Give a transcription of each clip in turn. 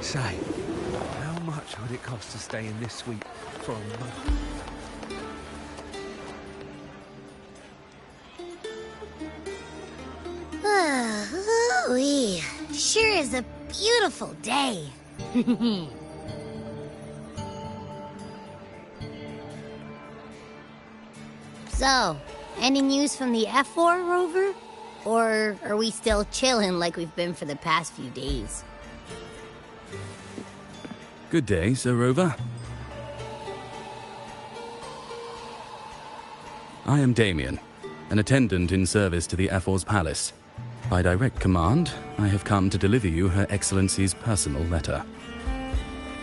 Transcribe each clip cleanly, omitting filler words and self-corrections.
Say, how much would it cost to stay in this suite for a month? Ooh-wee. Sure is a beautiful day. So, any news from the F4 rover? Or are we still chilling like we've been for the past few days? Good day, Sir Rover. I am Damien, an attendant in service to the F4's palace. By direct command, I have come to deliver you Her Excellency's personal letter.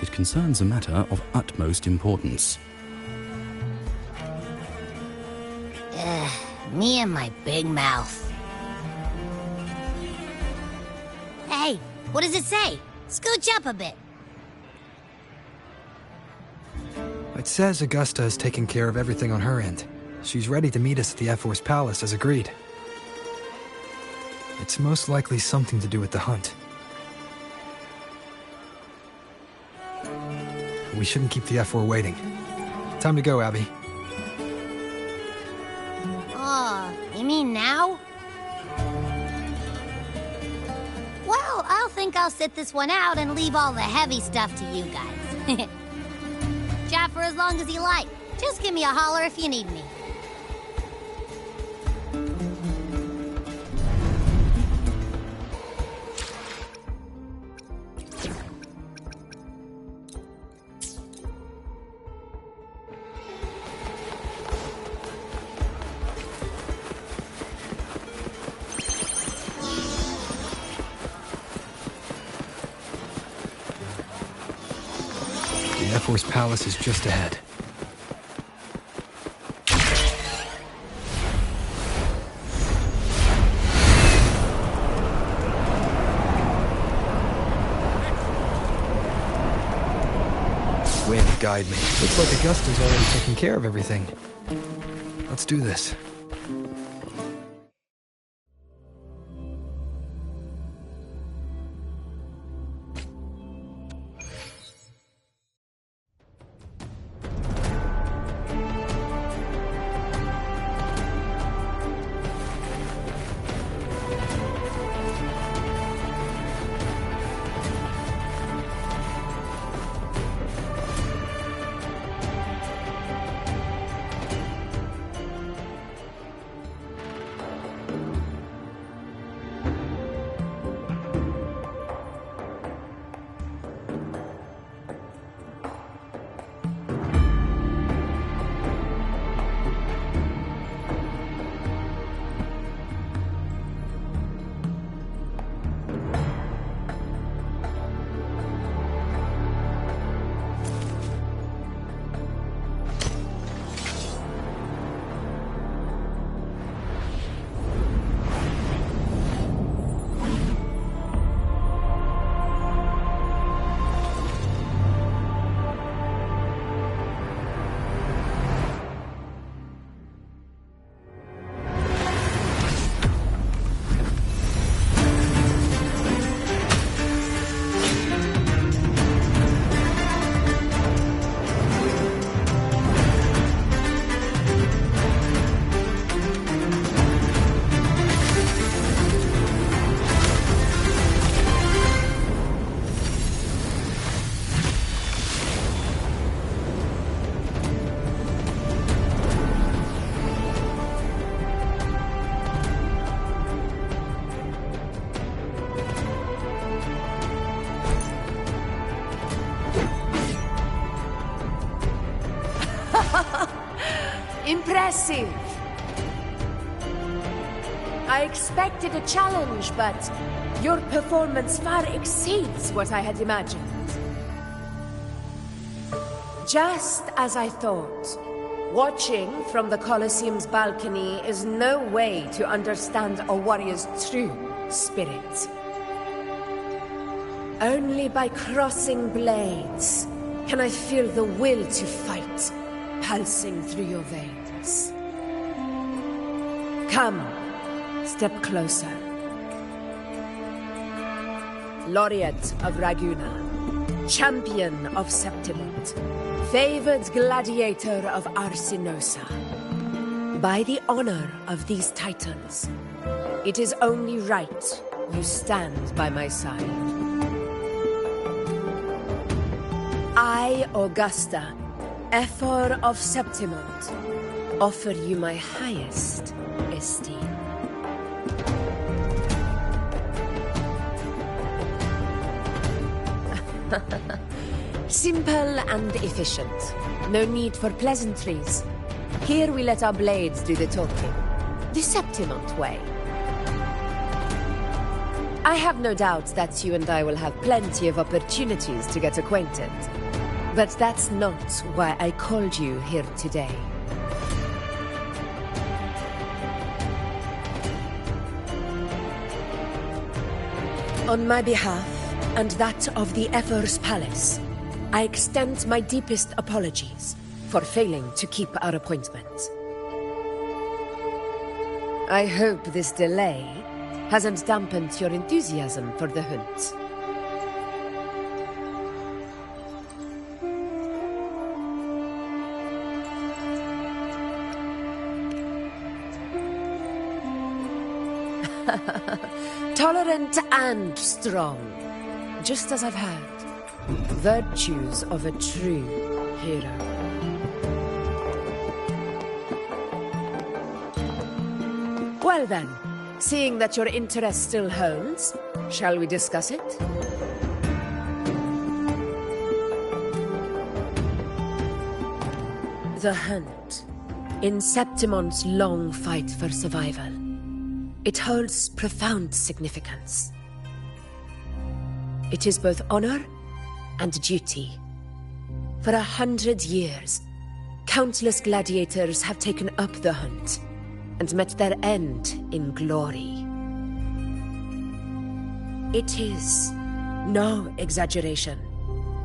It concerns a matter of utmost importance. Me and my big mouth. Hey, what does it say? Scooch up a bit. It says Augusta is taking care of everything on her end. She's ready to meet us at the F4's palace as agreed. It's most likely something to do with the hunt. We shouldn't keep the F4 waiting. Time to go, Abby. You mean now? Well, I'll think I'll sit this one out and leave all the heavy stuff to you guys. Chat for as long as you like. Just give me a holler if you need me. The F4's palace is just ahead. Wind, guide me. Looks like Augusta's already taking care of everything. Let's do this. Impressive. I expected a challenge, but your performance far exceeds what I had imagined. Just as I thought, watching from the Colosseum's balcony is no way to understand a warrior's true spirit. Only by crossing blades can I feel the will to fight pulsing through your veins. Come, step closer. Laureate of Raguna. champion of Septimont, favored gladiator of Arsinosa. By the honor of these titles, it is only right you stand by my side. I, Augusta, Ephor of Septimont, offer you my highest esteem. Simple and efficient. No need for pleasantries. Here we let our blades do the talking. The Septimont way. I have no doubt that you and I will have plenty of opportunities to get acquainted. But that's not why I called you here today. On my behalf, and that of the Ephor's Palace, I extend my deepest apologies for failing to keep our appointment. I hope this delay hasn't dampened your enthusiasm for the hunt. Tolerant and strong, just as I've heard. Virtues of a true hero. Well then, seeing that your interest still holds, shall we discuss it? The hunt. In Septimont's long fight for survival, it holds profound significance. It is both honor and duty. For 100 years, countless gladiators have taken up the hunt and met their end in glory. It is no exaggeration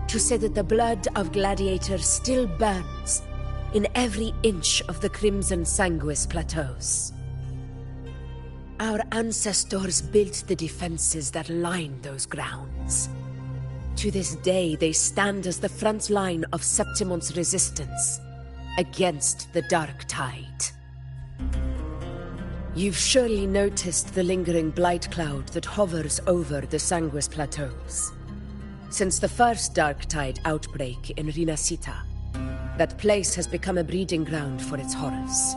to say that the blood of gladiators still burns in every inch of the Crimson Sanguis plateaus. Our ancestors built the defenses that line those grounds. To this day, they stand as the front line of Septimont's resistance against the Dark Tide. You've surely noticed the lingering blight cloud that hovers over the Sanguis plateaus. Since the first Dark Tide outbreak in Rinascita, that place has become a breeding ground for its horrors.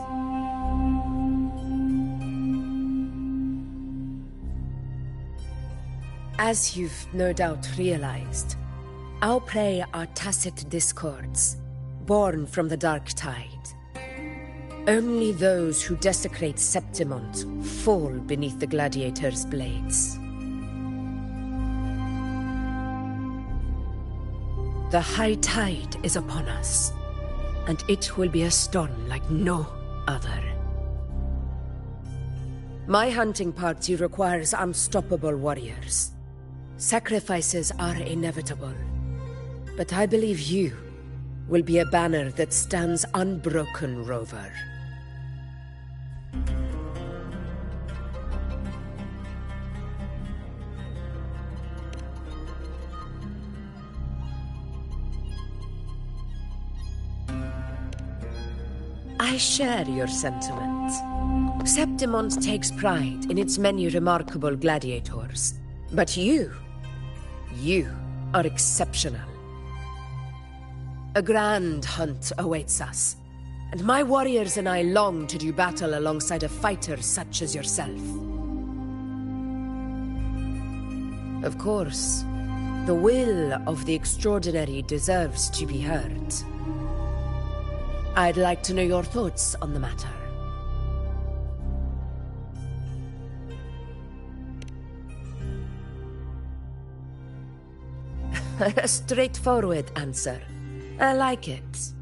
As you've no doubt realized, our prey are tacit discords, born from the Dark Tide. Only those who desecrate Septimont fall beneath the gladiators' blades. The high tide is upon us, and it will be a storm like no other. My hunting party requires unstoppable warriors. Sacrifices are inevitable, but I believe you will be a banner that stands unbroken, Rover. I share your sentiment. Septimont takes pride in its many remarkable gladiators, but you are exceptional. A grand hunt awaits us, and my warriors and I long to do battle alongside a fighter such as yourself. Of course, the will of the extraordinary deserves to be heard. I'd like to know your thoughts on the matter. A straightforward answer. I like it.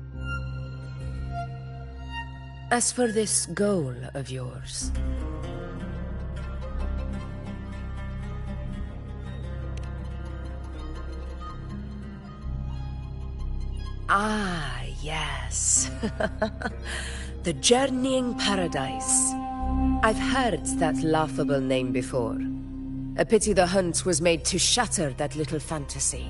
As for this goal of yours... Ah, yes. The Journeying Paradise. I've heard that laughable name before. A pity the hunt was made to shatter that little fantasy.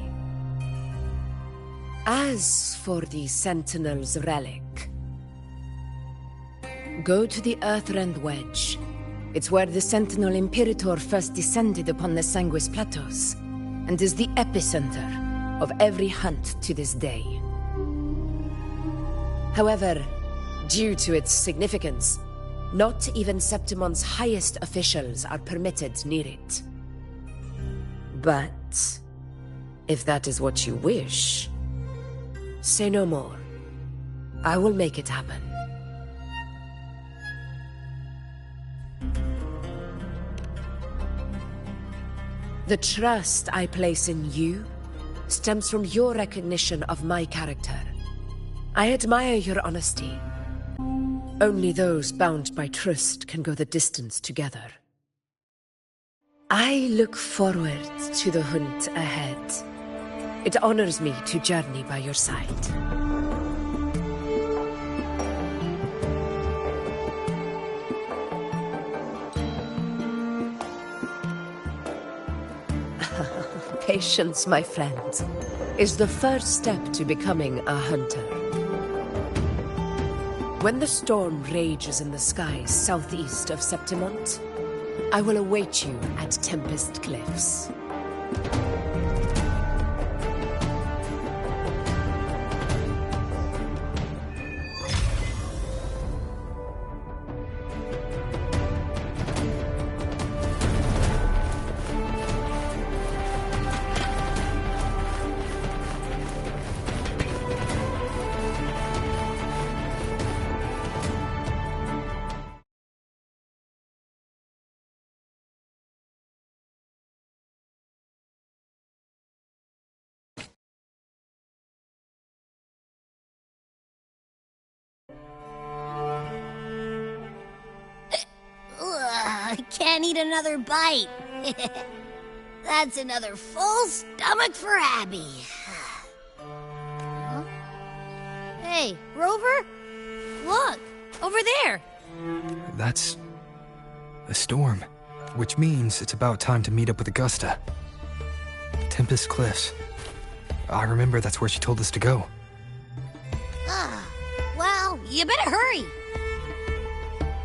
As for the Sentinel's relic, go to the Earthrend Wedge. It's where the Sentinel Imperator first descended upon the Sanguis Plateaus, and is the epicenter of every hunt to this day. However, due to its significance, not even Septimon's highest officials are permitted near it. But if that is what you wish, say no more. I will make it happen. The trust I place in you stems from your recognition of my character. I admire your honesty. Only those bound by trust can go the distance together. I look forward to the hunt ahead. It honors me to journey by your side. Patience, my friend, is the first step to becoming a hunter. When the storm rages in the skies southeast of Septimont, I will await you at Tempest Cliffs. I can't eat another bite. That's another full stomach for Abby. Huh? Hey, Rover? Look, over there. That's a storm, which means it's about time to meet up with Augusta. Tempest Cliffs. I remember that's where she told us to go. Well, you better hurry.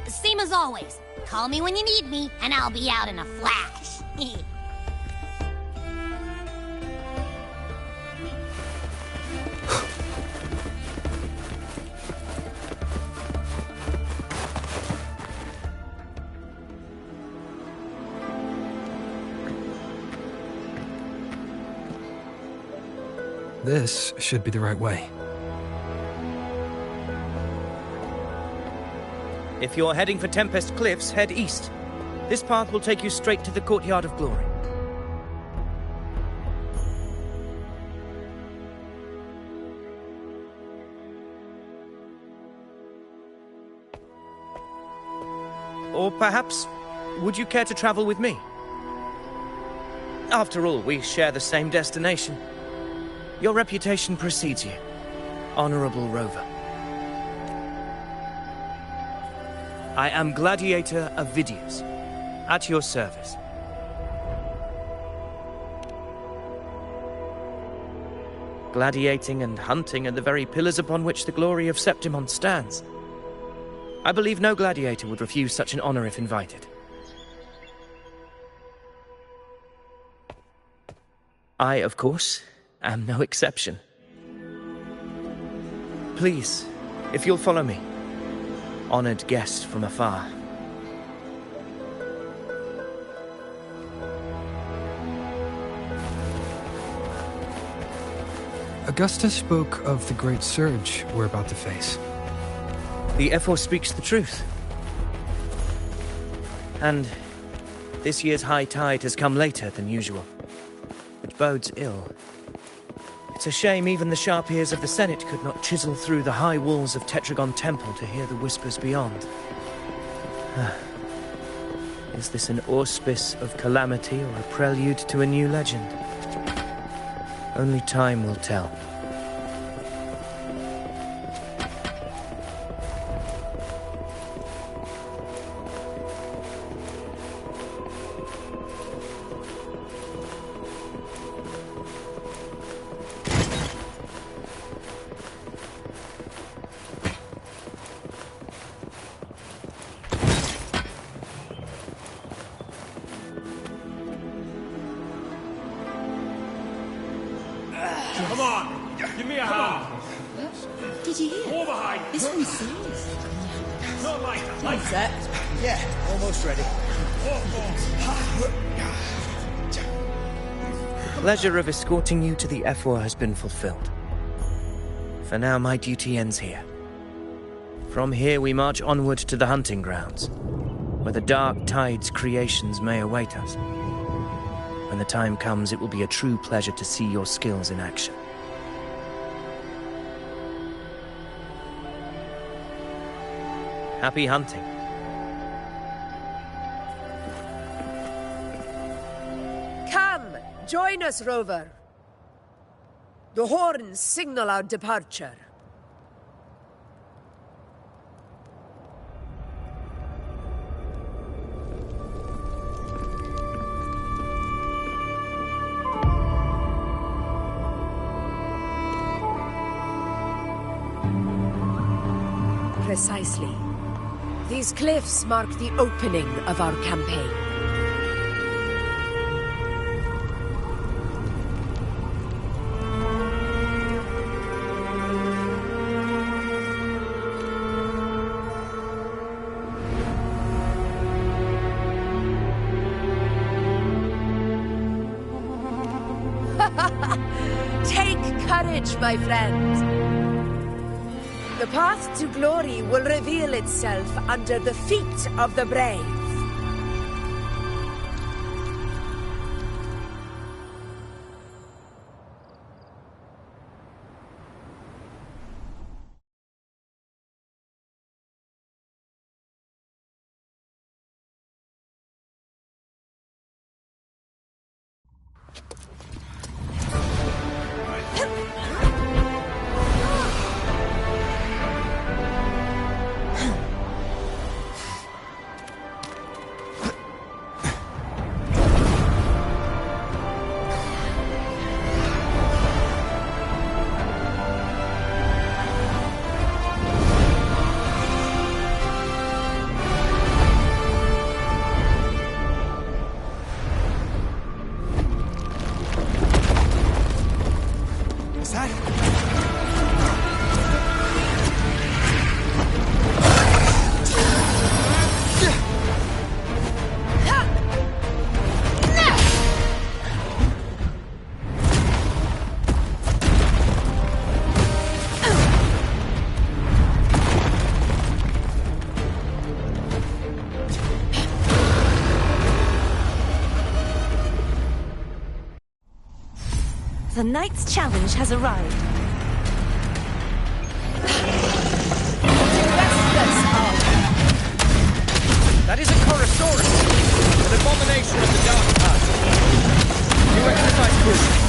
Same as always. Call me when you need me, and I'll be out in a flash. This should be the right way. If you're heading for Tempest Cliffs, head east. This path will take you straight to the Courtyard of Glory. Or perhaps, would you care to travel with me? After all, we share the same destination. Your reputation precedes you, Honorable Rover. I am Gladiator of Vidius, at your service. Gladiating and hunting are the very pillars upon which the glory of Septimont stands. I believe no gladiator would refuse such an honor if invited. I, of course, am no exception. Please, if you'll follow me. Honored guest from afar. Augusta spoke of the great surge we're about to face. The Ephor speaks the truth. And this year's high tide has come later than usual, which bodes ill. It's a shame even the sharp ears of the Senate could not chisel through the high walls of Tetragon Temple to hear the whispers beyond. Is this an auspice of calamity or a prelude to a new legend? Only time will tell. Come on! Give me a hand! Did you hear? More behind! This one's serious. Not like that! I'm set. Yeah, almost ready. The pleasure of escorting you to the F4 has been fulfilled. For now, my duty ends here. From here, we march onward to the hunting grounds, where the dark tide's creations may await us. When the time comes, it will be a true pleasure to see your skills in action. Happy hunting. Come, join us, Rover. The horns signal our departure. Precisely. These cliffs mark the opening of our campaign. Take courage, my friend. The path to glory will reveal itself under the feet of the brave. The knight's challenge has arrived. That is a Chorosaurus, an abomination of the dark path. You exercise caution.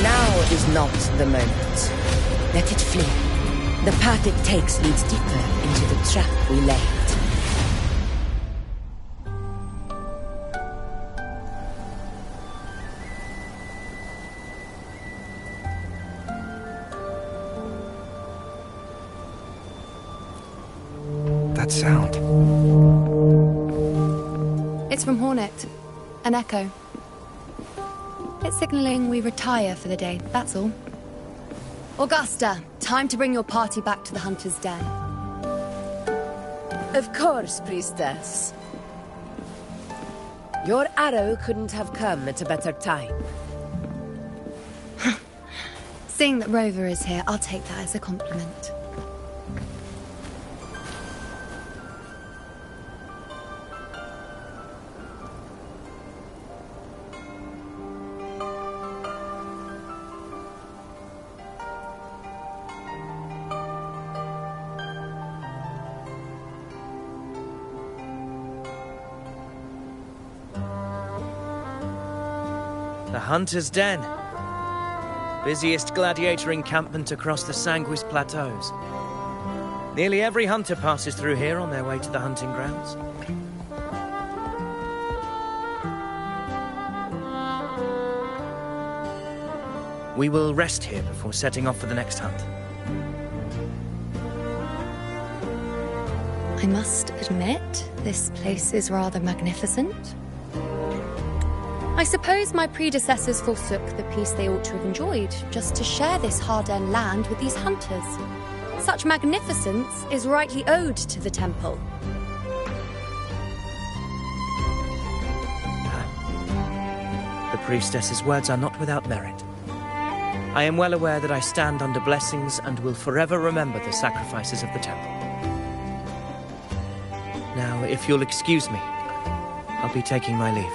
Now is not the moment. Let it flee. The path it takes leads deeper into the trap we laid. That sound. It's from Hornet. An echo. It's signaling we retire for the day, that's all. Augusta, time to bring your party back to the Hunter's Den. Of course, priestess. Your arrow couldn't have come at a better time. Seeing that Rover is here, I'll take that as a compliment. The Hunter's Den. Busiest gladiator encampment across the Sanguis Plateaus. Nearly every hunter passes through here on their way to the hunting grounds. We will rest here before setting off for the next hunt. I must admit, this place is rather magnificent. I suppose my predecessors forsook the peace they ought to have enjoyed, just to share this hard-earned land with these hunters. Such magnificence is rightly owed to the temple. The priestess's words are not without merit. I am well aware that I stand under blessings and will forever remember the sacrifices of the temple. Now, if you'll excuse me, I'll be taking my leave.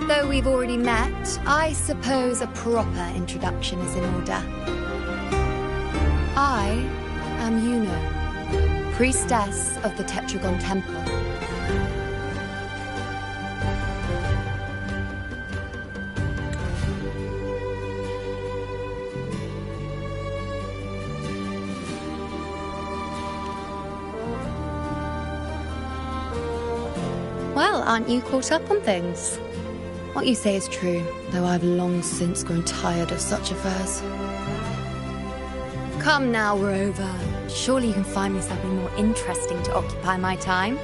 Though we've already met, I suppose a proper introduction is in order. I am Yuno, priestess of the Tetragon Temple. Well, aren't you caught up on things? What you say is true, though I've long since grown tired of such affairs. Come now, Rover. Surely you can find me something more interesting to occupy my time.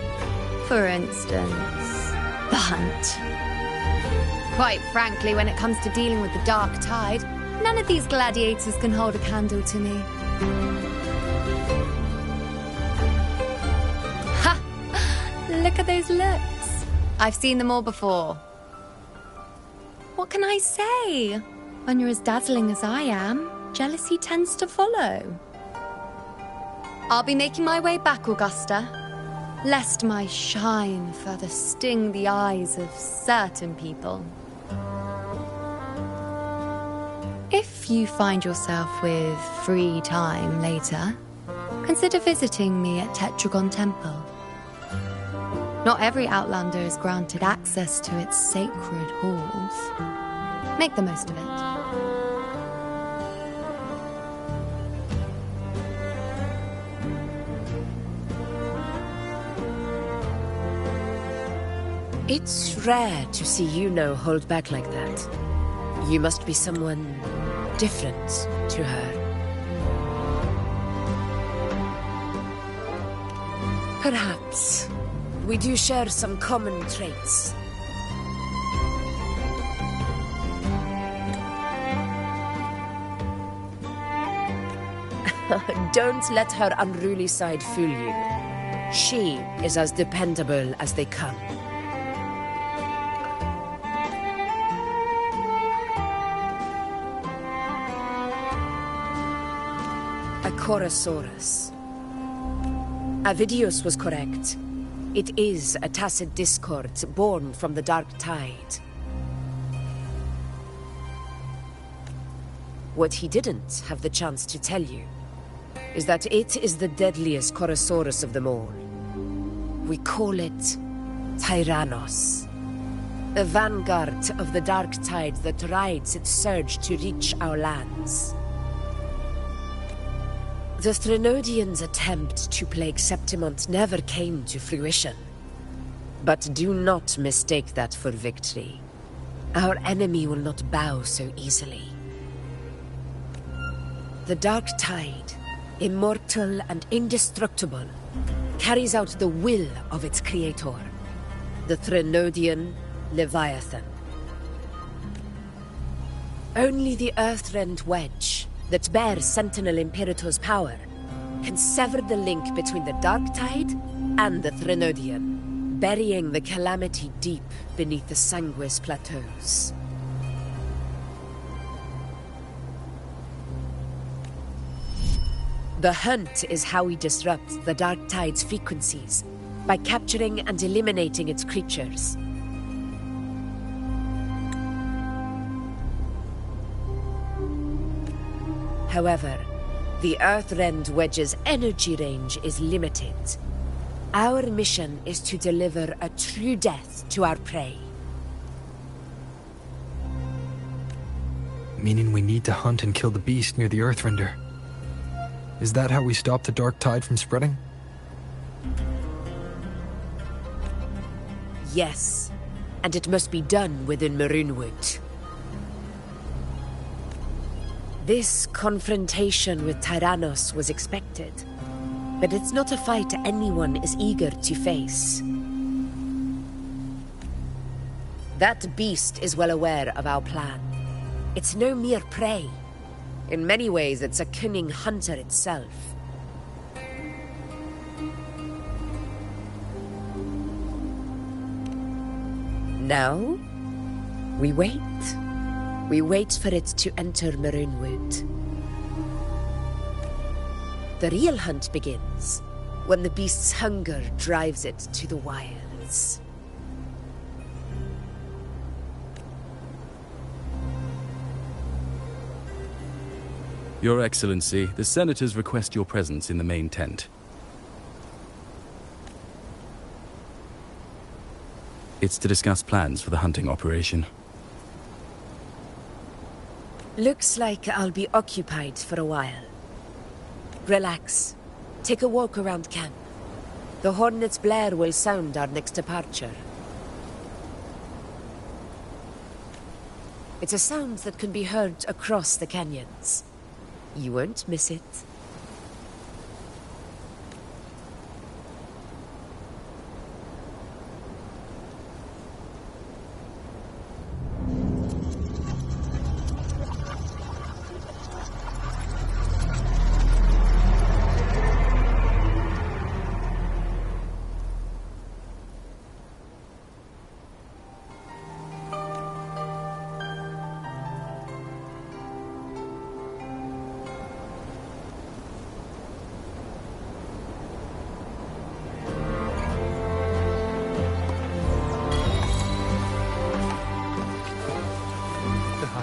For instance, the hunt. Quite frankly, when it comes to dealing with the dark tide, none of these gladiators can hold a candle to me. Ha! Look at those looks. I've seen them all before. What can I say? When you're as dazzling as I am, jealousy tends to follow. I'll be making my way back, Augusta, lest my shine further sting the eyes of certain people. If you find yourself with free time later, consider visiting me at Tetragon Temple. Not every Outlander is granted access to its sacred halls. Make the most of it. It's rare to see Yuno hold back like that. You must be someone different to her. Perhaps we do share some common traits. Don't let her unruly side fool you. She is as dependable as they come. A Chorosaurus. Avidius was correct. It is a tacit discord born from the dark tide. What he didn't have the chance to tell you is that it is the deadliest Chorosaurus of them all. We call it Tyrannos. A vanguard of the dark tide that rides its surge to reach our lands. The Threnodians' attempt to plague Septimont never came to fruition. But do not mistake that for victory. Our enemy will not bow so easily. The Dark Tide, immortal and indestructible, carries out the will of its creator, the Threnodian Leviathan. Only the Earthrend Wedge, that bears Sentinel Imperator's power, can sever the link between the Dark Tide and the Threnodian, burying the calamity deep beneath the Sanguis Plateaus. The hunt is how we disrupt the Dark Tide's frequencies, by capturing and eliminating its creatures. However, The Earthrend Wedge's energy range is limited. Our mission is to deliver a true death to our prey. Meaning we need to hunt and kill the beast near the Earthrender. Is that how we stop the dark tide from spreading? Yes, and it must be done within Maroonwood. This confrontation with Tyrannos was expected, but it's not a fight anyone is eager to face. That beast is well aware of our plan. It's no mere prey. In many ways, it's a cunning hunter itself. Now, we wait. We wait for it to enter Maroonwood. The real hunt begins when the beast's hunger drives it to the wilds. Your Excellency, the Senators request your presence in the main tent. It's to discuss plans for the hunting operation. Looks like I'll be occupied for a while. Relax. Take a walk around camp. The Hornet's blare will sound our next departure. It's a sound that can be heard across the canyons. You won't miss it.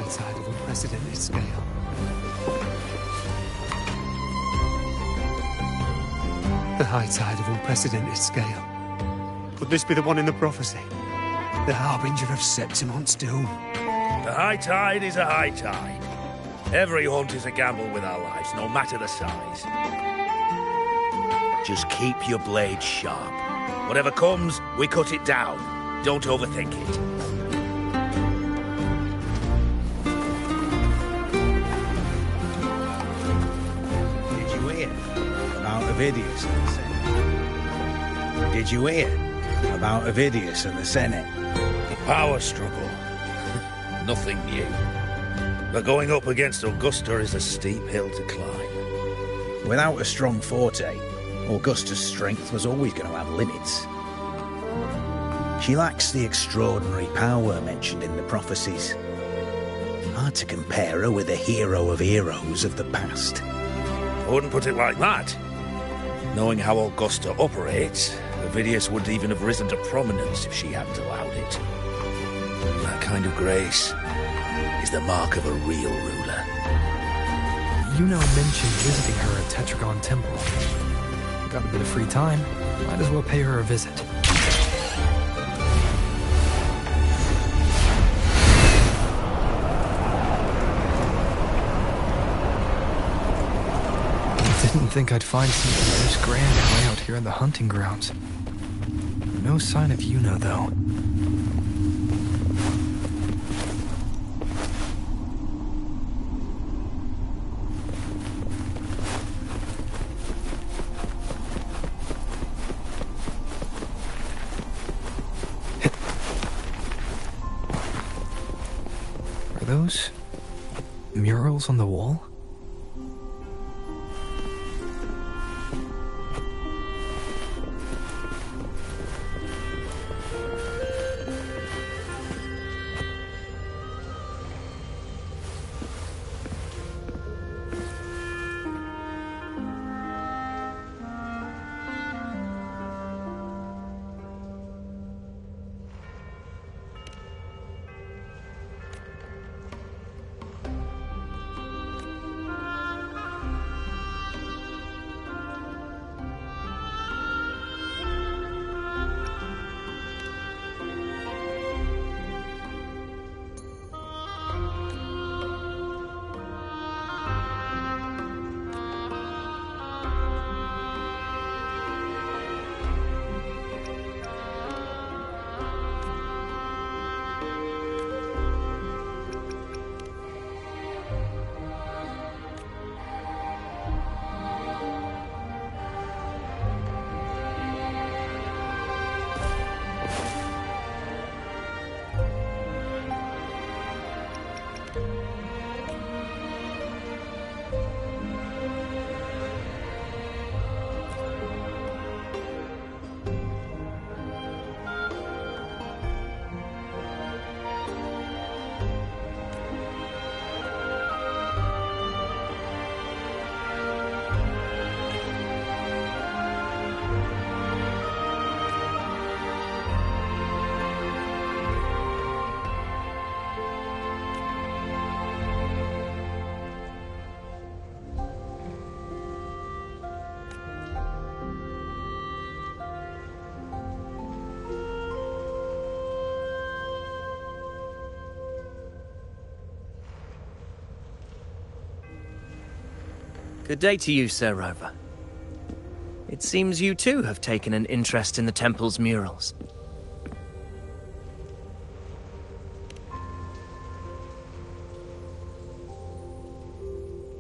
Side of unprecedented scale. The high tide of unprecedented scale. Could this be the one in the prophecy? The harbinger of Septimont's doom. The high tide is a high tide. Every hunt is a gamble with our lives, no matter the size. Just keep your blade sharp. Whatever comes, we cut it down. Don't overthink it. Ovidius and the Senate. Did you hear about Ovidius and the Senate? The power struggle. Nothing new. But going up against Augusta is a steep hill to climb. Without a strong forte, Augusta's strength was always going to have limits. She lacks the extraordinary power mentioned in the prophecies. Hard to compare her with a hero of heroes of the past. I wouldn't put it like that. Knowing how Augusta operates, Ovidius wouldn't even have risen to prominence if she hadn't allowed it. That kind of grace is the mark of a real ruler. Yuno mentioned visiting her at Tetragon Temple. Got a bit of free time, might as well pay her a visit. Didn't think I'd find something this grand way out here in the hunting grounds. No sign of Yuno, though. Are those murals on the wall? Good day to you, Sir Rover. It seems you too have taken an interest in the temple's murals.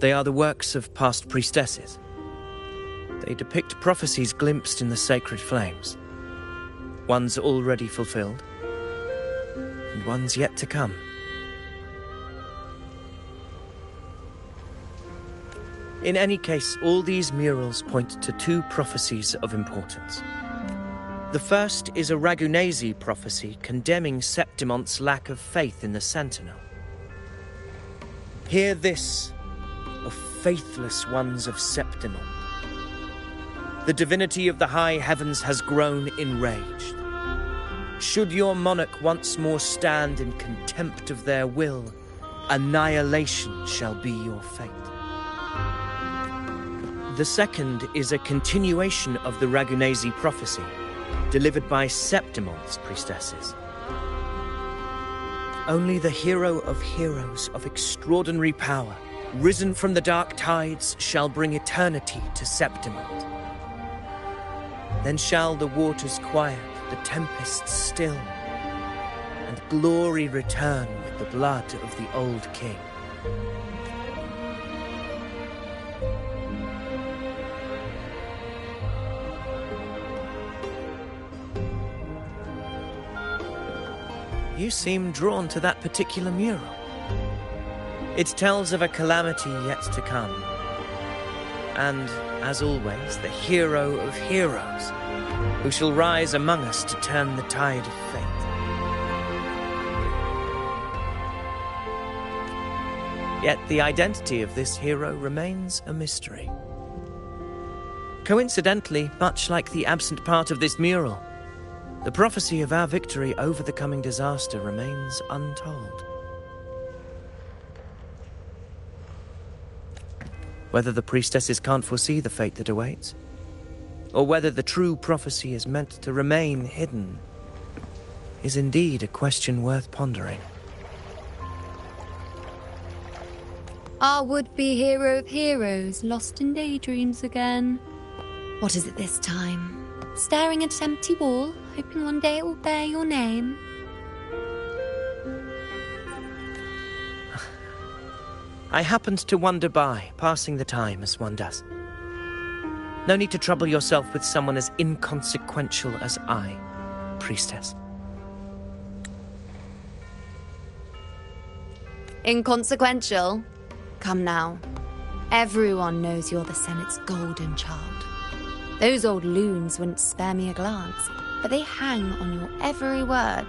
They are the works of past priestesses. They depict prophecies glimpsed in the sacred flames. Ones already fulfilled, and ones yet to come. In any case, all these murals point to two prophecies of importance. The first is a Ragunesi prophecy condemning Septimon's lack of faith in the Sentinel. Hear this, O faithless ones of Septimon. The divinity of the high heavens has grown enraged. Should your monarch once more stand in contempt of their will, annihilation shall be your fate. The second is a continuation of the Ragunesi prophecy, delivered by Septimon's priestesses. Only the hero of heroes of extraordinary power, risen from the dark tides, shall bring eternity to Septimon. Then shall the waters quiet, the tempests still, and glory return with the blood of the old king. You seem drawn to that particular mural. It tells of a calamity yet to come. And, as always, the hero of heroes, who shall rise among us to turn the tide of fate. Yet the identity of this hero remains a mystery. Coincidentally, much like the absent part of this mural, the prophecy of our victory over the coming disaster remains untold. Whether the priestesses can't foresee the fate that awaits, or whether the true prophecy is meant to remain hidden, is indeed a question worth pondering. Our would-be hero of heroes, lost in daydreams again. What is it this time? Staring at an empty wall, hoping one day it will bear your name? I happened to wander by, passing the time as one does. No need to trouble yourself with someone as inconsequential as I, priestess. Inconsequential? Come now. Everyone knows you're the Senate's golden child. Those old loons wouldn't spare me a glance, but they hang on your every word.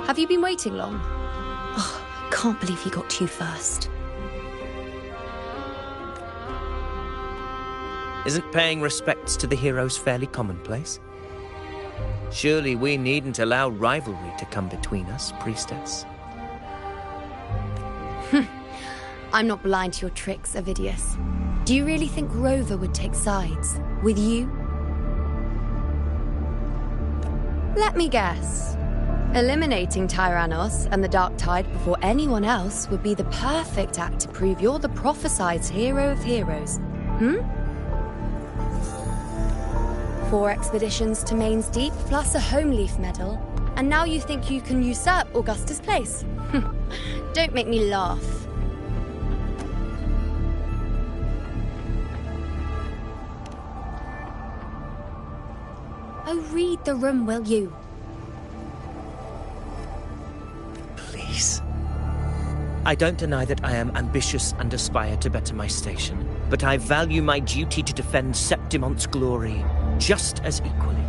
Have you been waiting long? Oh, I can't believe he got to you first. Isn't paying respects to the heroes fairly commonplace? Surely we needn't allow rivalry to come between us, priestess. I'm not blind to your tricks, Avidius. Do you really think Rover would take sides? With you? Let me guess. Eliminating Tyrannos and the Dark Tide before anyone else would be the perfect act to prove you're the prophesied hero of heroes. 4 expeditions to Main's Deep, plus a Home Leaf medal. And now you think you can usurp Augusta's place? Don't make me laugh. Oh, read the room, will you? Please. I don't deny that I am ambitious and aspire to better my station, but I value my duty to defend Septimon's glory just as equally.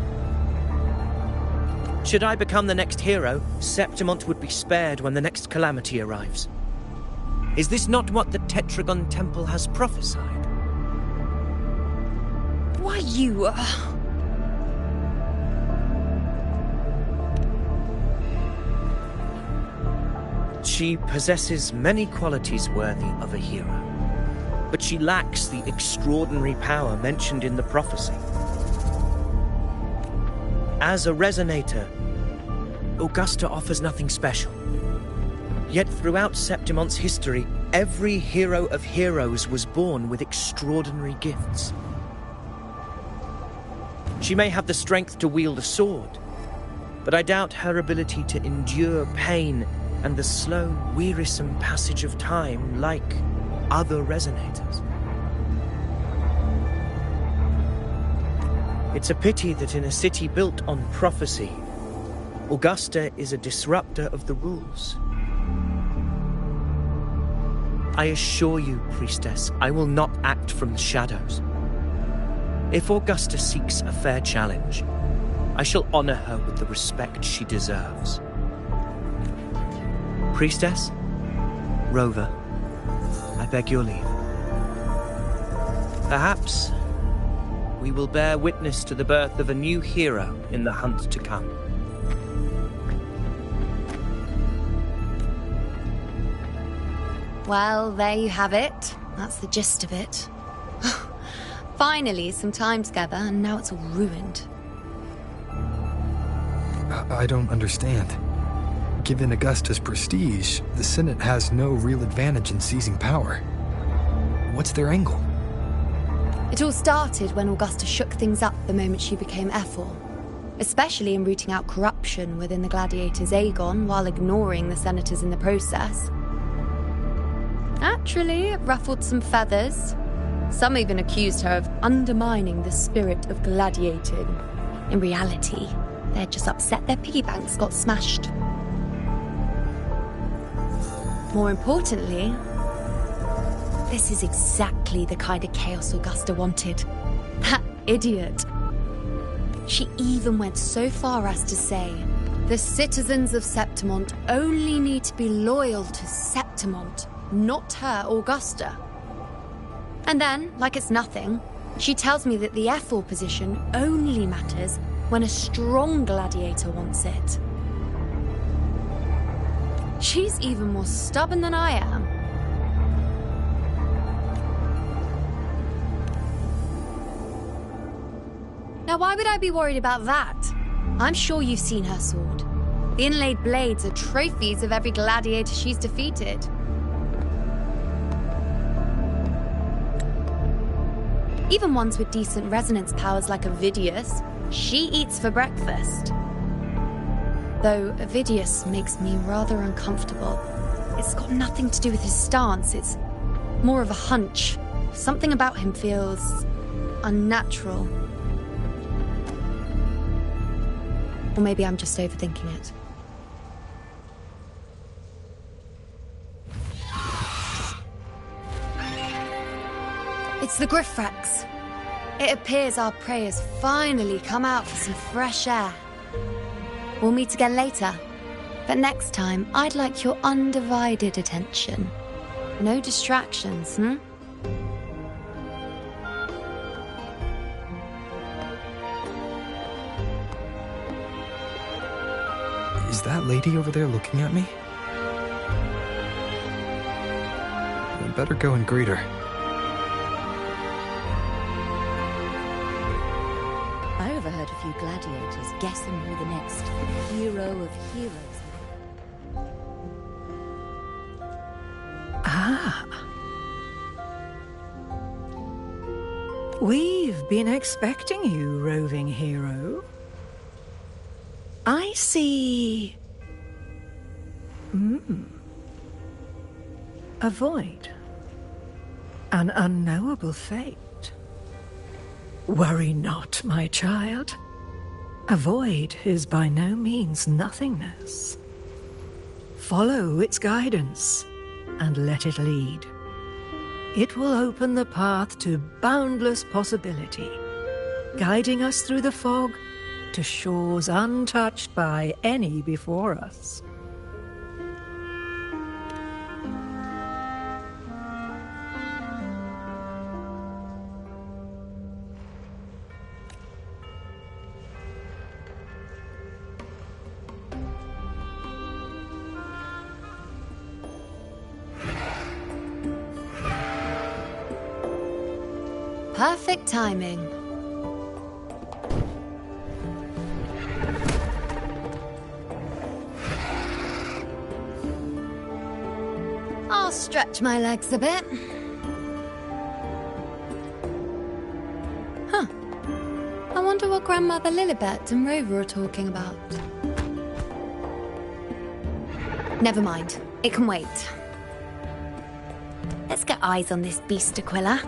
Should I become the next hero, Septimon would be spared when the next calamity arrives. Is this not what the Tetragon Temple has prophesied? Why, you... She possesses many qualities worthy of a hero, but she lacks the extraordinary power mentioned in the prophecy. As a resonator, Augusta offers nothing special. Yet throughout Septimon's history, every hero of heroes was born with extraordinary gifts. She may have the strength to wield a sword, but I doubt her ability to endure pain and the slow, wearisome passage of time like other resonators. It's a pity that in a city built on prophecy, Augusta is a disruptor of the rules. I assure you, Priestess, I will not act from the shadows. If Augusta seeks a fair challenge, I shall honor her with the respect she deserves. Priestess, Rover, I beg your leave. Perhaps we will bear witness to the birth of a new hero in the hunt to come. Well, there you have it. That's the gist of it. Finally, some time together, and now it's all ruined. I don't understand. Given Augusta's prestige, the Senate has no real advantage in seizing power. What's their angle? It all started when Augusta shook things up the moment she became Ephor, especially in rooting out corruption within the gladiators' Aegon while ignoring the senators in the process. Naturally, it ruffled some feathers. Some even accused her of undermining the spirit of gladiating. In reality, they'd just upset their piggy banks got smashed. More importantly, this is exactly the kind of chaos Augusta wanted. That idiot. She even went so far as to say, the citizens of Septimont only need to be loyal to Septimont, not her, Augusta. And then, like it's nothing, she tells me that the Ephor position only matters when a strong gladiator wants it. She's even more stubborn than I am. Now, why would I be worried about that? I'm sure you've seen her sword. The inlaid blades are trophies of every gladiator she's defeated. Even ones with decent resonance powers like Avidius, she eats for breakfast. Though Avidius makes me rather uncomfortable. It's got nothing to do with his stance, it's more of a hunch. Something about him feels unnatural. Or maybe I'm just overthinking it. It's the Griffrax. It appears our prey has finally come out for some fresh air. We'll meet again later. But next time, I'd like your undivided attention. No distractions, Is that lady over there looking at me? I better go and greet her. I overheard a few gladiators guessing who the next hero of heroes would be. Ah. We've been expecting you, roving hero. I see... a void. An unknowable fate. Worry not, my child. A void is by no means nothingness. Follow its guidance, and let it lead. It will open the path to boundless possibility, guiding us through the fog to shores untouched by any before us. Perfect timing. Stretch my legs a bit. Huh. I wonder what Grandmother Lilibet and Rover are talking about. Never mind. It can wait. Let's get eyes on this beast, Aquila.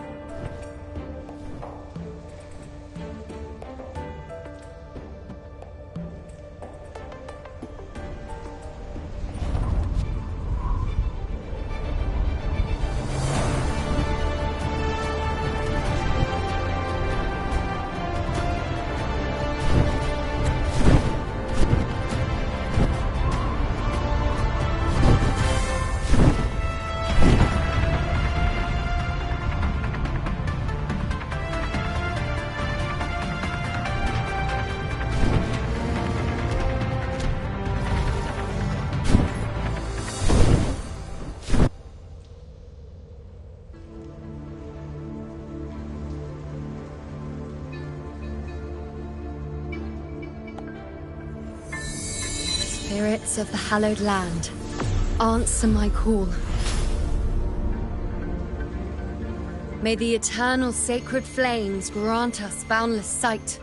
Spirits of the hallowed land, answer my call. May the eternal sacred flames grant us boundless sight.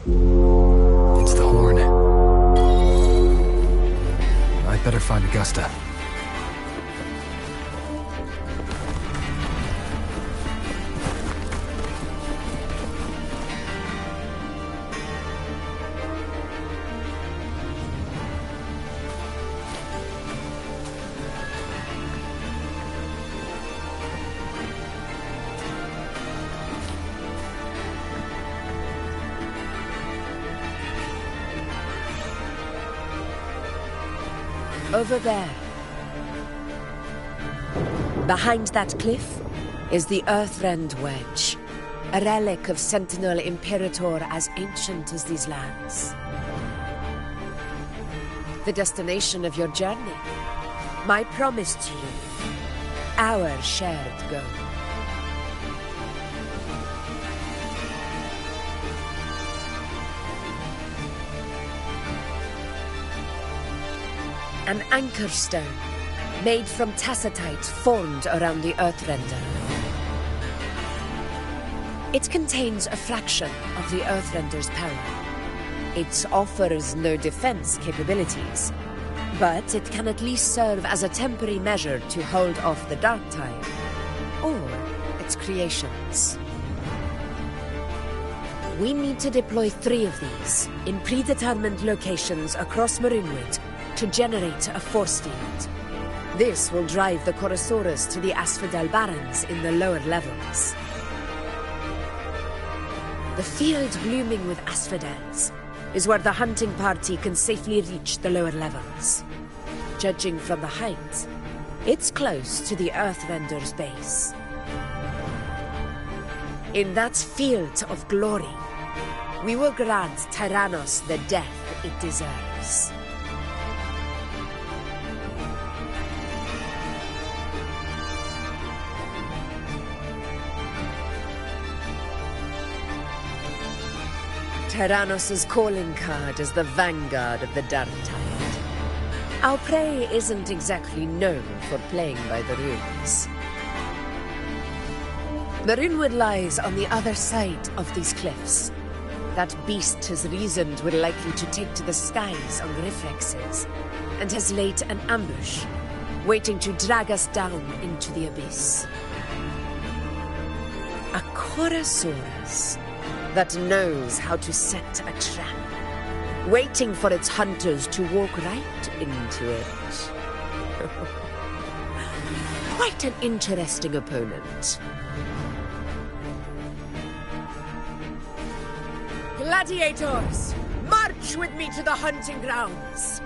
It's the horn. I'd better find Augusta. Over there. Behind that cliff is the Earthrend Wedge, a relic of Sentinel Imperator as ancient as these lands. The destination of your journey, my promise to you, our shared goal. An anchor stone, made from tacitite formed around the Earthrender. It contains a fraction of the Earthrender's power. It offers no defense capabilities, but it can at least serve as a temporary measure to hold off the dark tide, or its creations. We need to deploy 3 of these in predetermined locations across Marinwood to generate a force field. This will drive the Chorosaurus to the Asphodel Barrens in the lower levels. The field blooming with asphodels is where the hunting party can safely reach the lower levels. Judging from the height, it's close to the Earthrender's base. In that field of glory, we will grant Tyrannos the death it deserves. Tyrannos' calling card is the vanguard of the Dark Tide. Our prey isn't exactly known for playing by the rules. Marinwood lies on the other side of these cliffs. That beast has reasoned we're likely to take to the skies on reflexes, and has laid an ambush, waiting to drag us down into the abyss. A Chorosaurus that knows how to set a trap, waiting for its hunters to walk right into it. Quite an interesting opponent. Gladiators, march with me to the hunting grounds.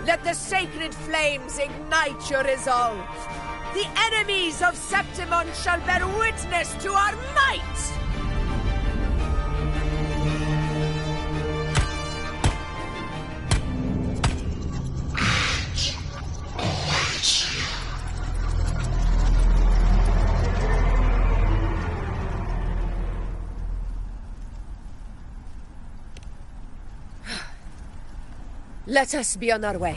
Let the sacred flames ignite your resolve. The enemies of Septimon shall bear witness to our might! Let us be on our way.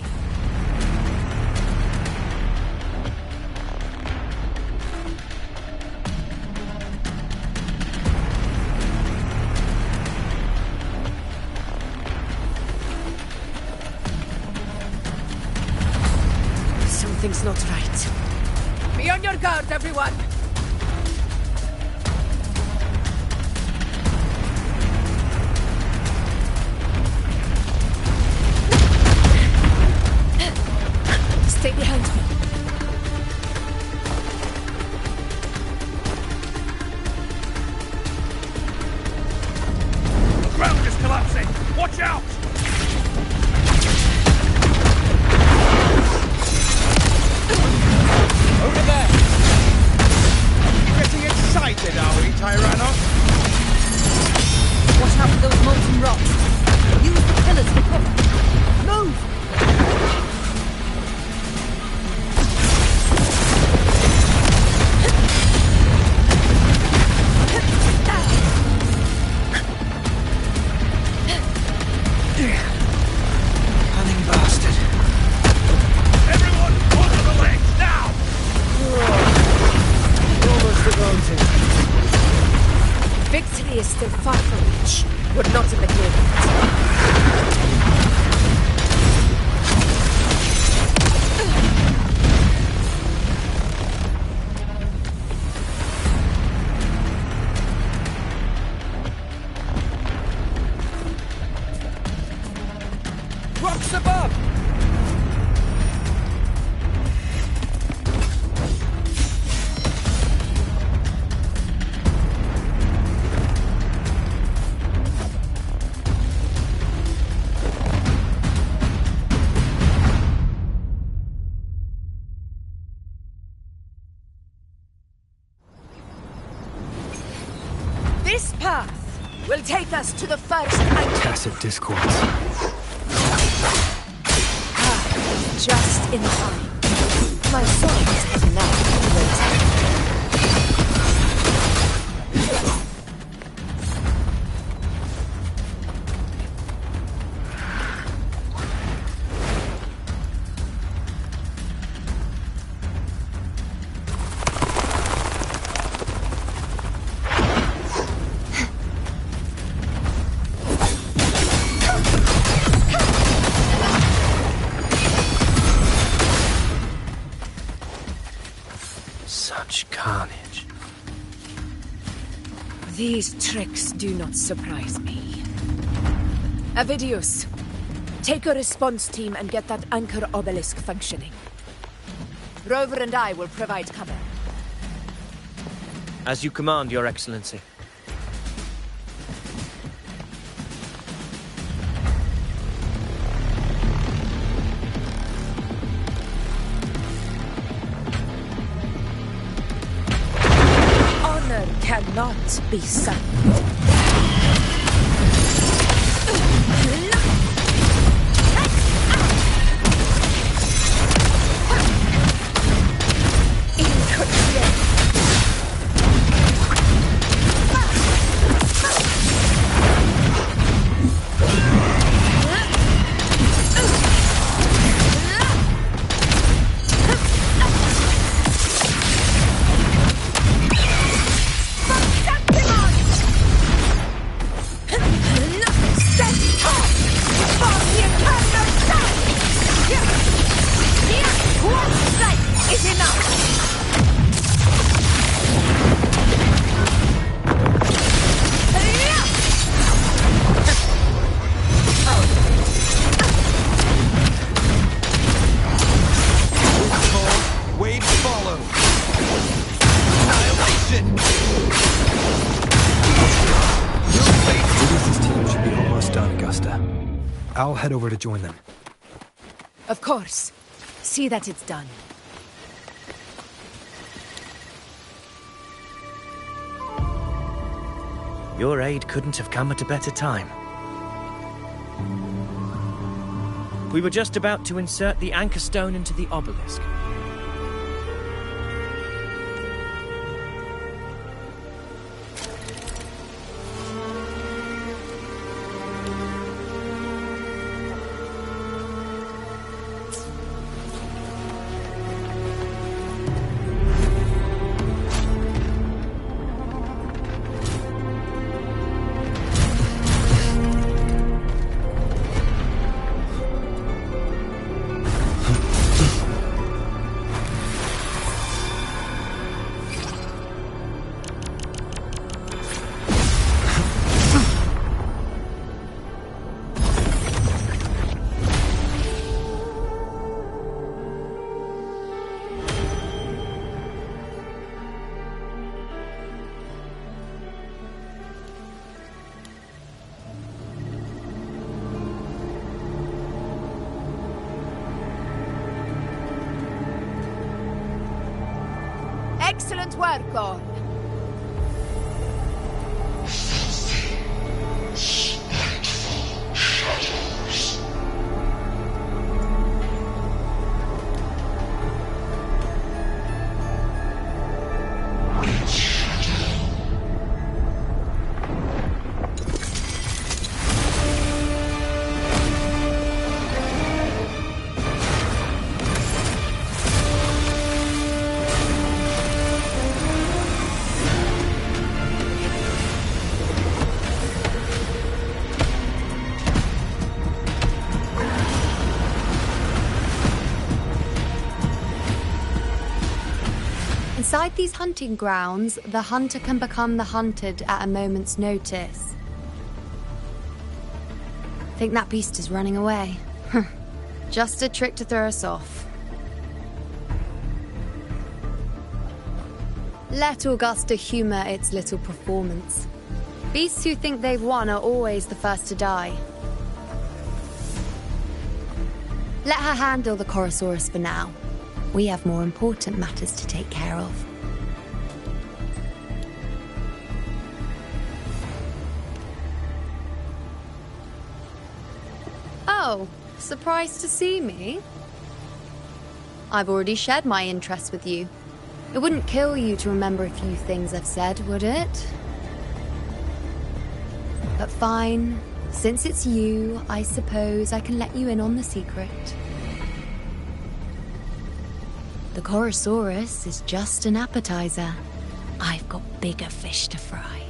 Something's not right. Be on your guard, everyone! Stay behind me. The ground is collapsing! Watch out! Over there! Getting excited, are we, Tyrannos? Watch out for those molten rocks. Use the pillars for cover. Move! Cunning bastard. Everyone, onto the legs, now! Almost devoted. Victory is still far from reach. We're not in the clear yet. Rocks above! This path will take us to the first anchor. Tacit discords. Just in time. My swords have now waited. Such carnage. These tricks do not surprise me. Avidius, take a response team and get that anchor obelisk functioning. Rover and I will provide cover. As you command, Your Excellency. Honor cannot be signed. I'll head over to join them. Of course. See that it's done. Your aid couldn't have come at a better time. We were just about to insert the anchor stone into the obelisk. Excellent work, all. Inside these hunting grounds, the hunter can become the hunted at a moment's notice. Think that beast is running away? Just a trick to throw us off. Let Augusta humor its little performance. Beasts who think they've won are always the first to die. Let her handle the Chorosaurus for now. We have more important matters to take care of. Oh, surprised to see me? I've already shared my interest with you. It wouldn't kill you to remember a few things I've said, would it? But fine. Since it's you, I suppose I can let you in on the secret. The Chorosaurus is just an appetizer. I've got bigger fish to fry.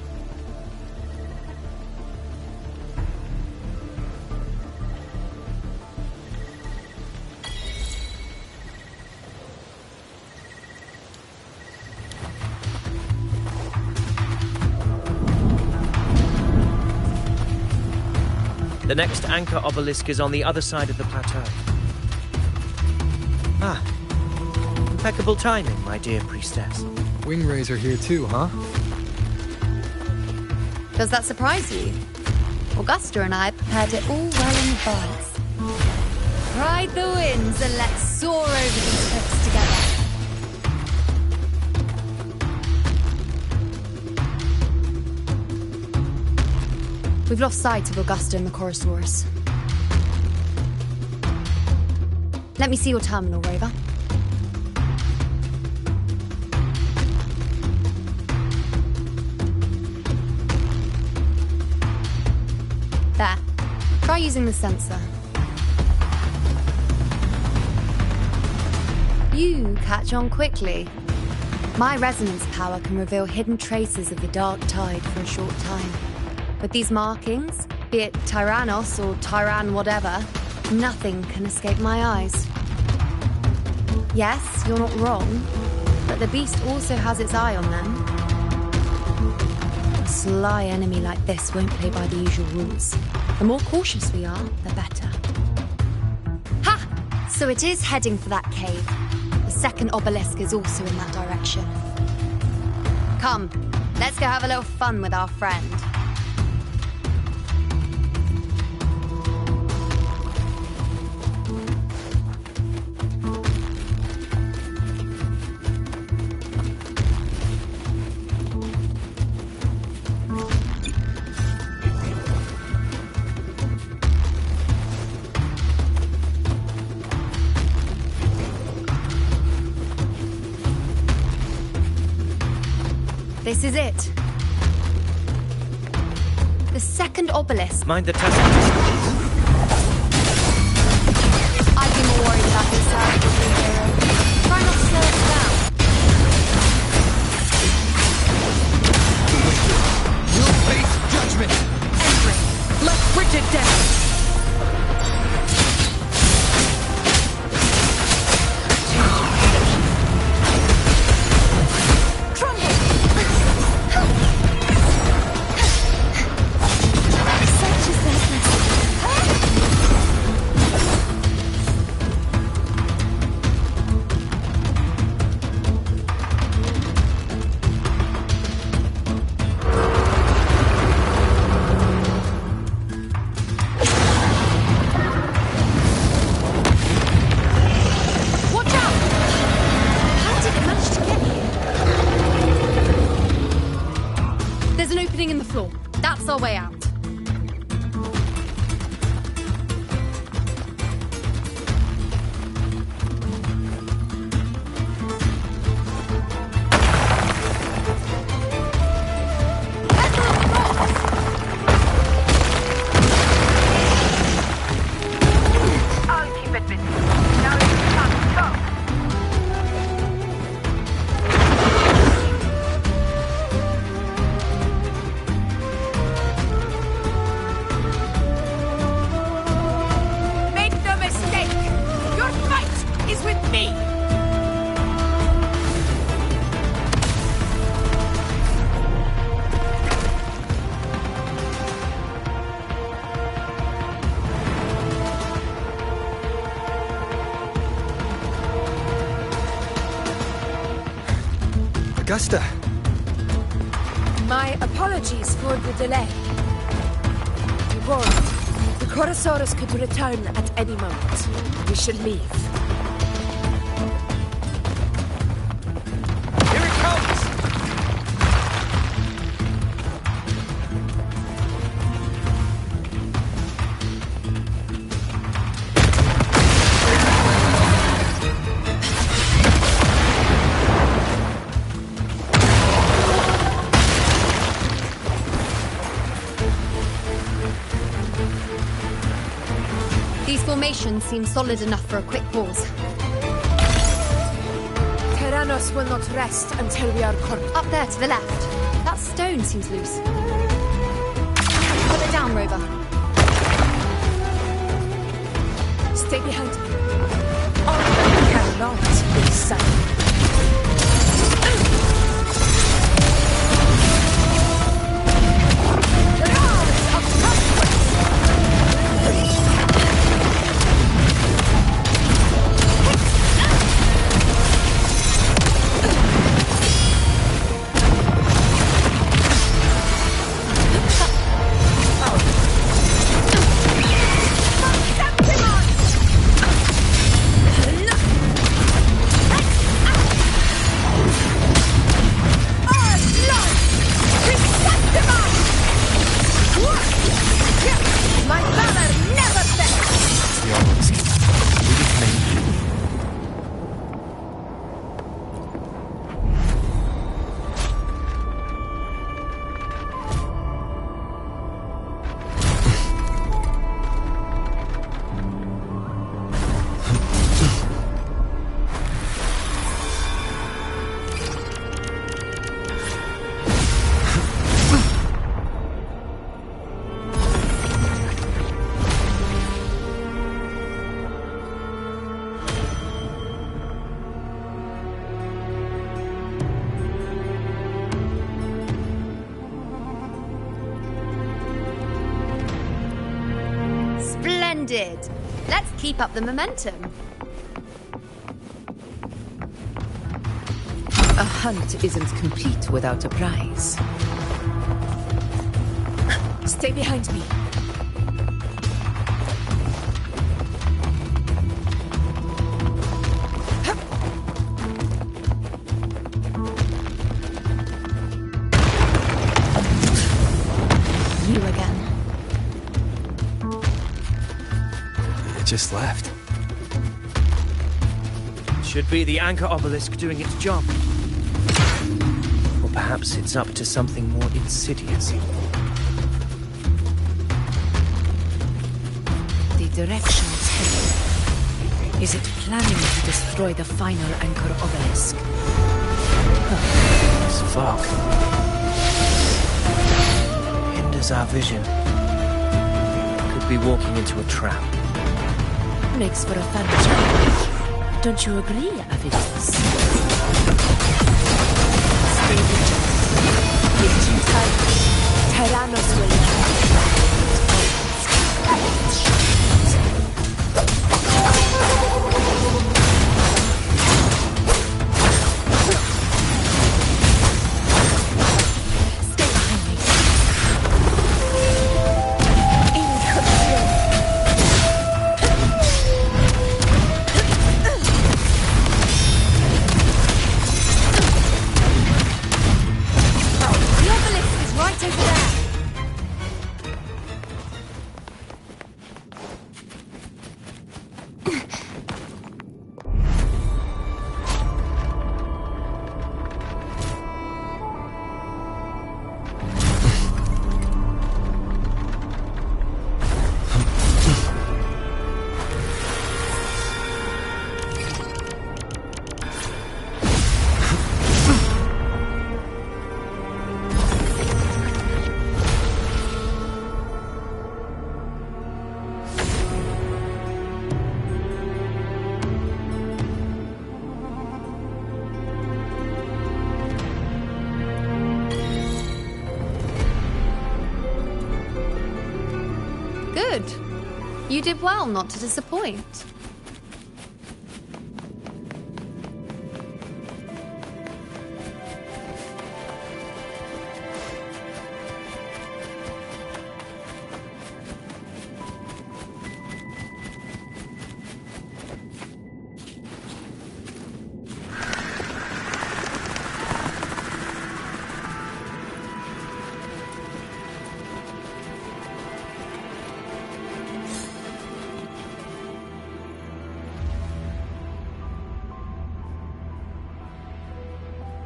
The next anchor obelisk is on the other side of the plateau. Ah. Impeccable timing, my dear priestess. Wingrais are here too, huh? Does that surprise you? Augusta and I prepared it all well in advance. Ride the winds and let's soar over these cliffs together. We've lost sight of Augusta and the Chorosaurus. Let me see your terminal, Rover. There. Try using the sensor. You catch on quickly. My resonance power can reveal hidden traces of the dark tide for a short time. With these markings, be it Tyrannos or Tyran whatever, nothing can escape my eyes. Yes, you're not wrong, but the beast also has its eye on them. A sly enemy like this won't play by the usual rules. The more cautious we are, the better. Ha! So it is heading for that cave. The second obelisk is also in that direction. Come, let's go have a little fun with our friend. This is it. The second obelisk. Mind the test. I'd be more worried about this side of the hero. Try not to slow us down. You'll face judgment. Entering. Let's bridge it down. opening in the floor. That's our way out. Augusta! My apologies for the delay. We warned. The Chorosaurus could return at any moment. We should leave. Here it comes! These formations seem solid enough for a quick pause. Tyrannos will not rest until we are cornered. Up there to the left. That stone seems loose. Put it down, Rover. Stay behind me. All cannot be silent. Let's keep up the momentum. A hunt isn't complete without a prize. Stay behind me. You again. Just left. Should be the anchor obelisk doing its job. Or perhaps it's up to something more insidious. The direction's headed. Is it planning to destroy the final anchor obelisk? This fog hinders our vision. Could be walking into a trap. Makes for a fun challenge. Don't you agree, Avidius? Stay vigilant. Give due time. Tyrannos will learn. Good. You did well not to disappoint.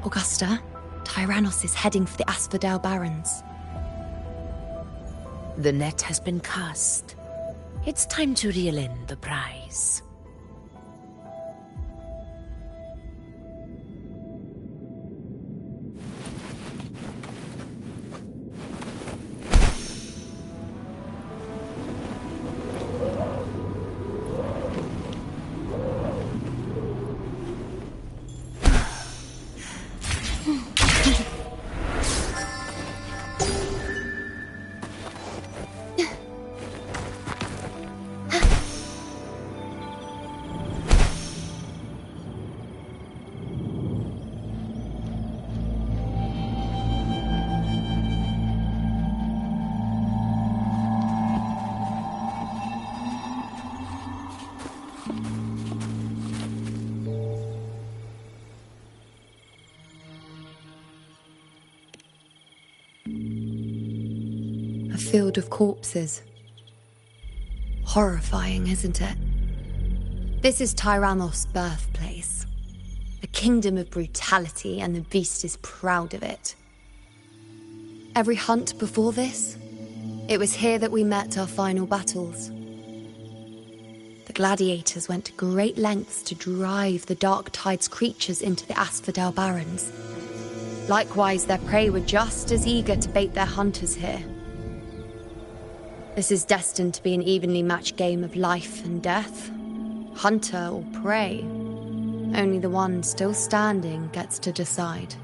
Augusta, Tyrannos is heading for the Asphodel Barrens. The net has been cast. It's time to reel in the prize. A field of corpses. Horrifying, isn't it? This is Tyrannos' birthplace. A kingdom of brutality, and the beast is proud of it. Every hunt before this, it was here that we met our final battles. The gladiators went to great lengths to drive the Dark Tide's creatures into the Asphodel Barrens. Likewise, their prey were just as eager to bait their hunters here. This is destined to be an evenly matched game of life and death. Hunter or prey. Only the one still standing gets to decide.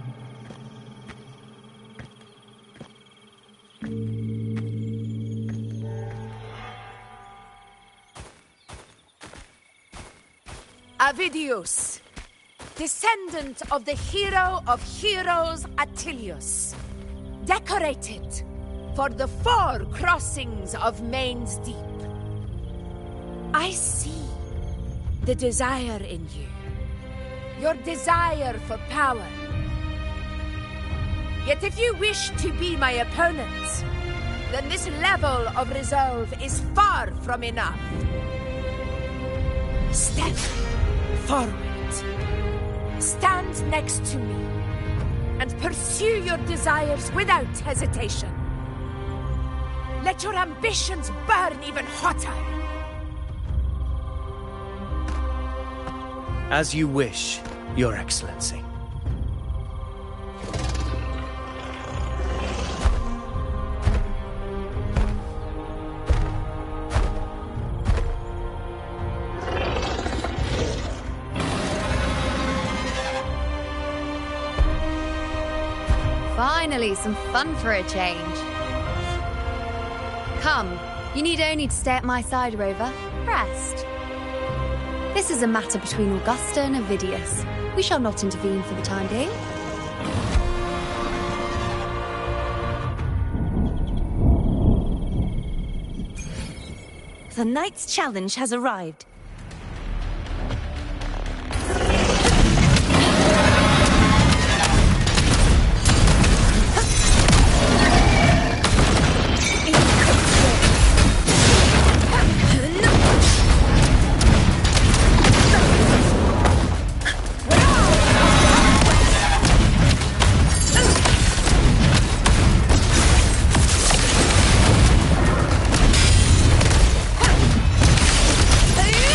Avidius, descendant of the hero of heroes Attilius, decorated for the 4 crossings of Main's Deep. I see the desire in you, your desire for power. Yet if you wish to be my opponent, then this level of resolve is far from enough. Step forward. Stand next to me and pursue your desires without hesitation. Let your ambitions burn even hotter. As you wish, Your Excellency. Finally, some fun for a change. Come, you need only to stay at my side, Rover. Rest. This is a matter between Augusta and Avidius. We shall not intervene for the time being. The knight's challenge has arrived. Hey!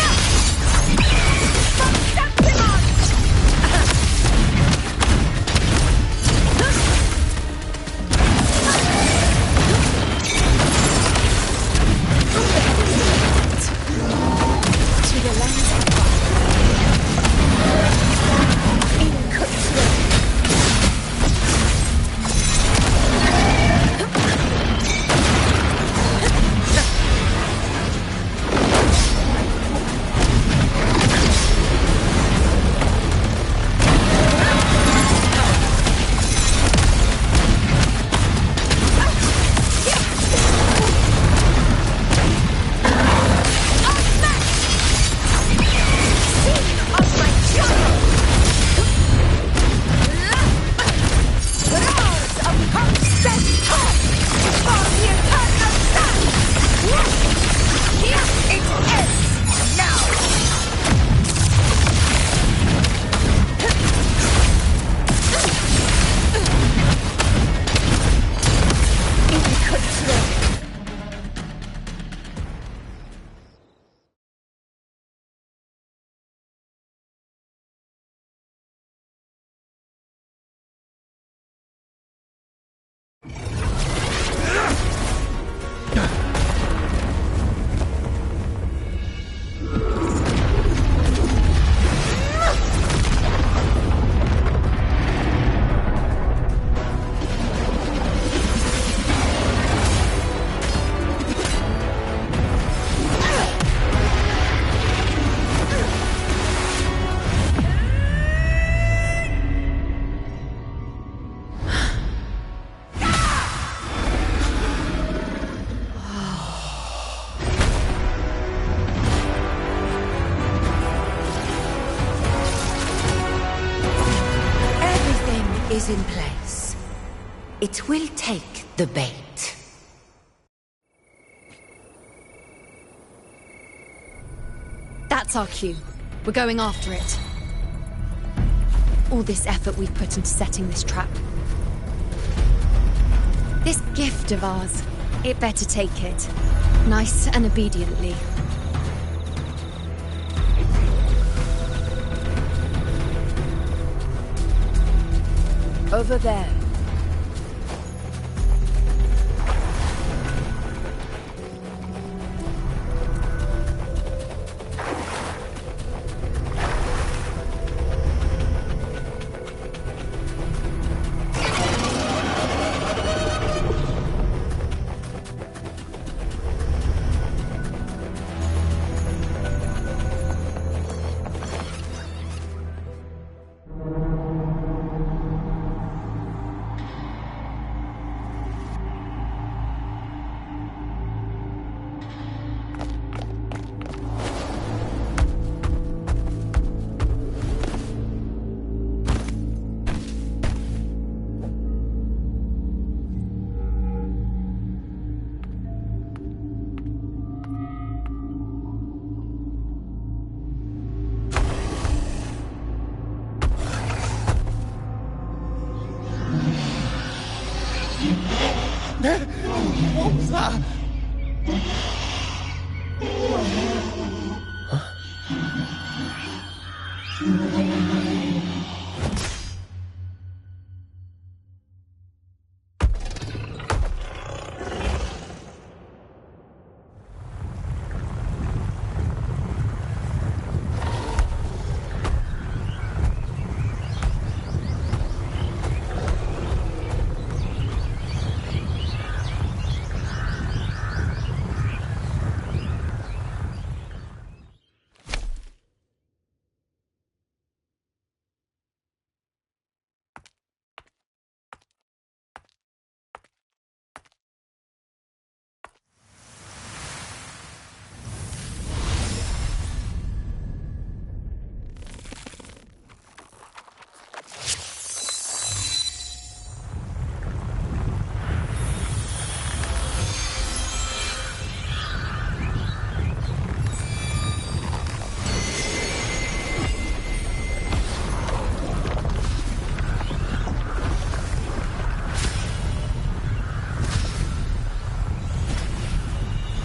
is in place. It will take the bait. That's our cue. We're going after it. All this effort we've put into setting this trap. This gift of ours, it better take it. Nice and obediently. Over there. What was that?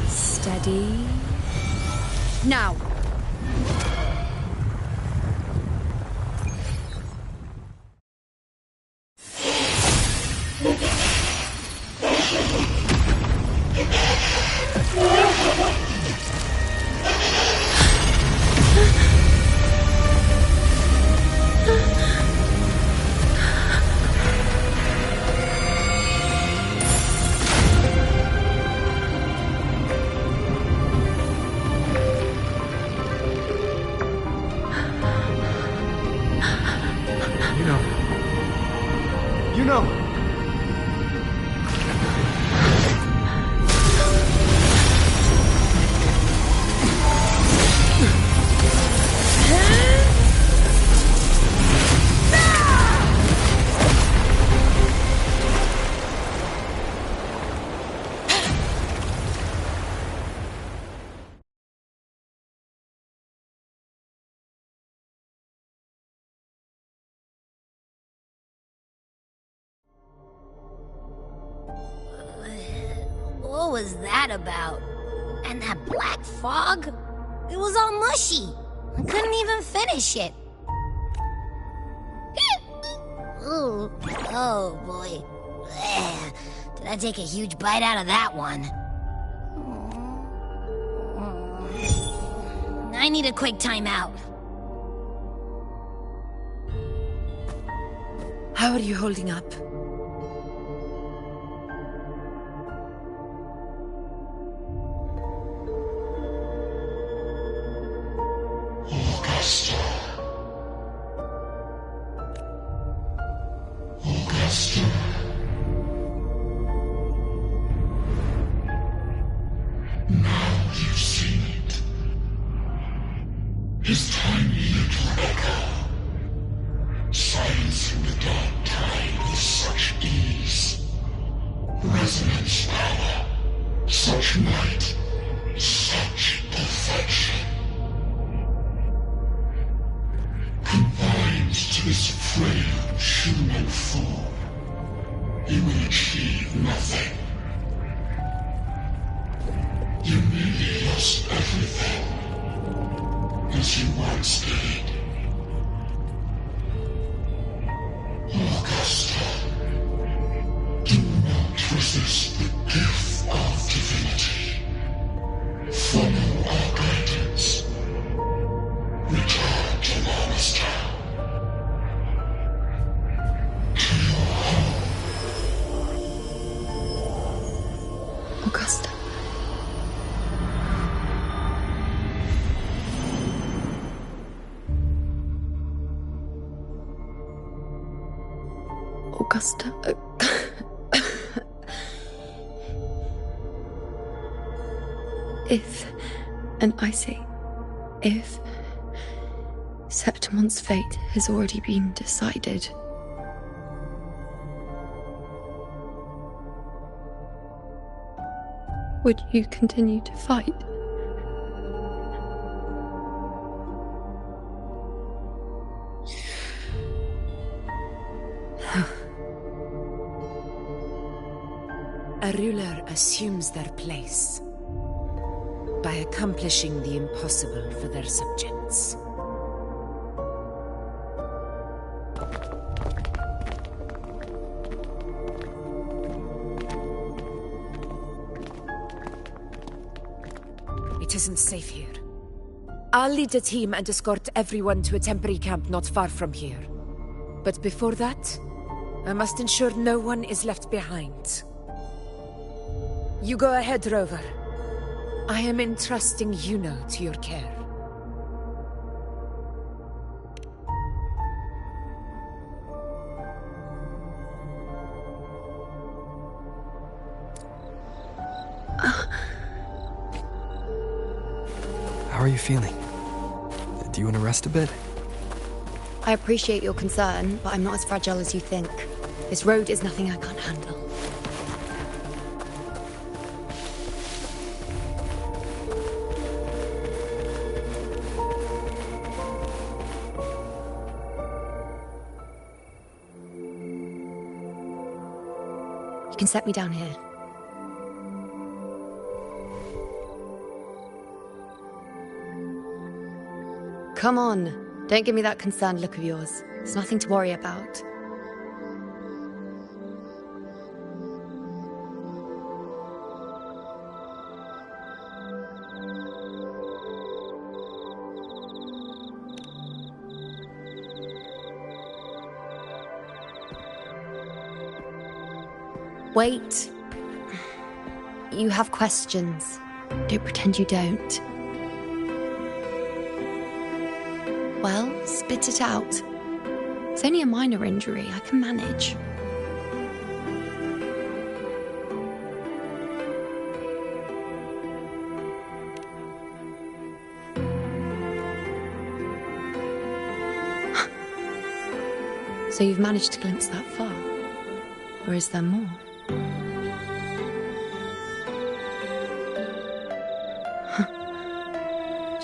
Steady. Now. You know. What was that about? And that black fog? It was all mushy. I couldn't even finish it. Ooh, oh boy. Ugh. Did I take a huge bite out of that one? I need a quick timeout. How are you holding up? Augusta. Augusta. Now you've seen it. His tiny little echo, silencing the dark tide Resonance power. Such might. Such perfection. Confined to this frail human form, you will achieve nothing. You nearly lost everything, as you once did. Augusta, do not resist the gift of divinity. Follow our guidance. Return to Augusta. To your home. Augusta. Augusta. If, and I say, if Septimon's fate has already been decided, would you continue to fight? A ruler assumes their place by accomplishing the impossible for their subjects. It isn't safe here. I'll lead a team and escort everyone to a temporary camp not far from here. But before that, I must ensure no one is left behind. You go ahead, Rover. I am entrusting Yuno to your care. How are you feeling? Do you want to rest a bit? I appreciate your concern, but I'm not as fragile as you think. This road is nothing I can't handle. You can set me down here. Come on, don't give me that concerned look of yours. There's nothing to worry about. Wait. You have questions. Don't pretend you don't. Well, spit it out. It's only a minor injury. I can manage. So you've managed to glimpse that far? Or is there more?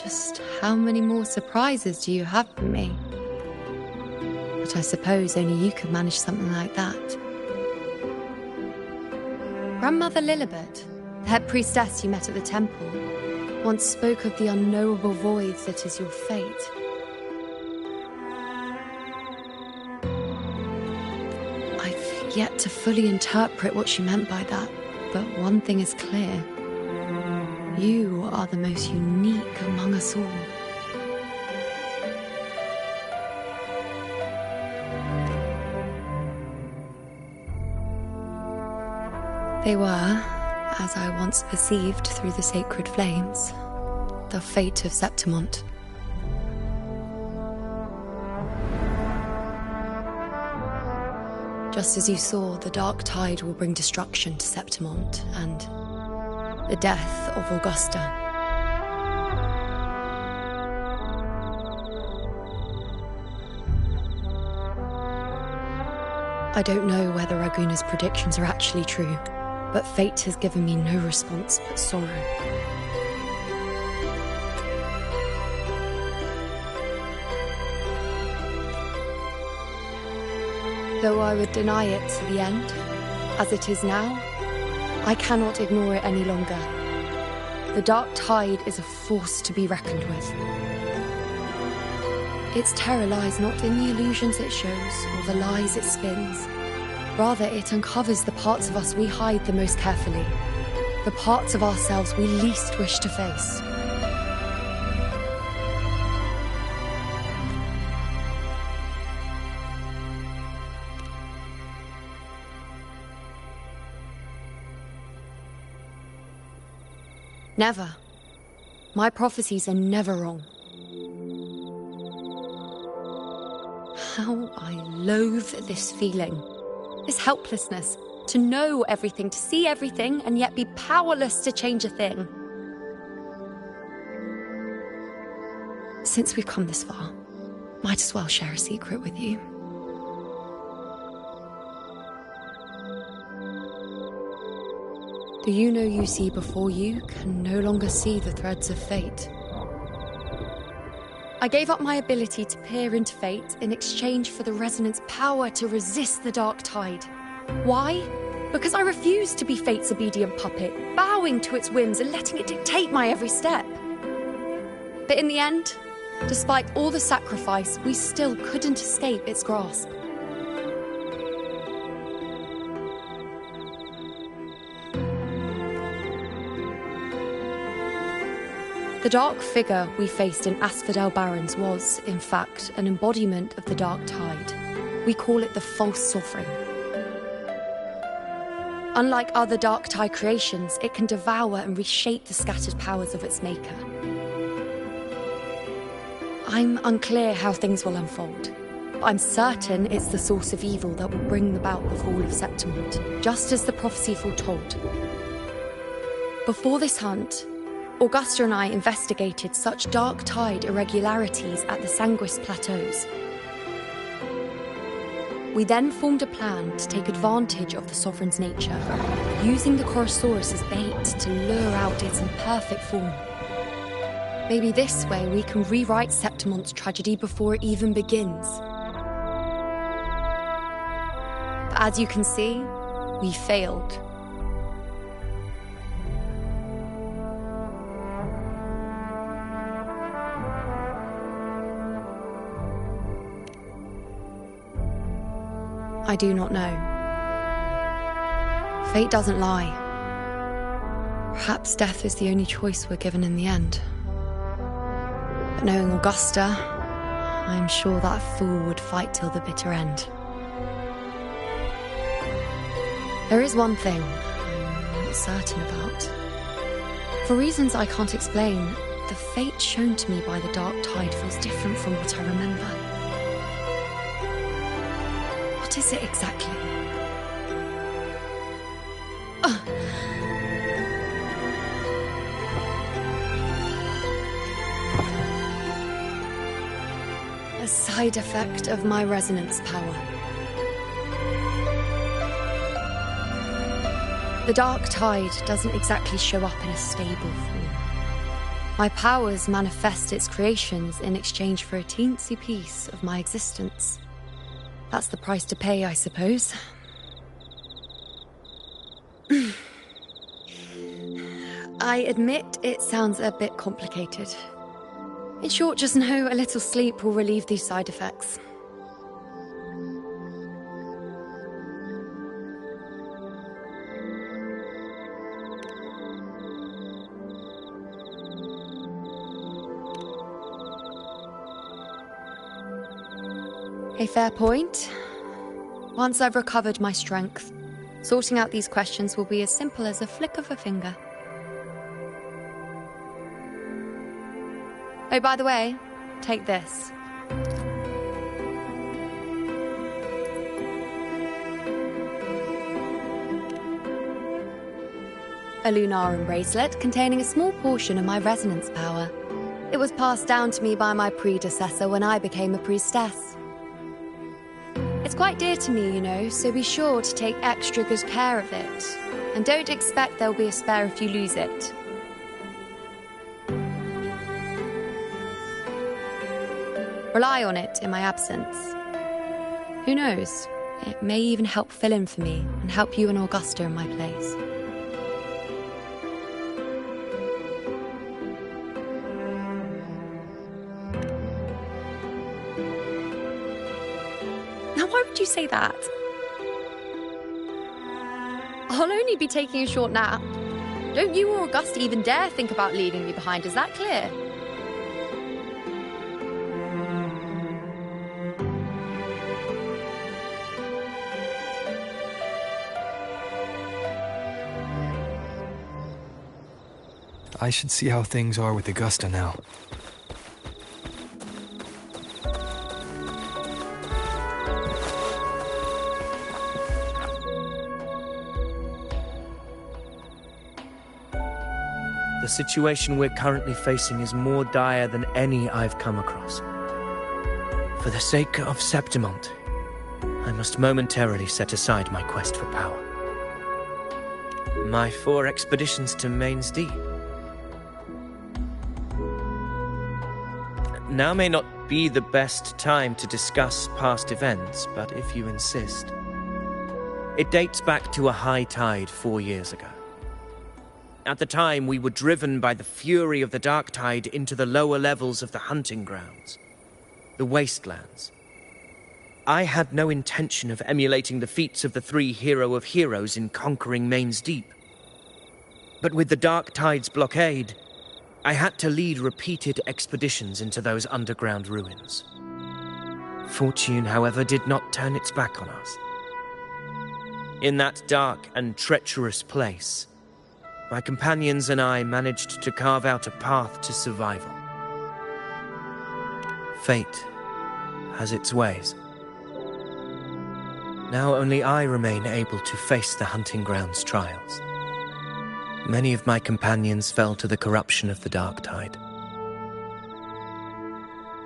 Just how many more surprises do you have for me? But I suppose only you could manage something like that. Grandmother Lilibet, the head priestess you met at the temple, once spoke of the unknowable void that is your fate. I've yet to fully interpret what she meant by that, but one thing is clear. You are the most unique among us all. They were, as I once perceived through the sacred flames, the fate of Septimont. Just as you saw, the dark tide will bring destruction to Septimont and the death of Augusta. I don't know whether Raguna's predictions are actually true, but fate has given me no response but sorrow. Though I would deny it to the end, as it is now, I cannot ignore it any longer. The dark tide is a force to be reckoned with. Its terror lies not in the illusions it shows or the lies it spins. Rather, it uncovers the parts of us we hide the most carefully, the parts of ourselves we least wish to face. Never. My prophecies are never wrong. How I loathe this feeling. This helplessness. To know everything, to see everything, and yet be powerless to change a thing. Since we've come this far, might as well share a secret with you. The you see before you can no longer see the threads of fate. I gave up my ability to peer into fate in exchange for the resonance power to resist the dark tide. Why? Because I refused to be fate's obedient puppet, bowing to its whims and letting it dictate my every step. But in the end, despite all the sacrifice, we still couldn't escape its grasp. The dark figure we faced in Asphodel Barrens was, in fact, an embodiment of the dark tide. We call it the false sovereign. Unlike other dark tide creations, it can devour and reshape the scattered powers of its maker. I'm unclear how things will unfold, but I'm certain it's the source of evil that will bring about the fall of Septimont, just as the prophecy foretold. Before this hunt, Augusta and I investigated such dark tide irregularities at the Sanguis Plateaus. We then formed a plan to take advantage of the Sovereign's nature, using the Chorosaurus as bait to lure out its imperfect form. Maybe this way we can rewrite Septimont's tragedy before it even begins. But as you can see, we failed. I do not know. Fate doesn't lie. Perhaps death is the only choice we're given in the end. But knowing Augusta, I'm sure that fool would fight till the bitter end. There is one thing I'm not certain about. For reasons I can't explain, the fate shown to me by the dark tide feels different from what I remember. What is it exactly? A side effect of my resonance power. The dark tide doesn't exactly show up in a stable form. My powers manifest its creations in exchange for a teensy piece of my existence. That's the price to pay, I suppose. I admit it sounds a bit complicated. In short, just know a little sleep will relieve these side effects. A fair point. Once I've recovered my strength, sorting out these questions will be as simple as a flick of a finger. Oh, by the way, take this. A Lunarum bracelet containing a small portion of my resonance power. It was passed down to me by my predecessor when I became a priestess. It's quite dear to me, you know, so be sure to take extra good care of it. And don't expect there'll be a spare if you lose it. Rely on it in my absence. Who knows? It may even help fill in for me and help you and Augusta in my place. Now, why would you say that? I'll only be taking a short nap. Don't you or Augusta even dare think about leaving me behind, is that clear? I should see how things are with Augusta now. The situation we're currently facing is more dire than any I've come across. For the sake of Septimont, I must momentarily set aside my quest for power. My 4 expeditions to Main's Deep. Now may not be the best time to discuss past events, but if you insist. It dates back to a high tide 4 years ago. At the time, we were driven by the fury of the dark tide into the lower levels of the hunting grounds, the wastelands. I had no intention of emulating the feats of the 3 hero of heroes in conquering Main's Deep. But with the dark tide's blockade, I had to lead repeated expeditions into those underground ruins. Fortune, however, did not turn its back on us. In that dark and treacherous place, my companions and I managed to carve out a path to survival. Fate has its ways. Now only I remain able to face the hunting grounds' trials. Many of my companions fell to the corruption of the dark tide.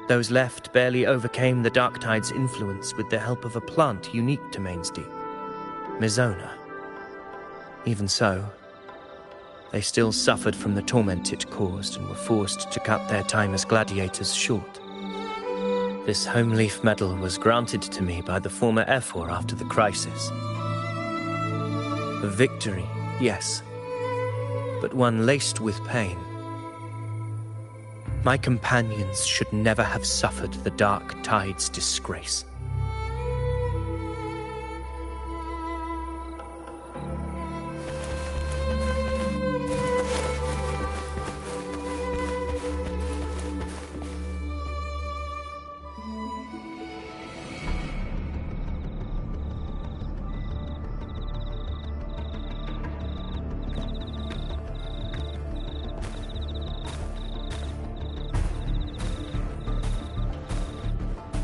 Those left barely overcame the dark tide's influence with the help of a plant unique to Main's Deep, Mizona. Even so, they still suffered from the torment it caused and were forced to cut their time as gladiators short. This home leaf medal was granted to me by the former Ephor after the crisis. A victory, yes, but one laced with pain. My companions should never have suffered the dark tide's disgrace.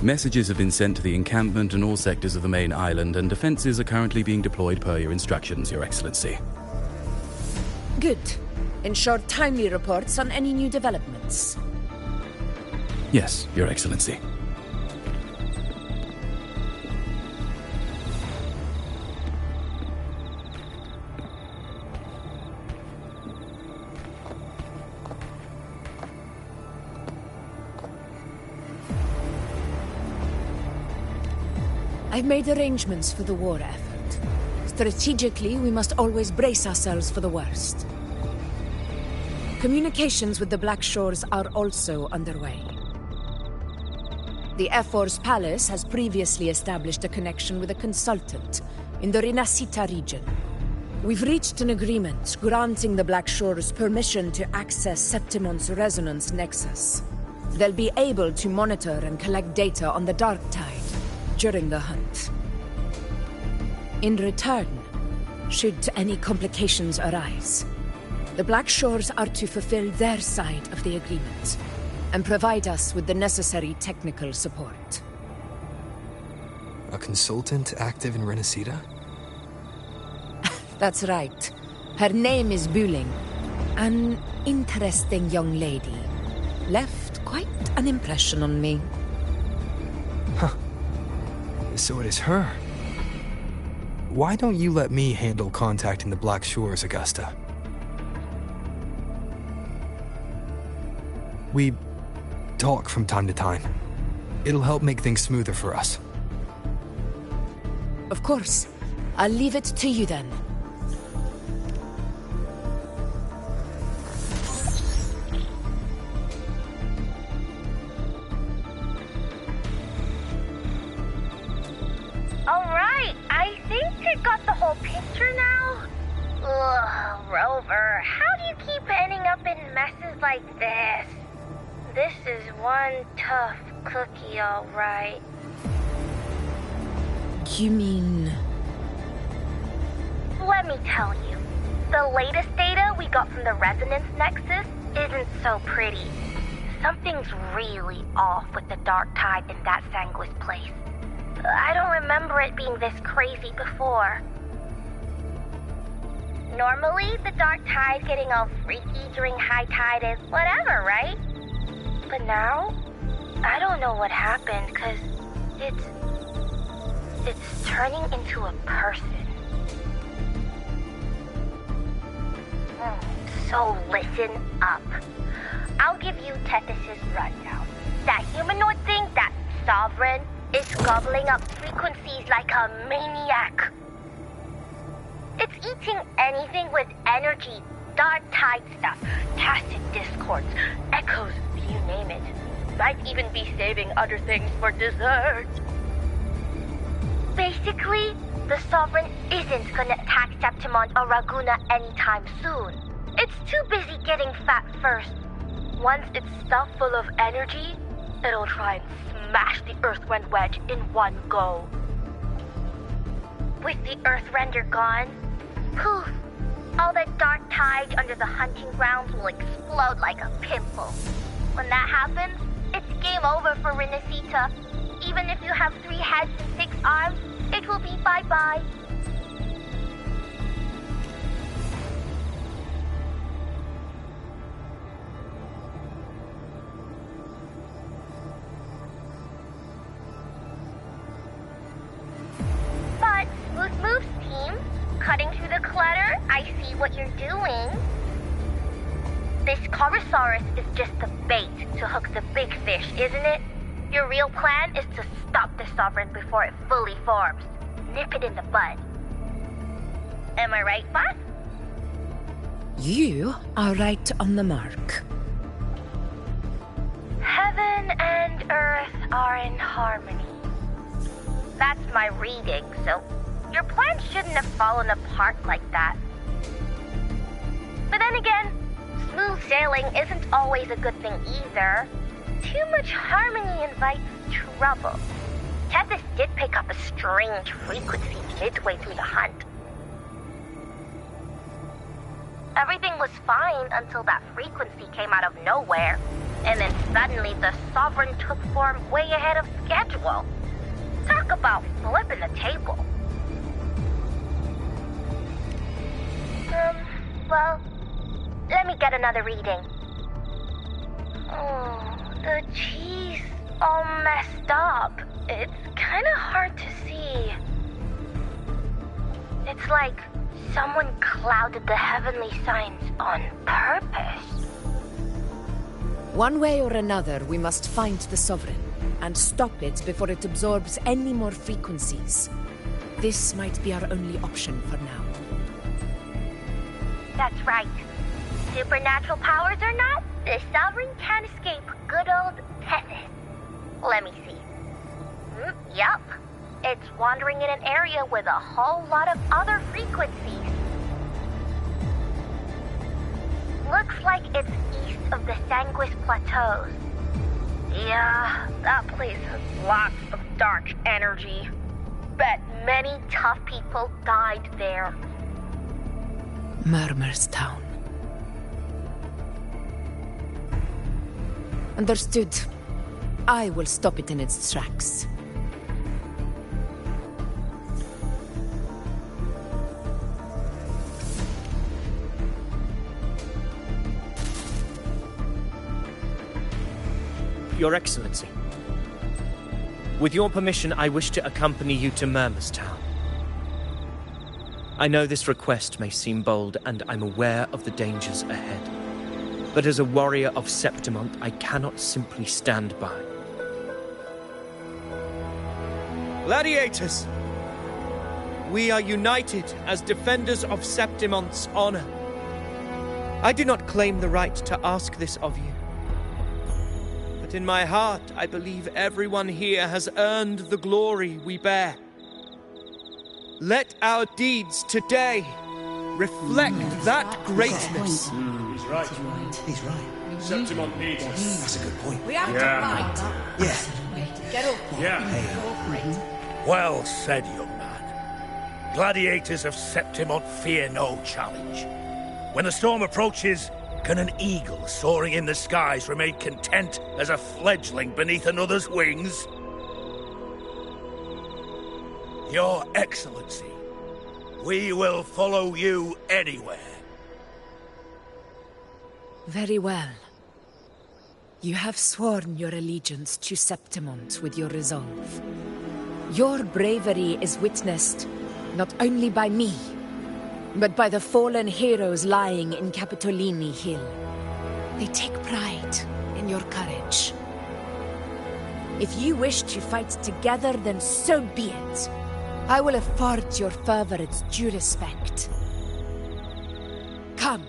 Messages have been sent to the encampment and all sectors of the main island, and defenses are currently being deployed per your instructions, Your Excellency. Good. Ensure timely reports on any new developments. Yes, Your Excellency. I've made arrangements for the war effort. Strategically, we must always brace ourselves for the worst. Communications with the Black Shores are also underway. The Ephor's palace has previously established a connection with a consultant in the Rinascita region. We've reached an agreement granting the Black Shores permission to access Septimont's resonance nexus. They'll be able to monitor and collect data on the Dark Tide during the hunt. In return, should any complications arise, the Black Shores are to fulfill their side of the agreement and provide us with the necessary technical support. A consultant active in Rinascita? That's right. Her name is Wuthering. An interesting young lady. Left quite an impression on me. Huh. So it is her. Why don't you let me handle contacting the Black Shores, Augusta? We talk from time to time. It'll help make things smoother for us. Of course. I'll leave it to you then. Alright, I think I got the whole picture now. Ugh, Rover, how do you keep ending up in messes like this? This is one tough cookie, alright. You mean... Let me tell you, the latest data we got from the Resonance Nexus isn't so pretty. Something's really off with the dark tide in that Sanguis place. I don't remember it being this crazy before. Normally, the dark tide getting all freaky during high tide is whatever, right? But now, I don't know what happened, because it's turning into a person. So listen up. I'll give you Tethys' rundown. That humanoid thing, that Sovereign, is gobbling up frequencies like a maniac. It's eating anything with energy, dark tide stuff, tacit discords, echoes, you name it. Might even be saving other things for dessert. Basically, the Sovereign isn't gonna attack Septimon or Raguna anytime soon. It's too busy getting fat first. Once it's stuffed full of energy, it'll try and smash the Earthwind wedge in one go. With the Earthrender gone, poof, all the dark tide under the hunting grounds will explode like a pimple. When that happens, it's game over for Rinascita. Even if you have 3 heads and 6 arms, it will be bye-bye. But, Smooth Moves team, cutting through the clutter, I see what you're doing. This Corosaurus is just the bait to hook the big fish, isn't it? Your real plan is to stop the Sovereign before it fully forms. Nip it in the bud. Am I right, boss? You are right on the mark. Heaven and Earth are in harmony. That's my reading, so your plan shouldn't have fallen apart like that. But then again, smooth sailing isn't always a good thing either. Too much harmony invites trouble. Tethys did pick up a strange frequency midway through the hunt. Everything was fine until that frequency came out of nowhere, and then suddenly the Sovereign took form way ahead of schedule. Talk about flipping the table. Well, let me get another reading. Oh, the cheese all messed up. It's kind of hard to see. It's like someone clouded the heavenly signs on purpose. One way or another, we must find the Sovereign and stop it before it absorbs any more frequencies. This might be our only option for now. That's right. Supernatural powers or not, the Sovereign can't escape good old Tethys. Let me see. Yup. It's wandering in an area with a whole lot of other frequencies. Looks like it's east of the Sanguis Plateaus. Yeah, that place has lots of dark energy. Bet many tough people died there. Murmur's Town. Understood. I will stop it in its tracks. Your Excellency, with your permission, I wish to accompany you to Murmur's Town. I know this request may seem bold, and I'm aware of the dangers ahead. But as a warrior of Septimont, I cannot simply stand by. Gladiators! We are united as defenders of Septimont's honor. I do not claim the right to ask this of you. But in my heart, I believe everyone here has earned the glory we bear. Let our deeds today reflect that greatness. He's right. He's right. Septimont needs us. That's a good point. We have to fight. Yeah. Get off. Yeah. Well said, young man. Gladiators of Septimont fear no challenge. When the storm approaches, can an eagle soaring in the skies remain content as a fledgling beneath another's wings? Your Excellency, we will follow you anywhere. Very well. You have sworn your allegiance to Septimont with your resolve. Your bravery is witnessed not only by me, but by the fallen heroes lying in Capitolini Hill. They take pride in your courage. If you wish to fight together, then so be it. I will afford your fervor its due respect. Come,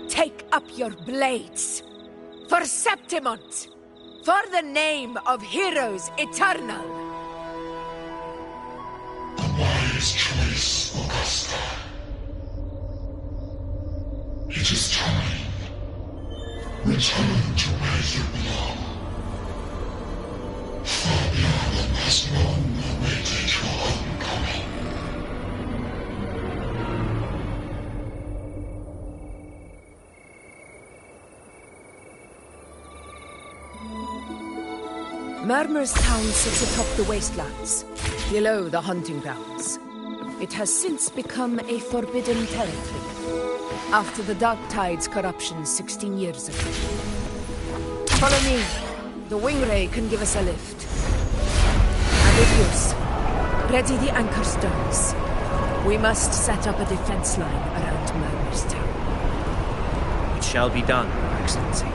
take up your blades. For Septimont! For the name of heroes eternal! A wise choice, Augusta. It is time. Return to where you belong. Fabian has long awaited your homecoming. Murmur's town sits atop the wastelands, below the hunting grounds. It has since become a forbidden territory, after the Dark Tide's corruption 16 years ago. Follow me. The Wingray can give us a lift. Adios. Ready the anchor stones. We must set up a defense line around Murmur's town. It shall be done, Your Excellency.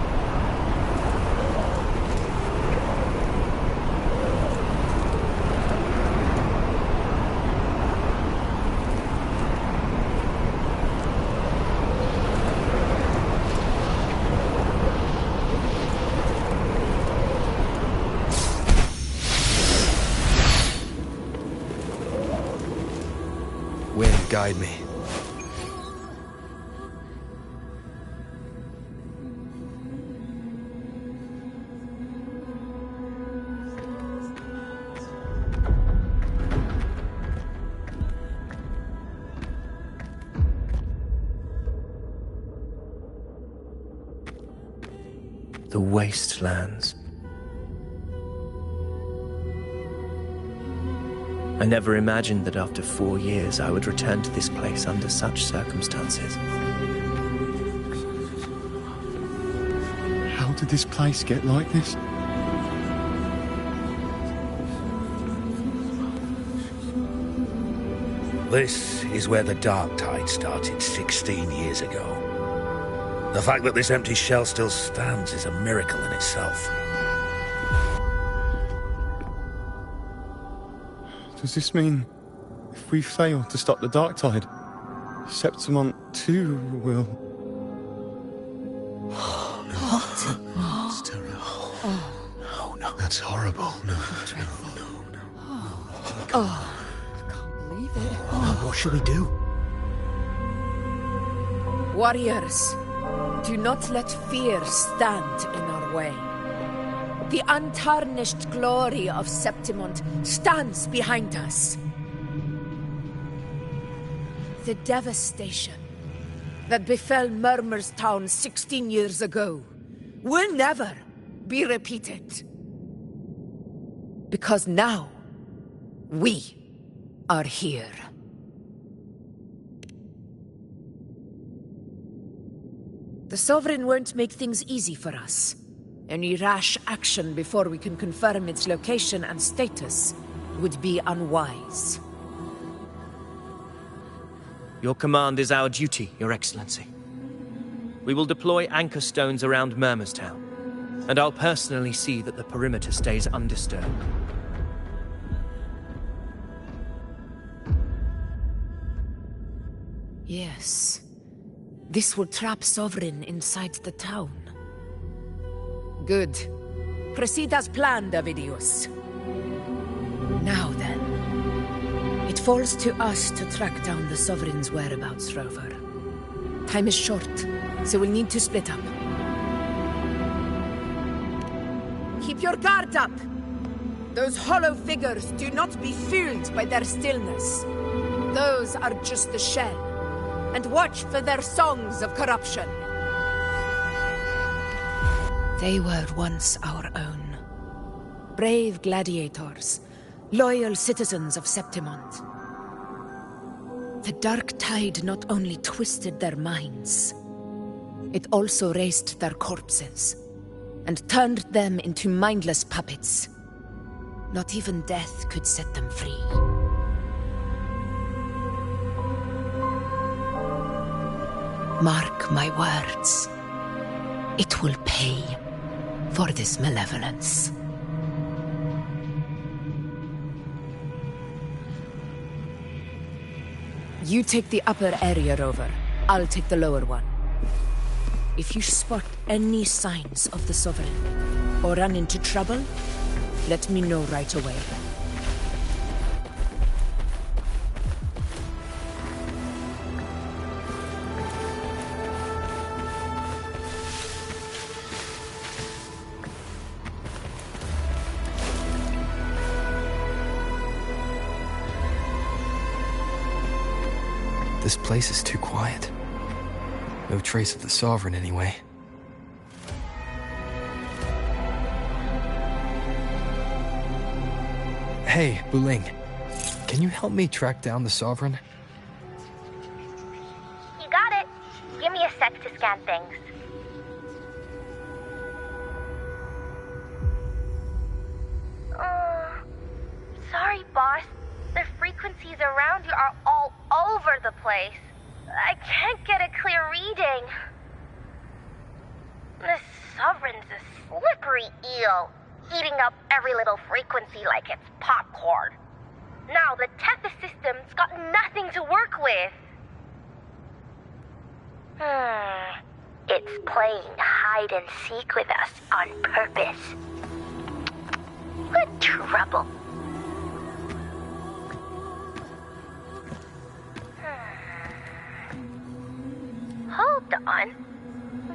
Wind, guide me. The wastelands. I never imagined that after 4 years I would return to this place under such circumstances. How did this place get like this? This is where the Dark Tide started 16 years ago. The fact that this empty shell still stands is a miracle in itself. Does this mean if we fail to stop the Dark Tide, Septimont too will... What? It's terrible. Oh, no. That's horrible. No. Oh, I can't believe it. What should we do? Warriors, do not let fear stand in our way. The untarnished glory of Septimont stands behind us. The devastation that befell Murmur's town 16 years ago will never be repeated. Because now, we are here. The Sovereign won't make things easy for us. Any rash action before we can confirm its location and status would be unwise. Your command is our duty, Your Excellency. We will deploy anchor stones around Murmurstown, and I'll personally see that the perimeter stays undisturbed. Yes. This will trap Sovereign inside the town. Good. Proceed as planned, Avidius. Now then. It falls to us to track down the Sovereign's whereabouts, Rover. Time is short, so we'll need to split up. Keep your guard up! Those hollow figures do not be fooled by their stillness. Those are just the shell. And watch for their songs of corruption. They were once our own. Brave gladiators, loyal citizens of Septimont. The dark tide not only twisted their minds, it also raised their corpses and turned them into mindless puppets. Not even death could set them free. Mark my words. It will pay for this malevolence. You take the upper area, Rover. I'll take the lower one. If you spot any signs of the Sovereign, or run into trouble, let me know right away. This place is too quiet. No trace of the Sovereign, anyway. Hey, Buling. Can you help me track down the Sovereign? You got it. Give me a sec to scan things. Sorry, boss. The frequencies around you are all over the place. I can't get a clear reading. The Sovereign's a slippery eel, eating up every little frequency like it's popcorn. Now the Tethys system's got nothing to work with. It's playing hide and seek with us on purpose. What trouble. Hold on.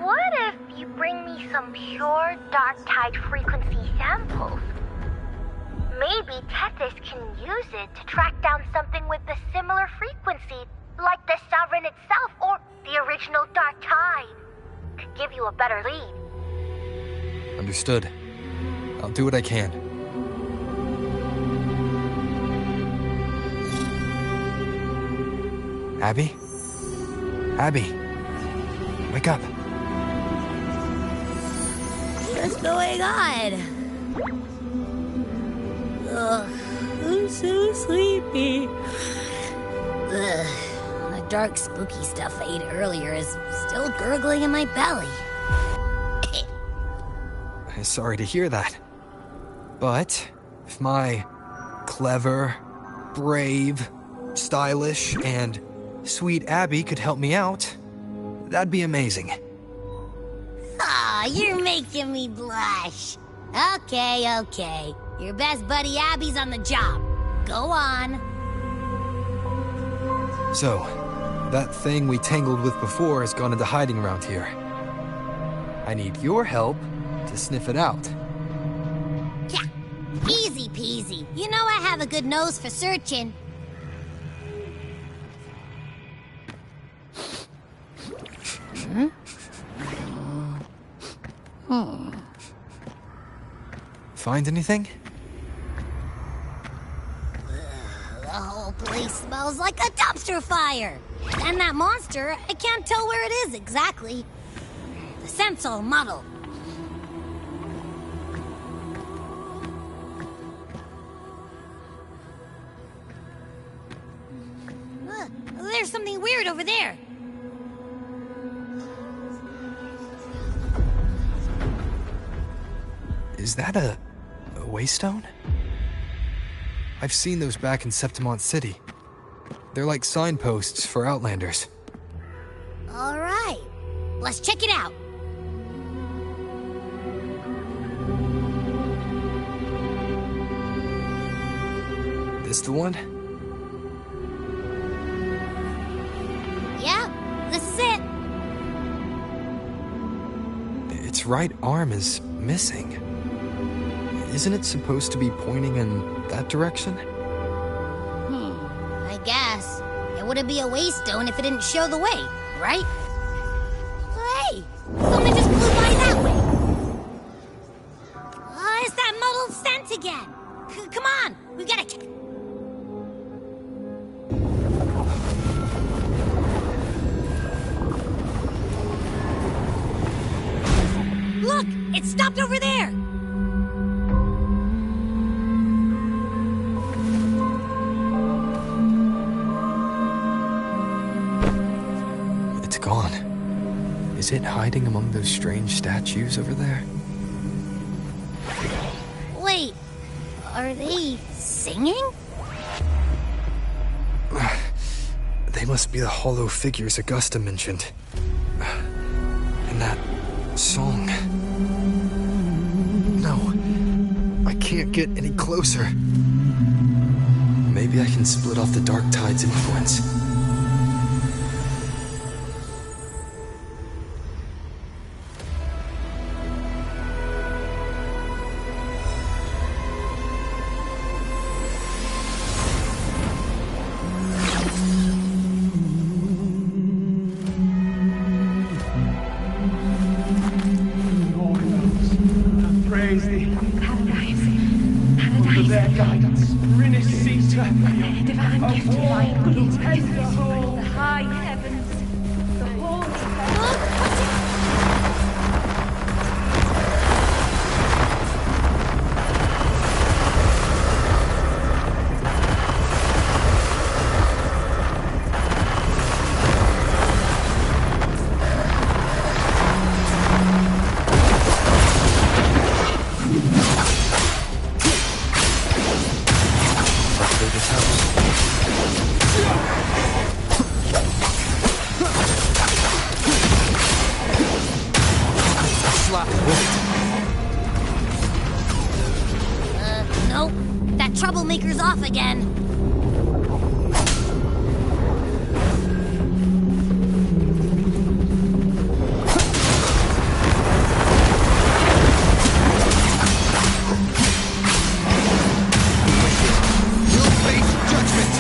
What if you bring me some pure dark tide frequency samples? Maybe Tethys can use it to track down something with a similar frequency, like the Sovereign itself or the original dark tide. Could give you a better lead. Understood. I'll do what I can. Abby? Abby? Wake up. What's going on? Ugh, I'm so sleepy. Ugh, the dark, spooky stuff I ate earlier is still gurgling in my belly. Sorry to hear that. But if my clever, brave, stylish, and sweet Abby could help me out, that'd be amazing. Aw, you're making me blush. Okay. Your best buddy Abby's on the job. Go on. So, that thing we tangled with before has gone into hiding around here. I need your help to sniff it out. Yeah, easy peasy. You know I have a good nose for searching. Find anything? The whole place smells like a dumpster fire. And that monster, I can't tell where it is exactly. The scent's all muddled. There's There's something weird over there. Is that a waystone? I've seen those back in Septimont City. They're like signposts for Outlanders. All right, let's check it out. This the one? Yeah, this is it. Its right arm is missing. Isn't it supposed to be pointing in that direction? I guess. It wouldn't be a waystone if it didn't show the way, right? Hey, something just flew by that way. It's that muddled scent again. Come on, we gotta... Look, it stopped over there. It's gone. Is it hiding among those strange statues over there? Wait, are they singing? They must be the hollow figures Augusta mentioned. And that song. No, I can't get any closer. Maybe I can split off the Dark Tide's influence. Praise thee. Paradise. For their guidance. Rinascita. Divine gift, divine goodness, The whole. the high heavens, the holy Nope. That troublemaker's off again. You'll face judgment!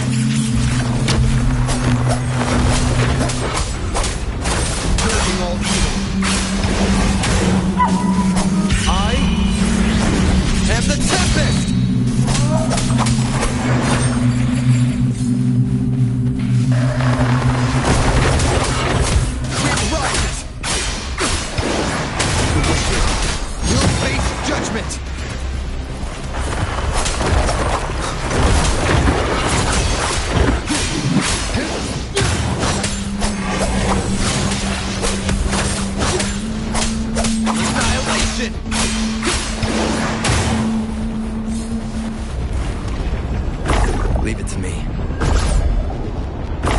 Purging all evil. I am the Tempest! Wind rises! You'll face judgment! Annihilation! Leave it to me.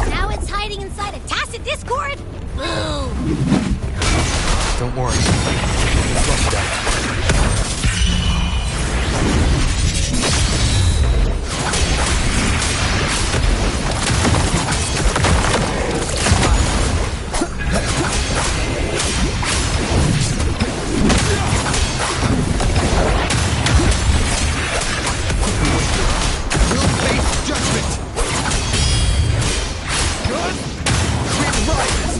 Now it's hiding inside a tacit discord? Boo! Don't worry. We'll flush it out. You'll face judgment! Good! Wind rises!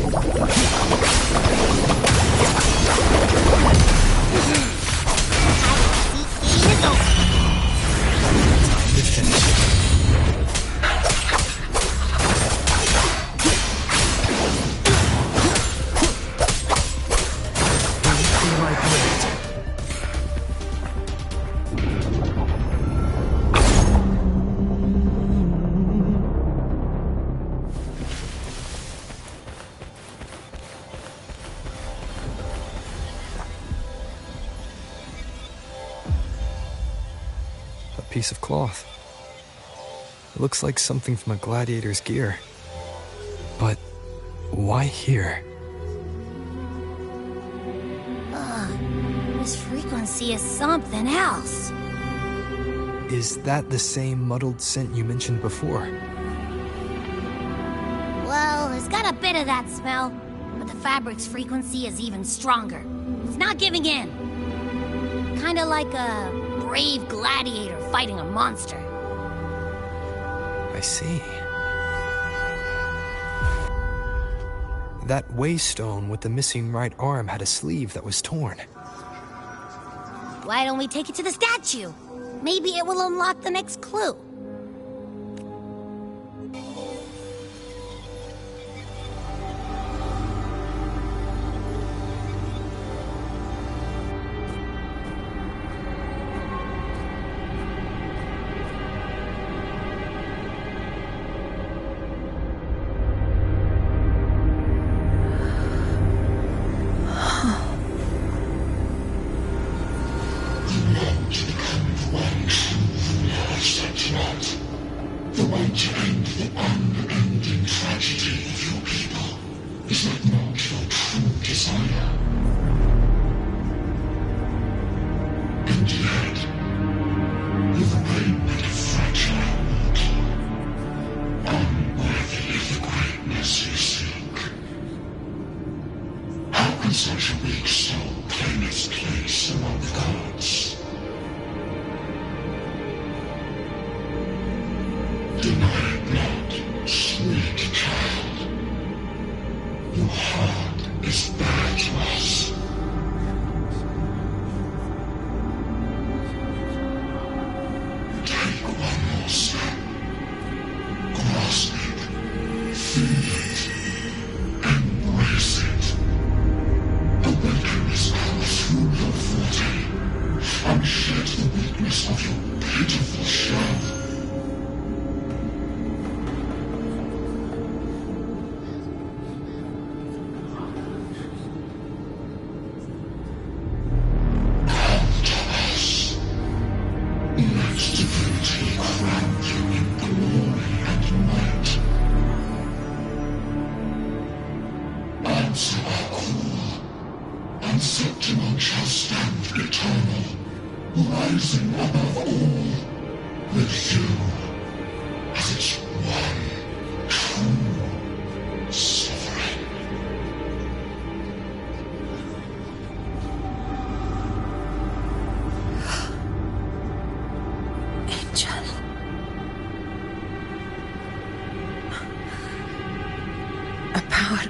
piece of cloth. It looks like something from a gladiator's gear. But why here? This frequency is something else. Is that the same muddled scent you mentioned before? Well, it's got a bit of that smell, but the fabric's frequency is even stronger. It's not giving in. Kinda like a brave gladiator fighting a monster. I see. That waystone with the missing right arm had a sleeve that was torn. Why don't we take it to the statue? Maybe it will unlock the next clue.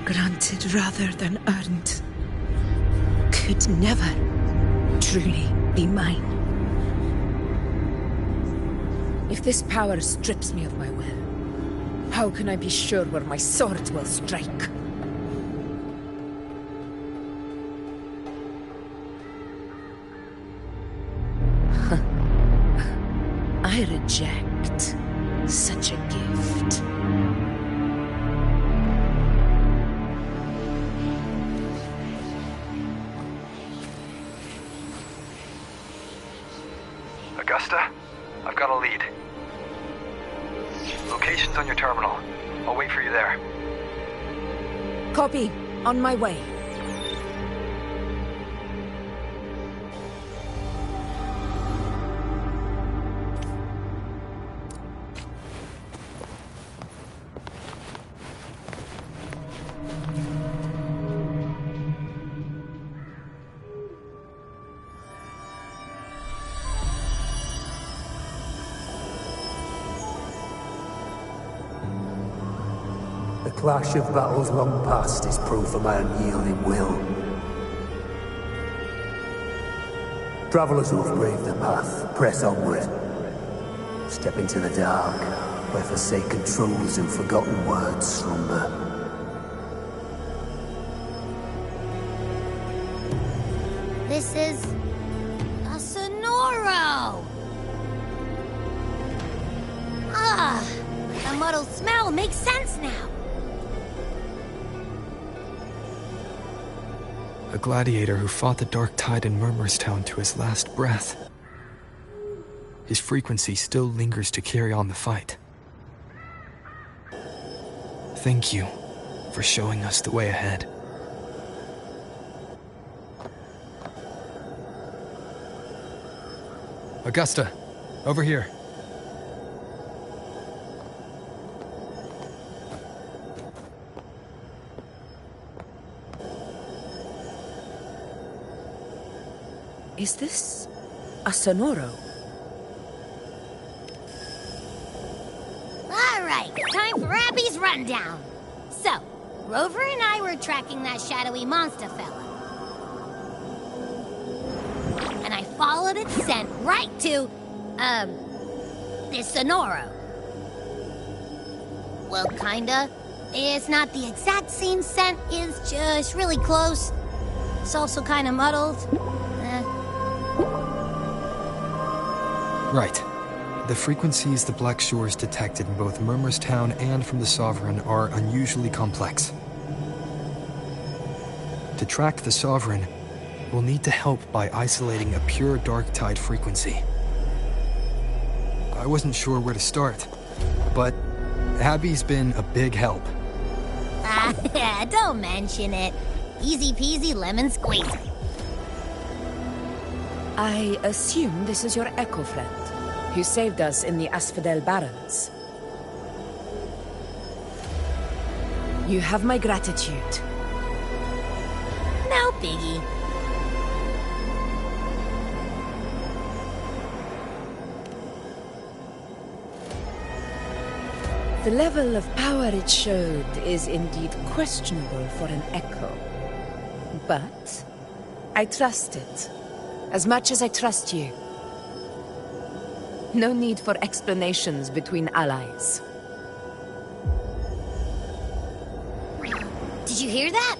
Granted rather than earned, could never truly be mine. If this power strips me of my will, how can I be sure where my sword will strike? I reject such a gift. Augusta, I've got a lead. Location's on your terminal. I'll wait for you there. Copy. On my way. The clash of battles long past is proof of my unyielding will. Travellers who have braved the path, press onward. Step into the dark, where forsaken truths and forgotten words slumber. This is a Sonoro! Ah, the muddled smell makes sense now. A gladiator who fought the dark tide in Murmurstown to his last breath. his frequency still lingers to carry on the fight. Thank you for showing us the way ahead. Augusta, over here. Is this a Sonoro? All right, time for Abby's rundown. So, Rover and I were tracking that shadowy monster fella. And I followed its scent right to, this Sonoro. Well, kinda. It's not the exact same scent, it's just really close. It's also kinda muddled. Right. The frequencies the Black Shores detected in both Murmurstown and from the Sovereign are unusually complex. To track the Sovereign, we'll need to help by isolating a pure dark tide frequency. I wasn't sure where to start, but Abby's been a big help. Don't mention it. Easy peasy lemon squeezy. I assume this is your Echo friend, who saved us in the Asphodel Barrens. You have my gratitude. No biggie. The level of power it showed is indeed questionable for an Echo. But I trust it, as much as I trust you. No need for explanations between allies. Did you hear that?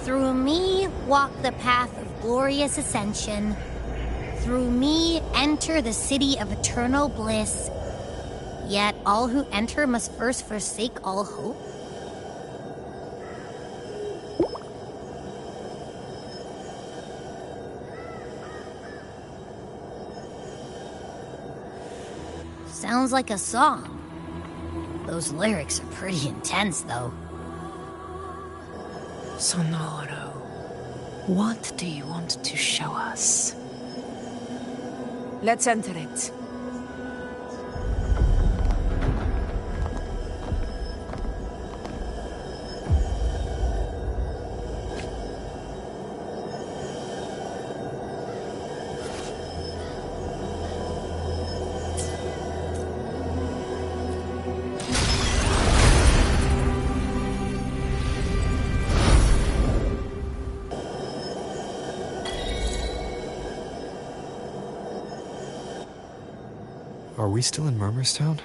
Through me walk the path of glorious ascension. Through me enter the city of eternal bliss. Yet all who enter must first forsake all hope. Sounds like a song. Those lyrics are pretty intense, though. Sonoro, what do you want to show us? Let's enter it. Are we still in Murmurstown?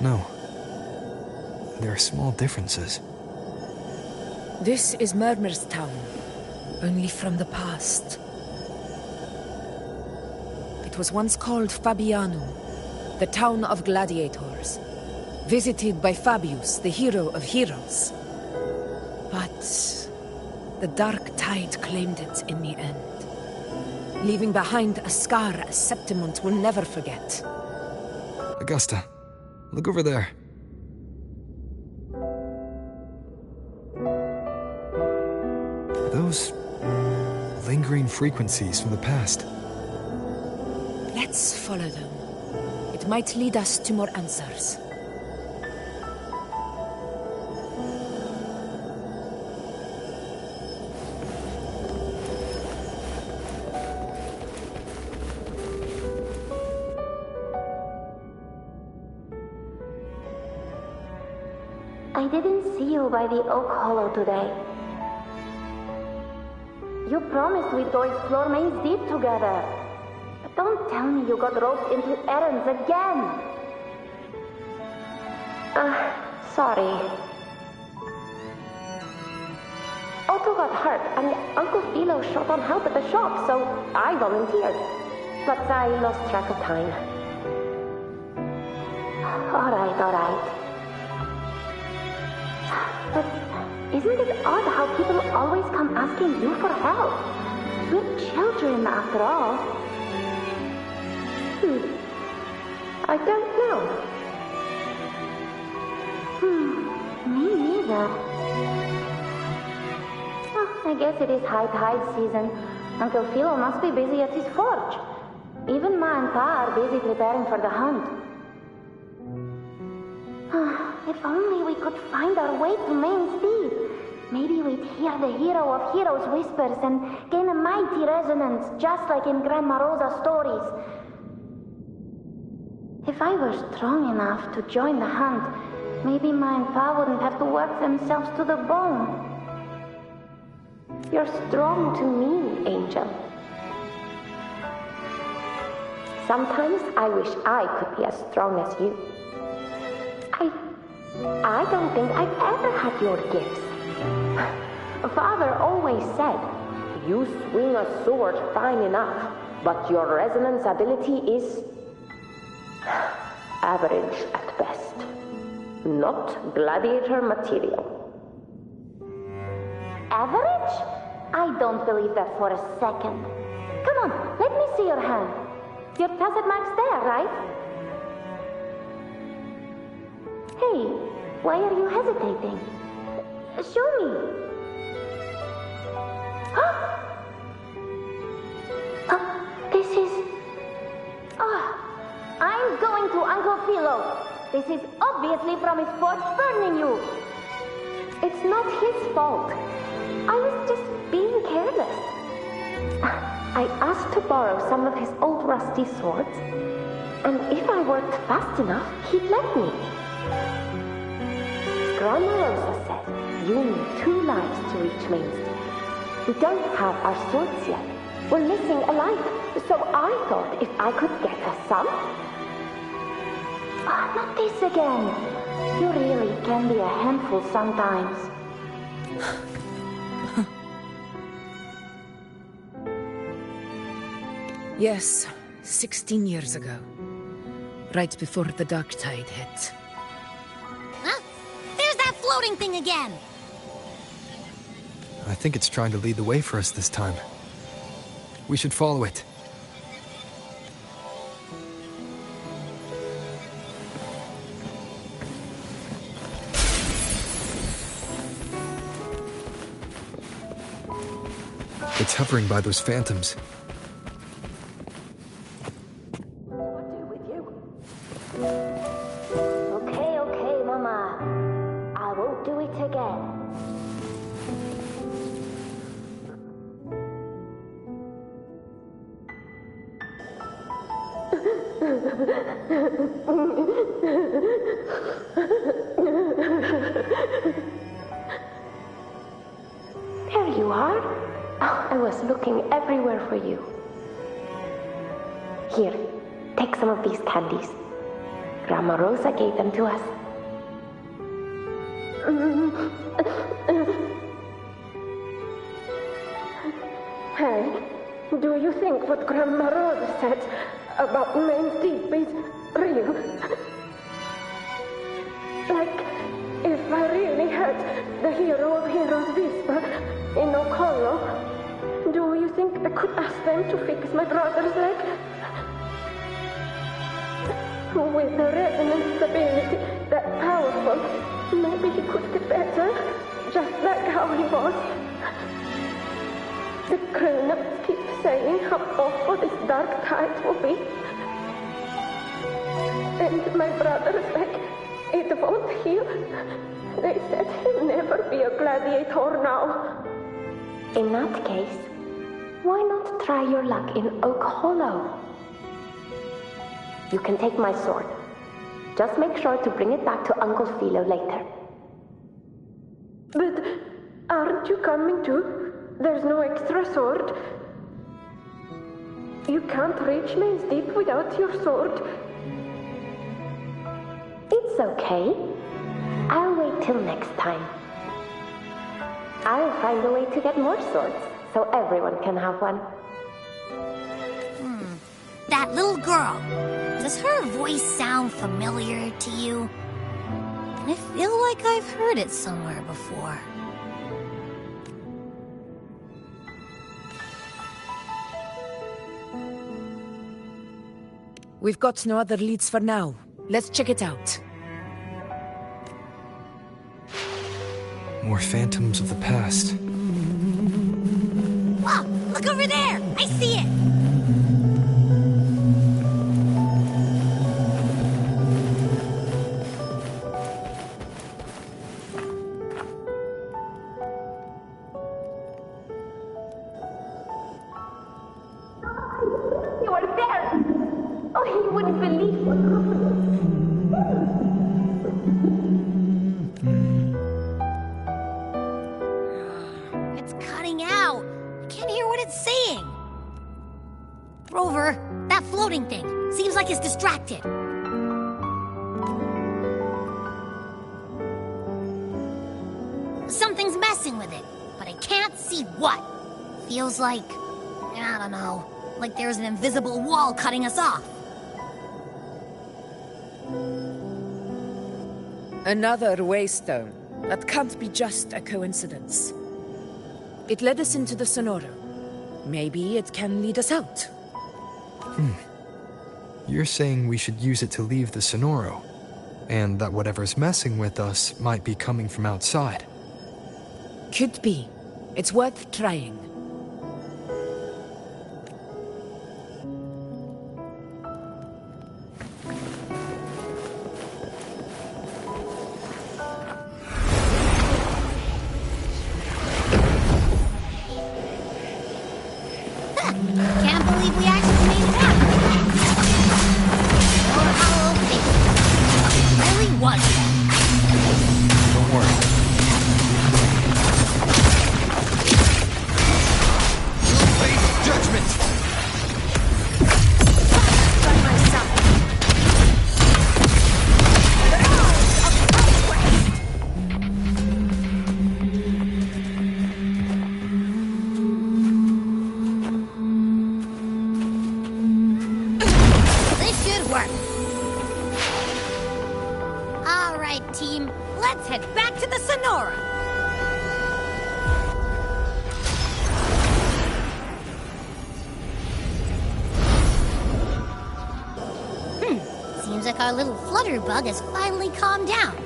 No. There are small differences. This is Murmurstown, only from the past. It was once called Fabianum, the town of gladiators, visited by Fabius, the hero of heroes. But the dark tide claimed it in the end, leaving behind a scar Septimont will never forget. Augusta, look over there. Those lingering frequencies from the past. Let's follow them. It might lead us to more answers. I didn't see you by the Oak Hollow today. You promised we'd go explore Maze Deep together. But don't tell me you got roped into errands again. Sorry. Otto got hurt, and Uncle Philo shot on help at the shop, so I volunteered. But I lost track of time. Alright. But isn't it odd how people always come asking you for help? We're children, after all. I don't know. Me neither. Well, I guess it is high tide season. Uncle Philo must be busy at his forge. Even Ma and Pa are busy preparing for the hunt. If only we could find our way to Main Steep. Maybe we'd hear the hero of heroes whispers and gain a mighty resonance, just like in Grandma Rosa's stories. If I were strong enough to join the hunt, maybe Ma and Pa wouldn't have to work themselves to the bone. You're strong to me, Angel. Sometimes I wish I could be as strong as you. I don't think I've ever had your gifts. Father always said, you swing a sword fine enough, but your resonance ability is average at best. Not gladiator material. Average? I don't believe that for a second. Come on, let me see your hand. Your tacet mark's there, right? Hey, why are you hesitating? Show me. This is... I'm going to Uncle Philo. This is obviously from his forge burning you. It's not his fault. I was just being careless. I asked to borrow some of his old rusty swords, and if I worked fast enough, he'd let me. Grandma Rosa said you need 2 lives to reach Main Street. We don't have our swords yet. We're missing a life, so I thought if I could get us some... not this again. You really can be a handful sometimes. Yes, 16 years ago. Right before the dark tide hit. Huh? There's that floating thing again! I think it's trying to lead the way for us this time. We should follow it. It's hovering by those phantoms. Okay, Mama. I won't do it again. There you are. I was looking everywhere for you. Here, take some of these candies. Grandma Rosa gave them to us. Hey, do you think what Grandma Rosa said about Main Steep is real? Like, if I really heard the hero of heroes whisper in Ocolo, do you think I could ask them to fix my brother's leg? With the resonance ability that powerful, maybe he could get better, just like how he was. The grown-ups keep saying how awful this dark tide will be. And my brother's leg, it won't heal. They said he'll never be a gladiator now. In that case, why not try your luck in Oak Hollow? You can take my sword. Just make sure to bring it back to Uncle Philo later. But aren't you coming too? There's no extra sword. You can't reach Main Steep without your sword. It's okay. I'll wait till next time. I'll find a way to get more swords, so everyone can have one. That little girl. Does her voice sound familiar to you? I feel like I've heard it somewhere before. We've got no other leads for now. Let's check it out. More phantoms of the past. Whoa! Look over there! I see it! You are there! Oh, you wouldn't believe what happened. It's cutting out. I can't hear what it's saying. Rover, that floating thing. Seems like it's distracted. Something's messing with it, but I can't see what. Feels like, I don't know, like there's an invisible wall cutting us off. Another waystone. That can't be just a coincidence. It led us into the Sonoro. Maybe it can lead us out. You're saying we should use it to leave the Sonoro, and that whatever's messing with us might be coming from outside. Could be. It's worth trying. Can't believe we actually made it out. Or how open it really was. Don't worry. You'll face judgment! By my side. This should work. All right, team. Let's head back to the Sonora. Seems like our little flutterbug has finally calmed down.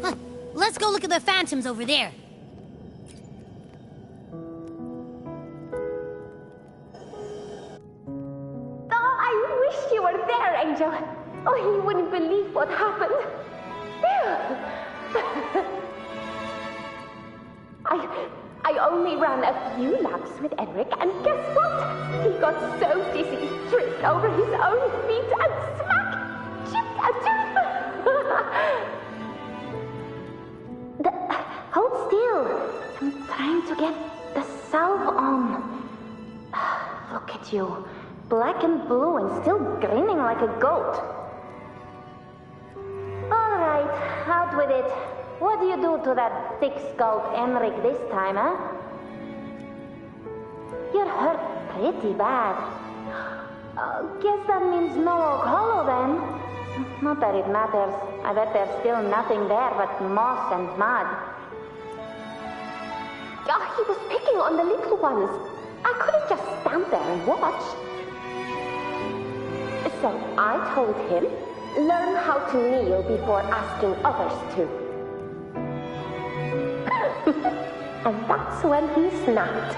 Huh. Let's go look at the phantoms over there. Oh, I wish you were there, Angel. Oh, you wouldn't believe what happened. I only ran a few laps with Edric, and guess what? He got so dizzy, tripped over his own feet, and smack! Chipped a tooth! Hold still. I'm trying to get the salve on. Look at you. Black and blue and still grinning like a goat. All right, out with it. What do you do to that thick-skulled Enric this time, huh? You're hurt pretty bad. Guess that means no Oak Hollow, then. Not that it matters. I bet there's still nothing there but moss and mud. Oh, he was picking on the little ones. I couldn't just stand there and watch. So I told him, learn how to kneel before asking others to. And that's when he snapped.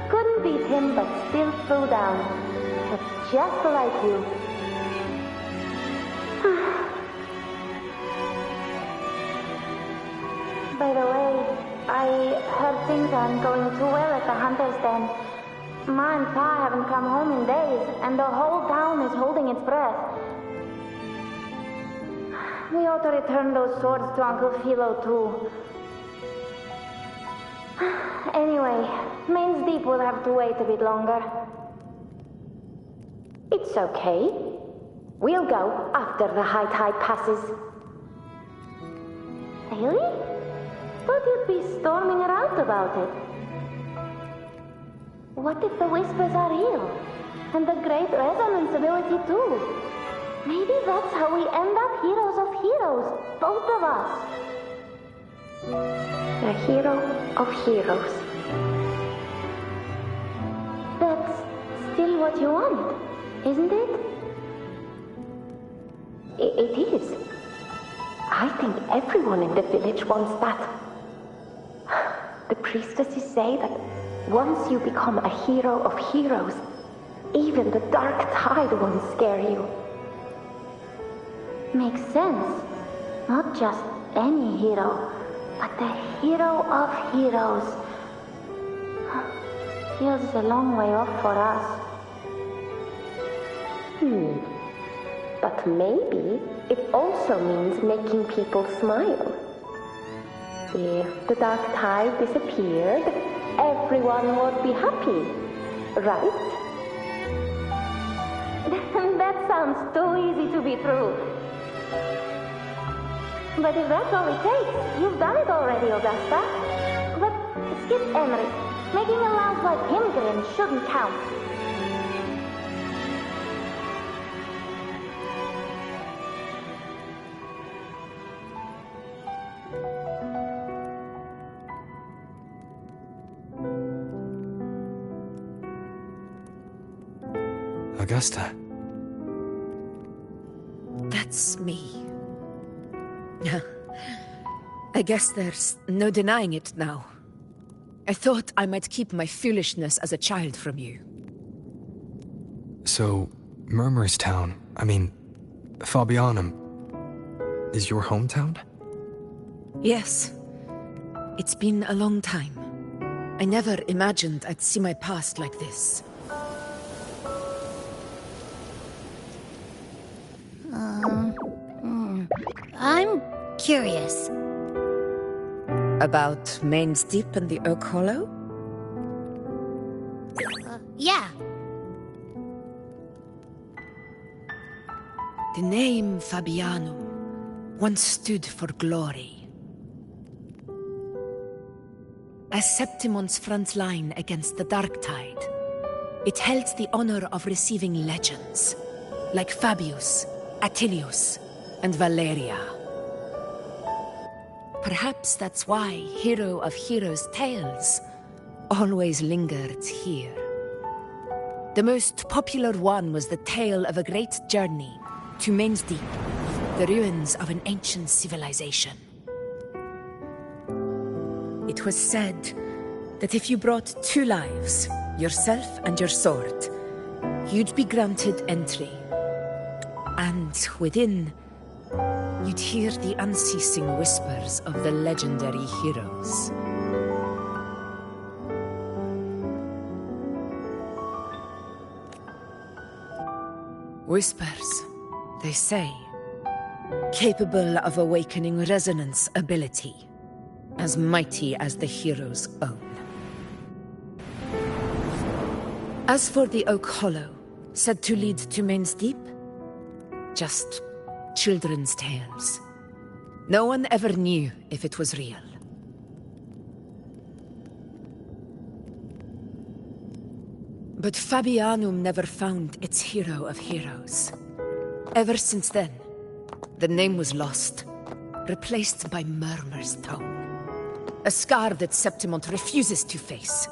Couldn't beat him, but still threw down. That's just like you. By the way, I heard things aren't going too well at the Hunter's Den. Ma and Pa haven't come home in days, and the whole town is holding its breath. We ought to return those swords to Uncle Philo, too. Anyway, Main's Deep will have to wait a bit longer. It's okay. We'll go after the high tide passes. Really? Thought you'd be storming around about it. What if the whispers are real? And the great resonance ability too? Maybe that's how we end up heroes of heroes, both of us. The hero of heroes. The that's still what you want, isn't it? It is. I think everyone in the village wants that. The priestesses say that once you become a hero of heroes, even the dark tide won't scare you. Makes sense. Not just any hero, but the hero of heroes. Feels a long way off for us. But maybe it also means making people smile. If the dark tide disappeared, everyone would be happy, right? That sounds too easy to be true. But if that's all it takes, you've done it already, Augusta. But skip Emery. Making a loud like him grin shouldn't count. Augusta. That's me. I guess there's no denying it now. I thought I might keep my foolishness as a child from you. So, Murmurstown, Fabianum, is your hometown? Yes. It's been a long time. I never imagined I'd see my past like this. I'm curious. About Main's Deep and the Oak Hollow? Yeah. The name Fabianum once stood for glory. As Septimon's front line against the Dark Tide, it held the honor of receiving legends, like Fabius, Attilius, and Valeria. Perhaps that's why Hero of Heroes' tales always lingered here. The most popular one was the tale of a great journey to Main's Deep, the ruins of an ancient civilization. It was said that if you brought 2 lives, yourself and your sword, you'd be granted entry. And within, you'd hear the unceasing whispers of the legendary heroes. Whispers, they say, capable of awakening resonance ability, as mighty as the hero's own. As for the Oak Hollow, said to lead to Main's Deep, just children's tales. No one ever knew if it was real. But Fabianum never found its hero of heroes. Ever since then, the name was lost, replaced by Murmur's Tone. A scar that Septimont refuses to face.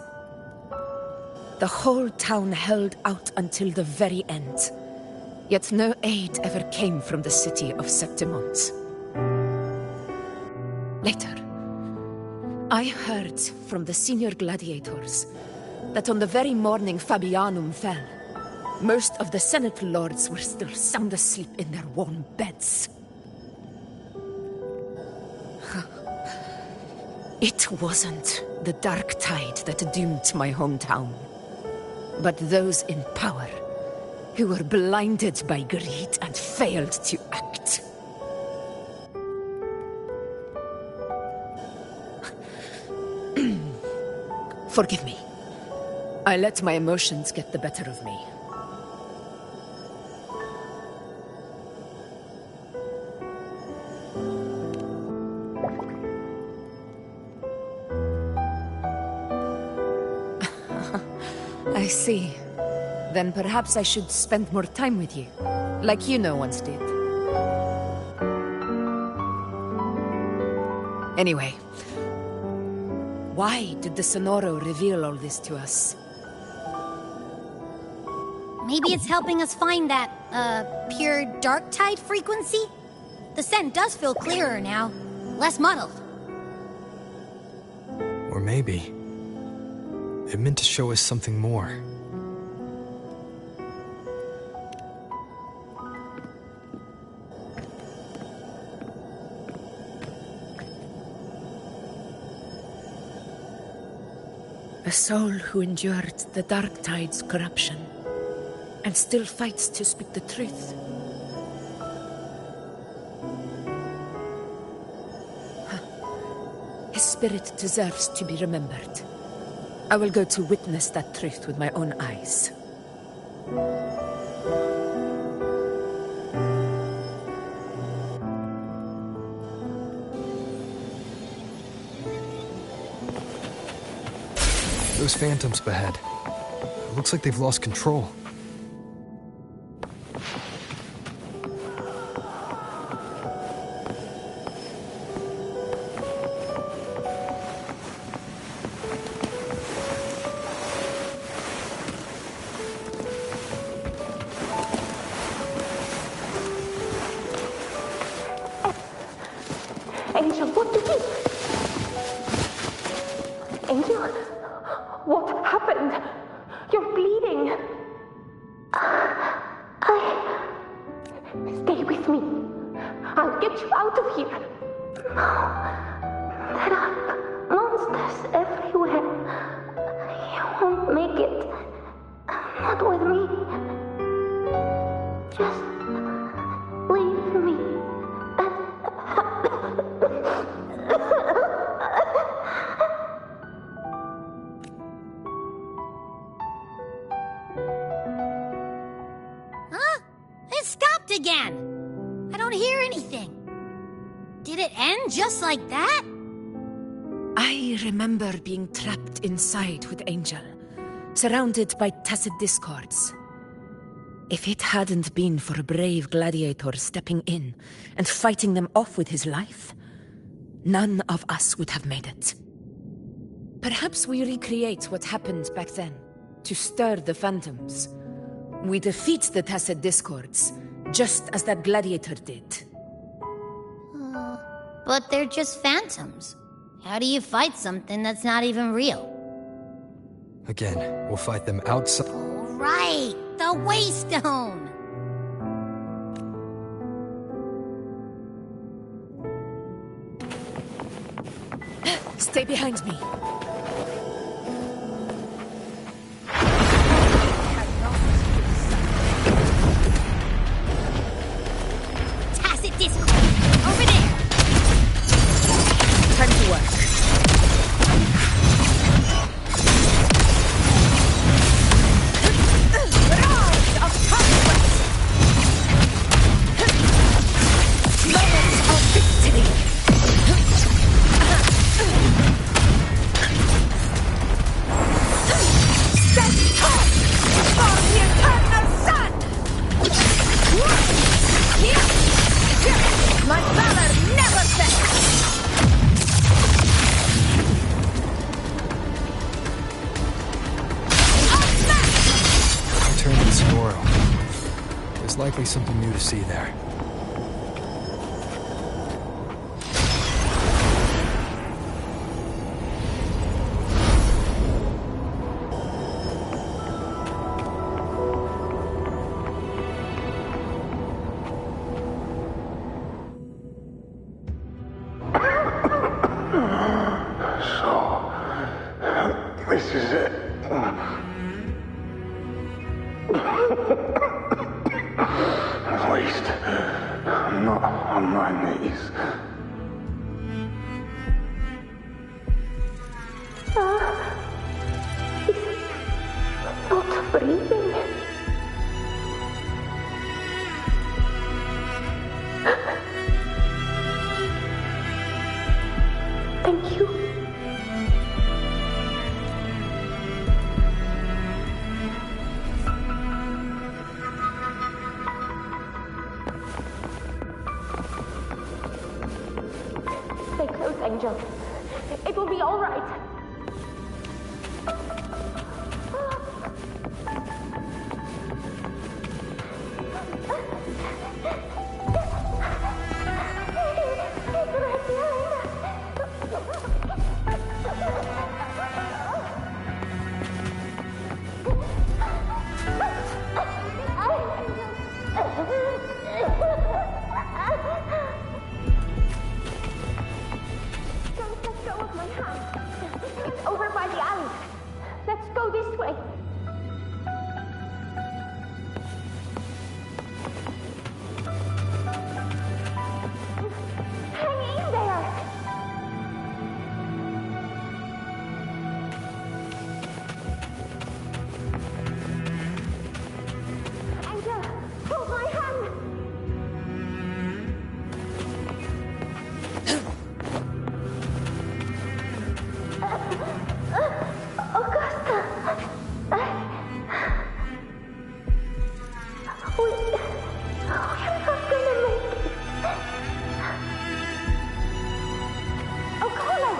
The whole town held out until the very end. Yet no aid ever came from the city of Septimont. Later, I heard from the senior gladiators that on the very morning Fabianum fell, most of the Senate lords were still sound asleep in their warm beds. It wasn't the Dark Tide that doomed my hometown, but those in power who were blinded by greed and failed to act. Forgive me. I let my emotions get the better of me. I see. Then perhaps I should spend more time with you, like Yuno once did. Anyway, why did the Sonoro reveal all this to us? Maybe it's helping us find that, pure dark tide frequency? The scent does feel clearer now. Less muddled. Or maybe it meant to show us something more. A soul who endured the dark tide's corruption and still fights to speak the truth. His spirit deserves to be remembered. I will go to witness that truth with my own eyes. Those phantoms ahead. It looks like they've lost control. Angel, what did you... Angel? What happened? You're bleeding. Stay with me. I'll get you out of here. No. There are monsters everywhere. You won't make it. Not with me. Just leave me. Huh? It stopped again. I don't hear anything. Did it end just like that? I remember being trapped inside with Angel, surrounded by tacit discords. If it hadn't been for a brave gladiator stepping in and fighting them off with his life, none of us would have made it. Perhaps we recreate what happened back then, to stir the phantoms. We defeat the tacit discords, just as that gladiator did. But they're just phantoms. How do you fight something that's not even real? Again, we'll fight them outside. Right, the Waystone! Stay behind me. Tacit discord! Over there! Time to work. Rod of conquest! Moment of victory! Stand tall for the eternal sun! My valor never fails! Turn to the Snorro. There's likely something new to see there. This is it. At least, I'm not on my knees. He's not breathing. Thank you. Stay close, Angel. It will be all right. It's over by the island. Let's go this way. Hang in there. Angel, hold my hand. Augusta! We're not gonna make it. Oh, Connor!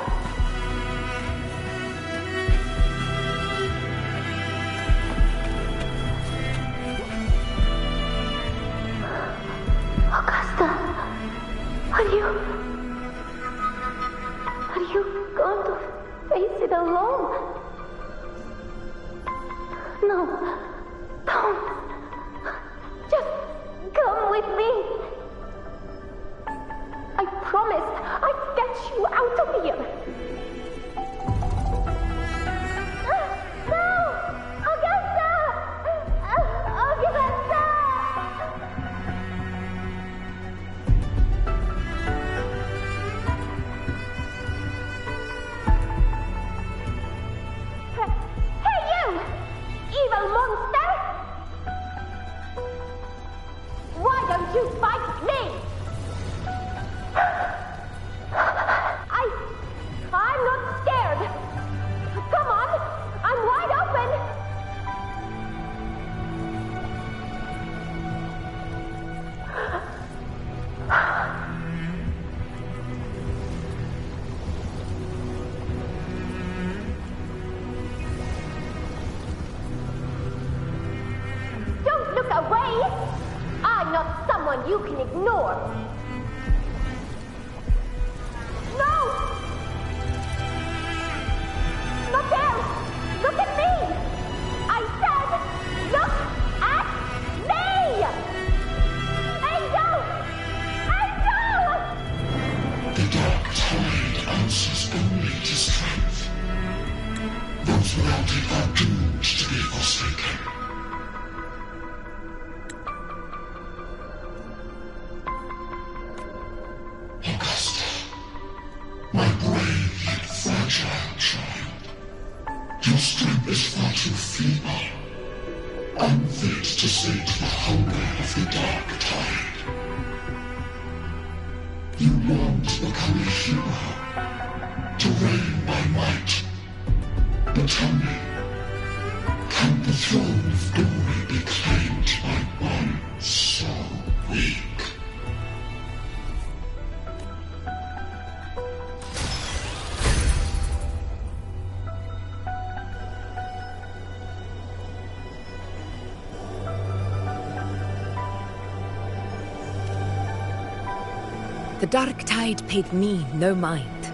Augusta, are you going to face it alone? No, don't. Just come with me. I promised I'd get you out of here. No! Augusta! Augusta! Hey, you! Evil monster! Why don't you fight me? I'm not scared. Come on, I'm wide open. Don't look away. I'm not someone you can ignore. No! Not there! Look at me! I said, look at me! Angel! Angel! The dark tide answers only to strength. Those without it are doomed to be forsaken. Augusta, my brave yet fragile child, your strength is far too feeble, unfit to sate the hunger of the dark tide. You long to become a hero, to reign by might. But tell me, can the throne of glory be claimed by one so weak? The dark tide paid me no mind.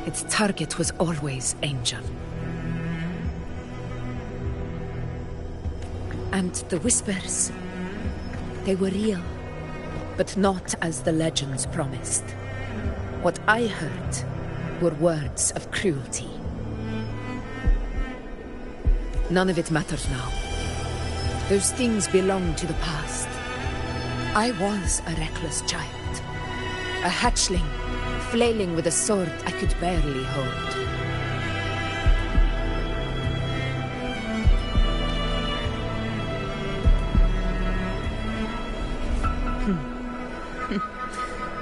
Its target was always Angel. And the whispers, they were real, but not as the legends promised. What I heard were words of cruelty. None of it matters now. Those things belong to the past. I was a reckless child. A hatchling, flailing with a sword I could barely hold.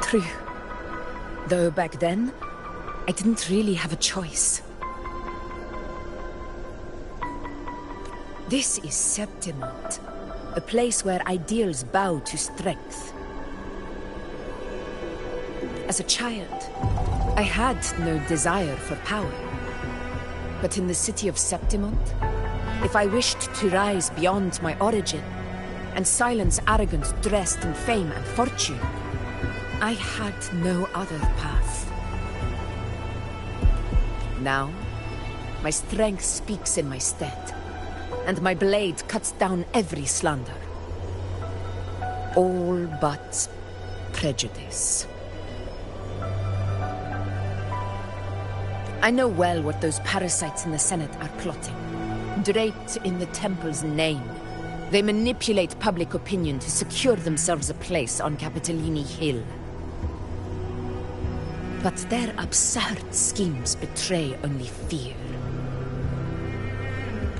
True. Though back then, I didn't really have a choice. This is Septimont, a place where ideals bow to strength. As a child, I had no desire for power. But in the city of Septimont, if I wished to rise beyond my origin, and silence arrogance dressed in fame and fortune. I had no other path. Now, my strength speaks in my stead, and my blade cuts down every slander. All but prejudice. I know well what those parasites in the Senate are plotting. Draped in the Temple's name, they manipulate public opinion to secure themselves a place on Capitolini Hill. But their absurd schemes betray only fear.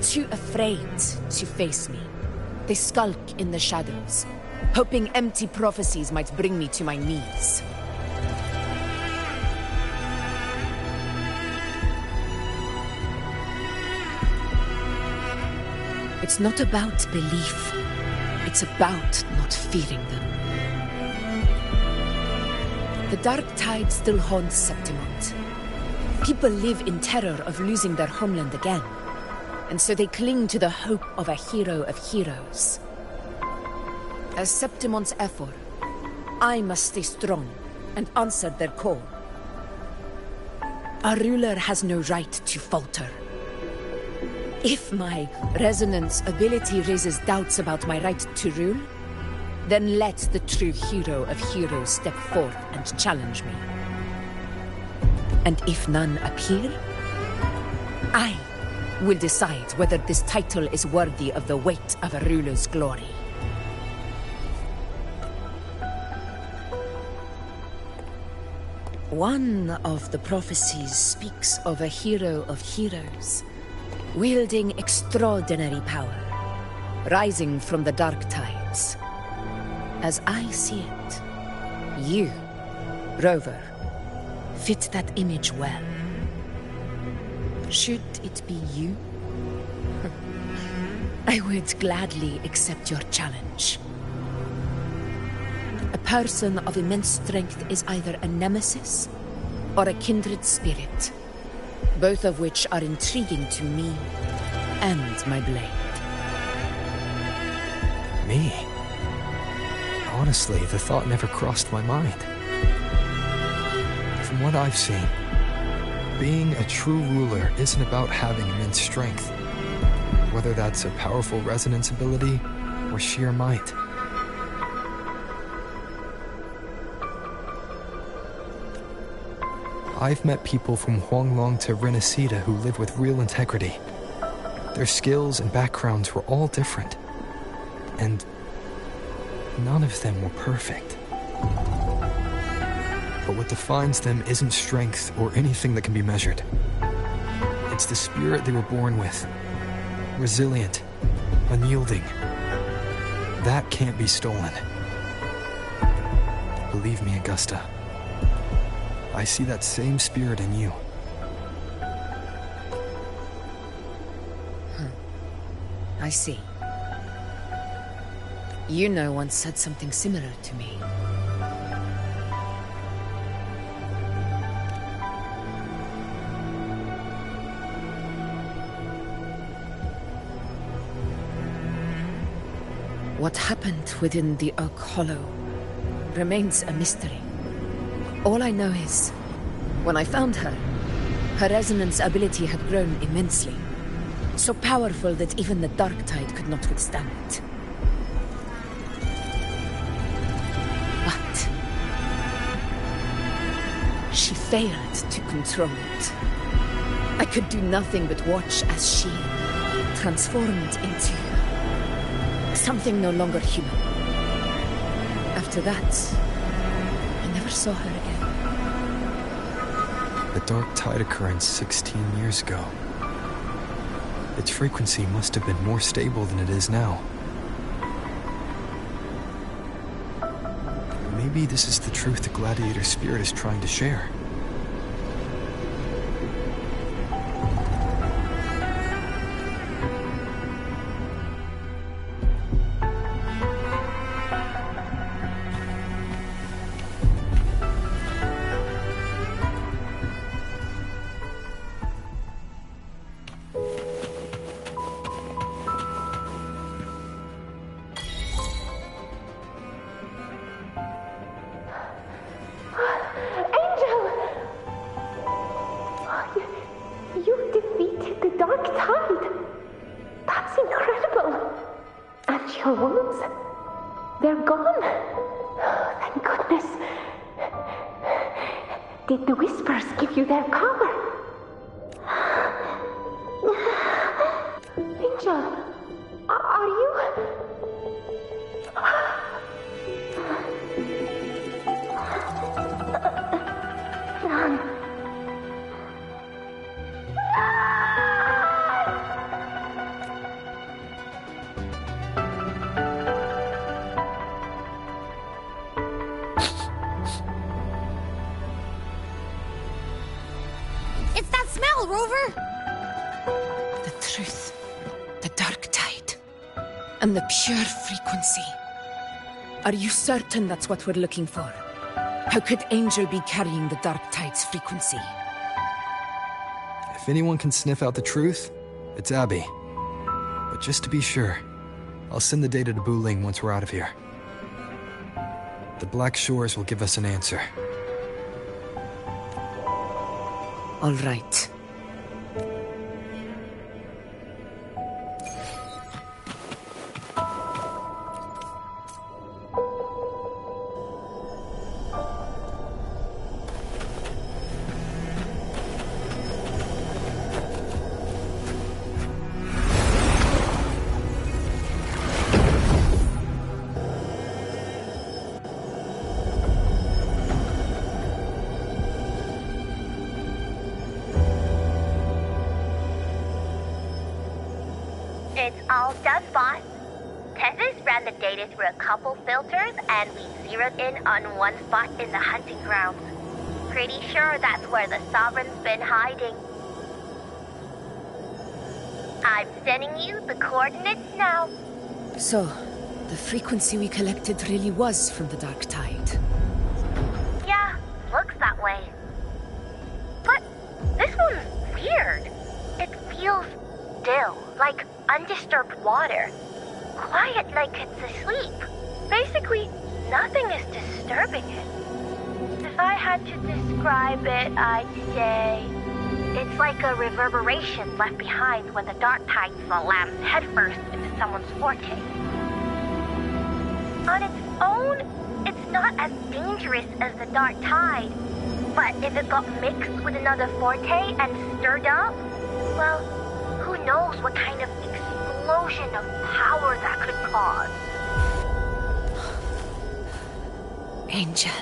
Too afraid to face me, they skulk in the shadows, hoping empty prophecies might bring me to my knees. It's not about belief. It's about not fearing them. The dark tide still haunts Septimont. People live in terror of losing their homeland again, and so they cling to the hope of a hero of heroes. As Septimont's Ephor, I must stay strong and answer their call. Our ruler has no right to falter. If my resonance ability raises doubts about my right to rule, then let the true hero of heroes step forth and challenge me. And if none appear, I will decide whether this title is worthy of the weight of a ruler's glory. One of the prophecies speaks of a hero of heroes, wielding extraordinary power, rising from the dark tides. As I see it, you, Rover, fit that image well. Should it be you? I would gladly accept your challenge. A person of immense strength is either a nemesis or a kindred spirit, both of which are intriguing to me and my blade. Me? Honestly, the thought never crossed my mind. From what I've seen, being a true ruler isn't about having immense strength, whether that's a powerful resonance ability or sheer might. I've met people from Huanglong to Rinascita who live with real integrity. Their skills and backgrounds were all different, and none of them were perfect. But what defines them isn't strength or anything that can be measured. It's the spirit they were born with. Resilient, unyielding. That can't be stolen. Believe me, Augusta. I see that same spirit in you. I see. You know once said something similar to me. What happened within the Oak Hollow remains a mystery. All I know is, when I found her, her resonance ability had grown immensely. So powerful that even the dark tide could not withstand it. But she failed to control it. I could do nothing but watch as she transformed into something no longer human. After that, I never saw her again. The dark tide occurrence 16 years ago. Its frequency must have been more stable than it is now. Maybe this is the truth the gladiator spirit is trying to share. Did the whispers give you their power? Angel, are you... Run. It's that smell, Rover! The truth. The dark tide. And the pure frequency. Are you certain that's what we're looking for? How could Angel be carrying the dark tide's frequency? If anyone can sniff out the truth, it's Abby. But just to be sure, I'll send the data to Wuthering once we're out of here. The Black Shores will give us an answer. All right. It's all done, boss. Tessus ran the data through a couple filters, and we zeroed in on one spot in the hunting grounds. Pretty sure that's where the Sovereign's been hiding. I'm sending you the coordinates now. So, the frequency we collected really was from the dark tide. Yeah, looks that way. But this one's weird. It feels still, like undisturbed water. Quiet like it's asleep. Basically, nothing is disturbing it. If I had to describe it, I'd say it's like a reverberation left behind when the dark tide slams headfirst into someone's forte. On its own, it's not as dangerous as the dark tide. But if it got mixed with another forte and stirred up, well, who knows what kind of explosion of power that could cause. Angel.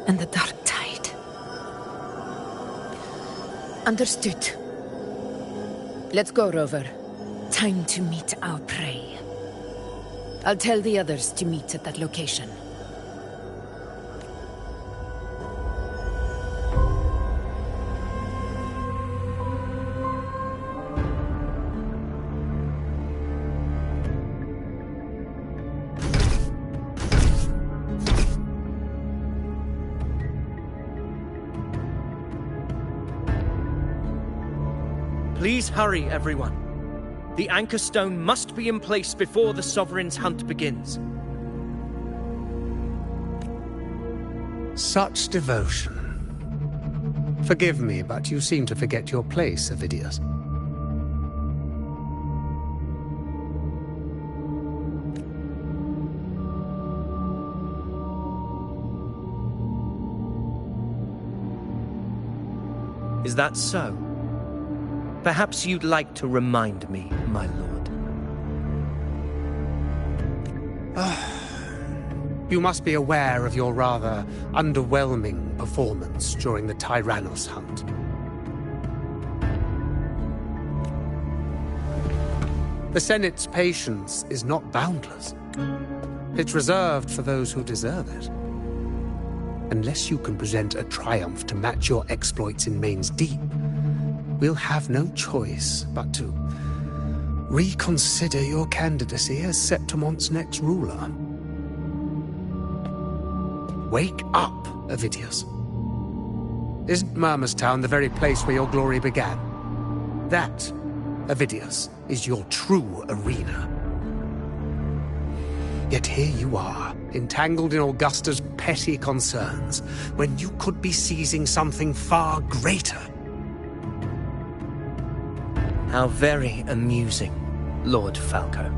And the dark tide. Understood. Let's go, Rover. Time to meet our prey. I'll tell the others to meet at that location. Please hurry, everyone. The anchor stone must be in place before the Sovereign's hunt begins. Such devotion. Forgive me, but you seem to forget your place, Avidius. Is that so? Perhaps you'd like to remind me, my lord. You must be aware of your rather underwhelming performance during the Tyrannos hunt. The Senate's patience is not boundless. It's reserved for those who deserve it. Unless you can present a triumph to match your exploits in Main's Deep, we'll have no choice but to reconsider your candidacy as Septimon's next ruler. Wake up, Avidius. Isn't Murmurstown the very place where your glory began? That, Avidius, is your true arena. Yet here you are, entangled in Augusta's petty concerns, when you could be seizing something far greater. How very amusing, Lord Falco.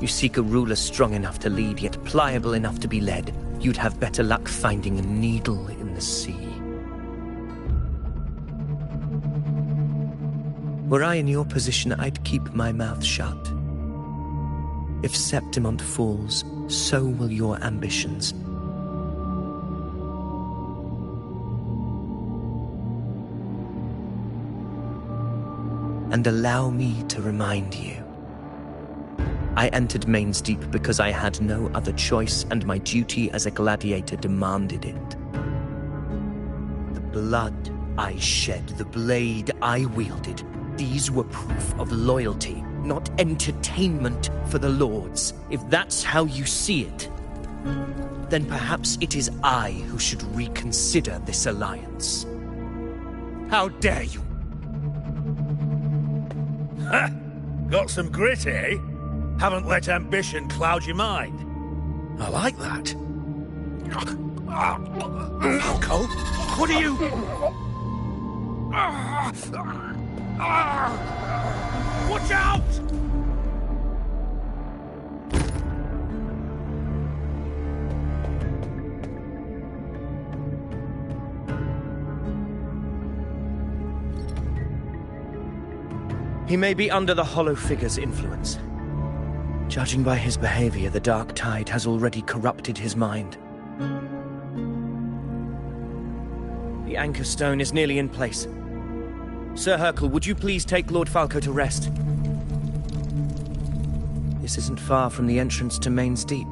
You seek a ruler strong enough to lead, yet pliable enough to be led. You'd have better luck finding a needle in from the sea. Were I in your position, I'd keep my mouth shut. If Septimont falls, so will your ambitions. And allow me to remind you, I entered Main's Deep because I had no other choice, and my duty as a gladiator demanded it. The blood I shed, the blade I wielded, these were proof of loyalty, not entertainment for the Lords. If that's how you see it, then perhaps it is I who should reconsider this alliance. How dare you! Ha! Got some grit, eh? Haven't let ambition cloud your mind. I like that. Falco, what are you... Watch out! He may be under the Hollow Figure's influence. Judging by his behavior, the Dark Tide has already corrupted his mind. The Anchor Stone is nearly in place. Sir Hercule, would you please take Lord Falco to rest? This isn't far from the entrance to Main's Deep.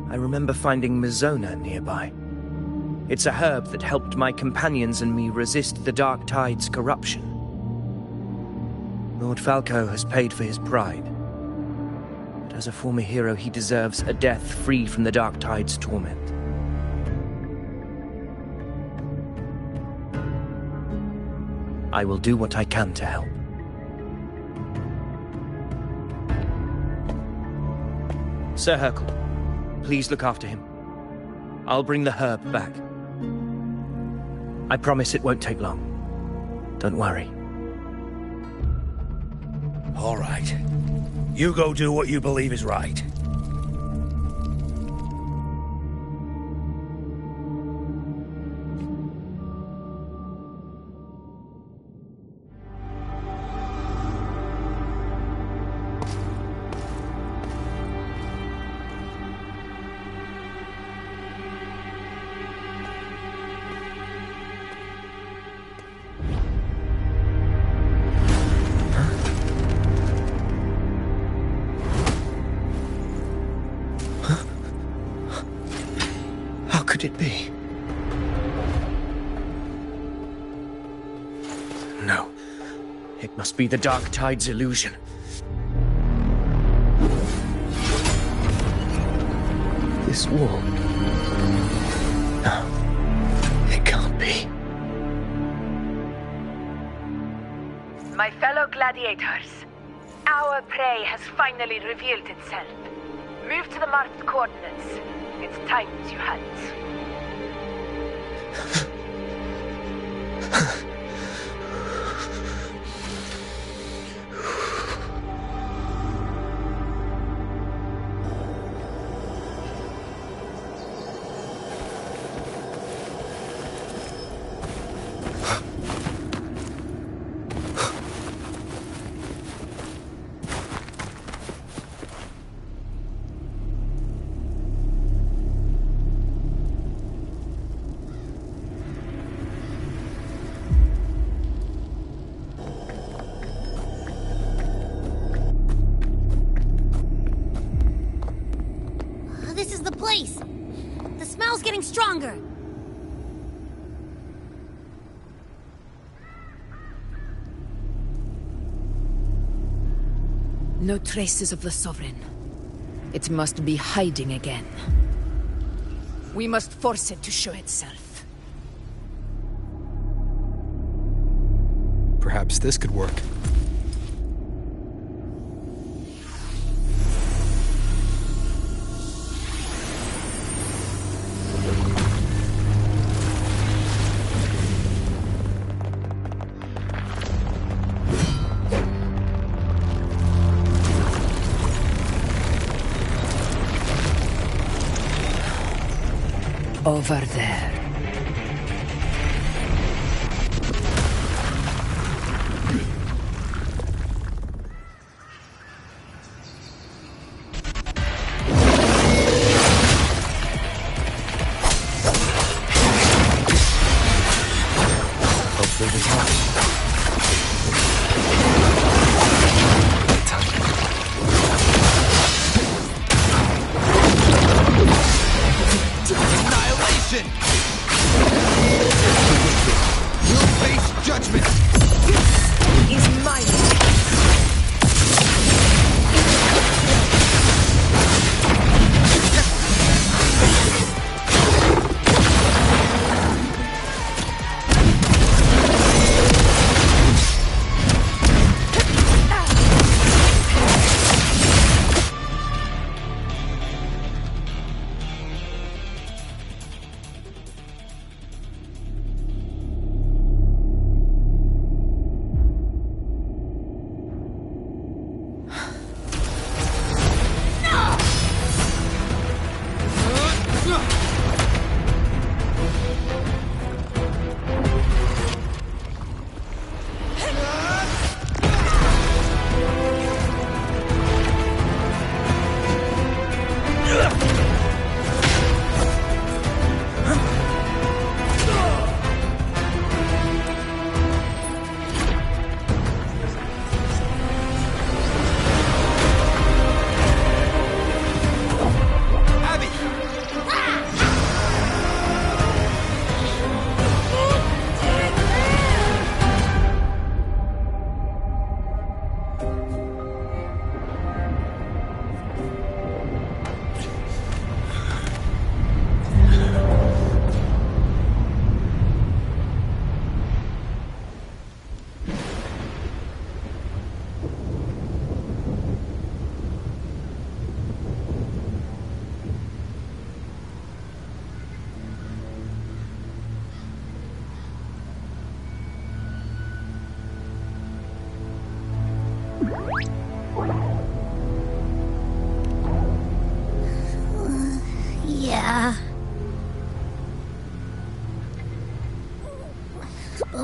I remember finding Mizona nearby. It's a herb that helped my companions and me resist the Dark Tide's corruption. Lord Falco has paid for his pride. But as a former hero, he deserves a death free from the Dark Tide's torment. I will do what I can to help. Sir Hercule, please look after him. I'll bring the herb back. I promise it won't take long. Don't worry. All right. You go do what you believe is right. It be? No. It must be the Dark Tide's illusion. This wall. No. It can't be. My fellow gladiators, our prey has finally revealed itself. Move to the marked coordinates. It's time as you hunt. The smell's getting stronger. No traces of the Sovereign. It must be hiding again. We must force it to show itself. Perhaps this could work. Over there.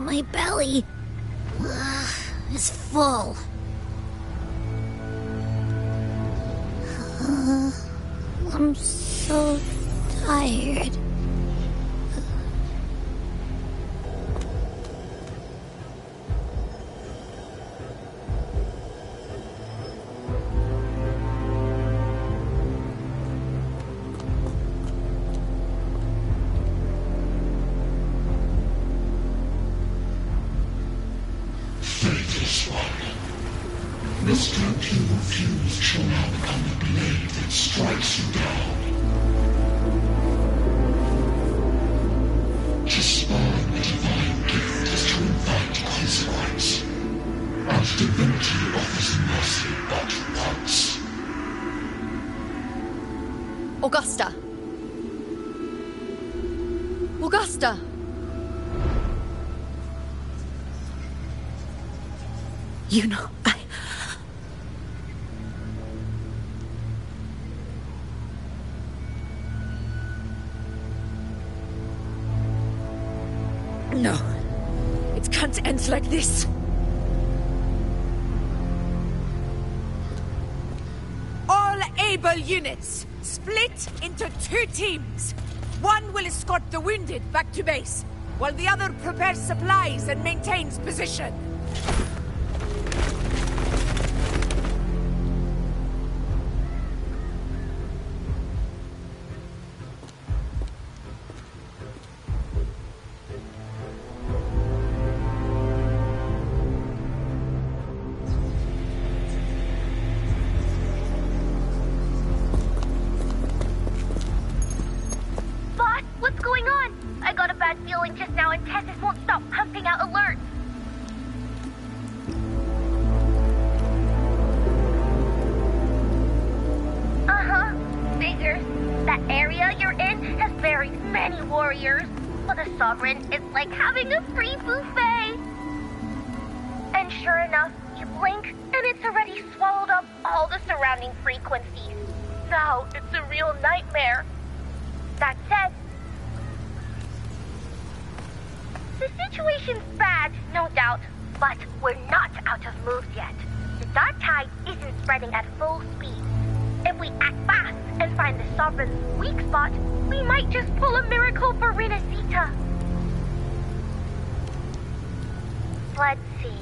My belly is full. I'm so tired. Faithless one. This stroke you refuse shall now become the blade that strikes you down. To spawn a divine gift is to invite consequence. And divinity offers mercy but once. Augusta! Augusta! You know, No. It can't end like this. All able units, split into 2 teams. One will escort the wounded back to base, while the other prepares supplies and maintains position. It's like having a free buffet. And sure enough, you blink and it's already swallowed up all the surrounding frequencies. Now it's a real nightmare. That said, the situation's bad, no doubt, but we're not out of moves yet. The dark tide isn't spreading at full speed. If we act fast and find the Sovereign's weak spot, we might just pull a miracle for Rinascita. Let's see.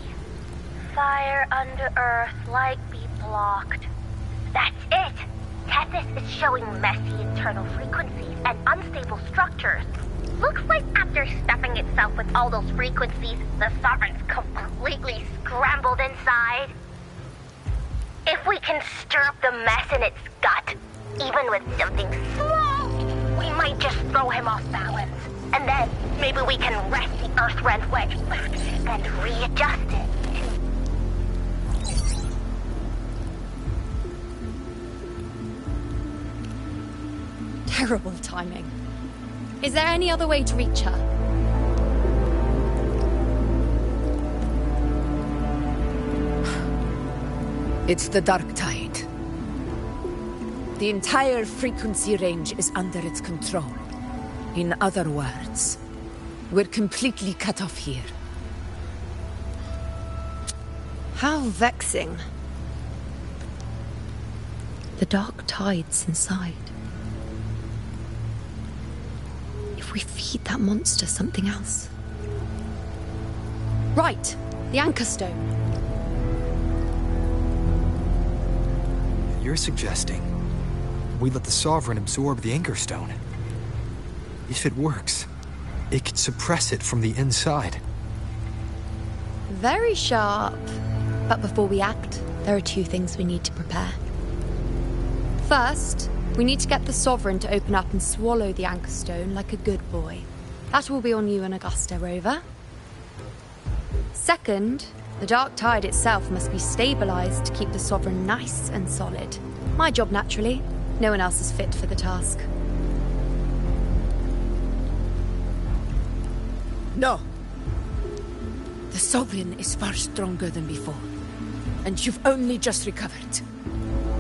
Fire under earth, light be blocked. That's it! Tethys is showing messy internal frequencies and unstable structures. Looks like after stuffing itself with all those frequencies, the Sovereign's completely scrambled inside. If we can stir up the mess in its gut, even with something small, we might just throw him off balance. And then maybe we can wrest the Earthrend wedge back and readjust it. Terrible timing. Is there any other way to reach her? It's the dark tide. The entire frequency range is under its control. In other words, we're completely cut off here. How vexing. The dark tide's inside. If we feed that monster something else. Right, the Anchor Stone. You're suggesting we let the Sovereign absorb the Anchor Stone. If it works, it could suppress it from the inside. Very sharp. But before we act, there are 2 things we need to prepare. First, we need to get the Sovereign to open up and swallow the Anchor Stone like a good boy. That will be on you and Augusta, Rover. Second, the dark tide itself must be stabilized to keep the Sovereign nice and solid. My job, naturally. No one else is fit for the task. No. The Sovereign is far stronger than before. And you've only just recovered.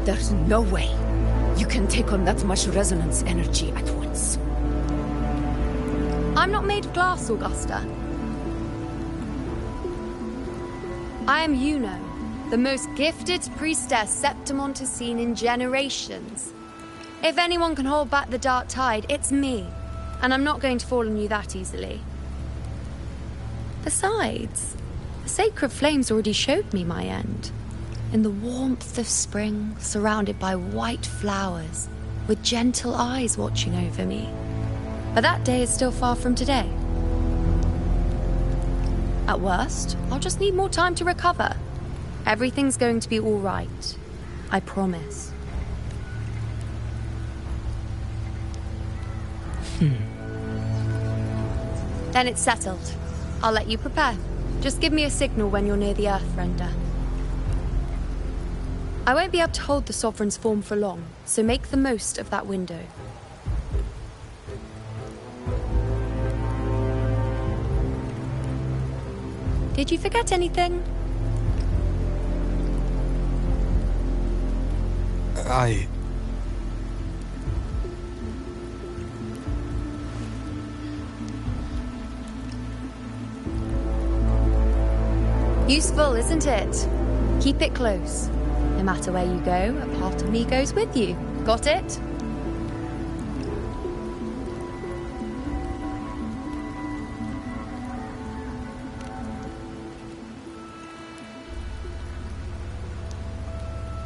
There's no way you can take on that much resonance energy at once. I'm not made of glass, Augusta. I am Yuno, the most gifted priestess Septimont has seen in generations. If anyone can hold back the dark tide, it's me. And I'm not going to fall on you that easily. Besides, the sacred flames already showed me my end. In the warmth of spring, surrounded by white flowers, with gentle eyes watching over me. But that day is still far from today. At worst, I'll just need more time to recover. Everything's going to be all right. I promise. Then it's settled. I'll let you prepare. Just give me a signal when you're near the Earthrender. I won't be able to hold the Sovereign's form for long, so make the most of that window. Did you forget anything? Useful, isn't it? Keep it close. No matter where you go, a part of me goes with you. Got it?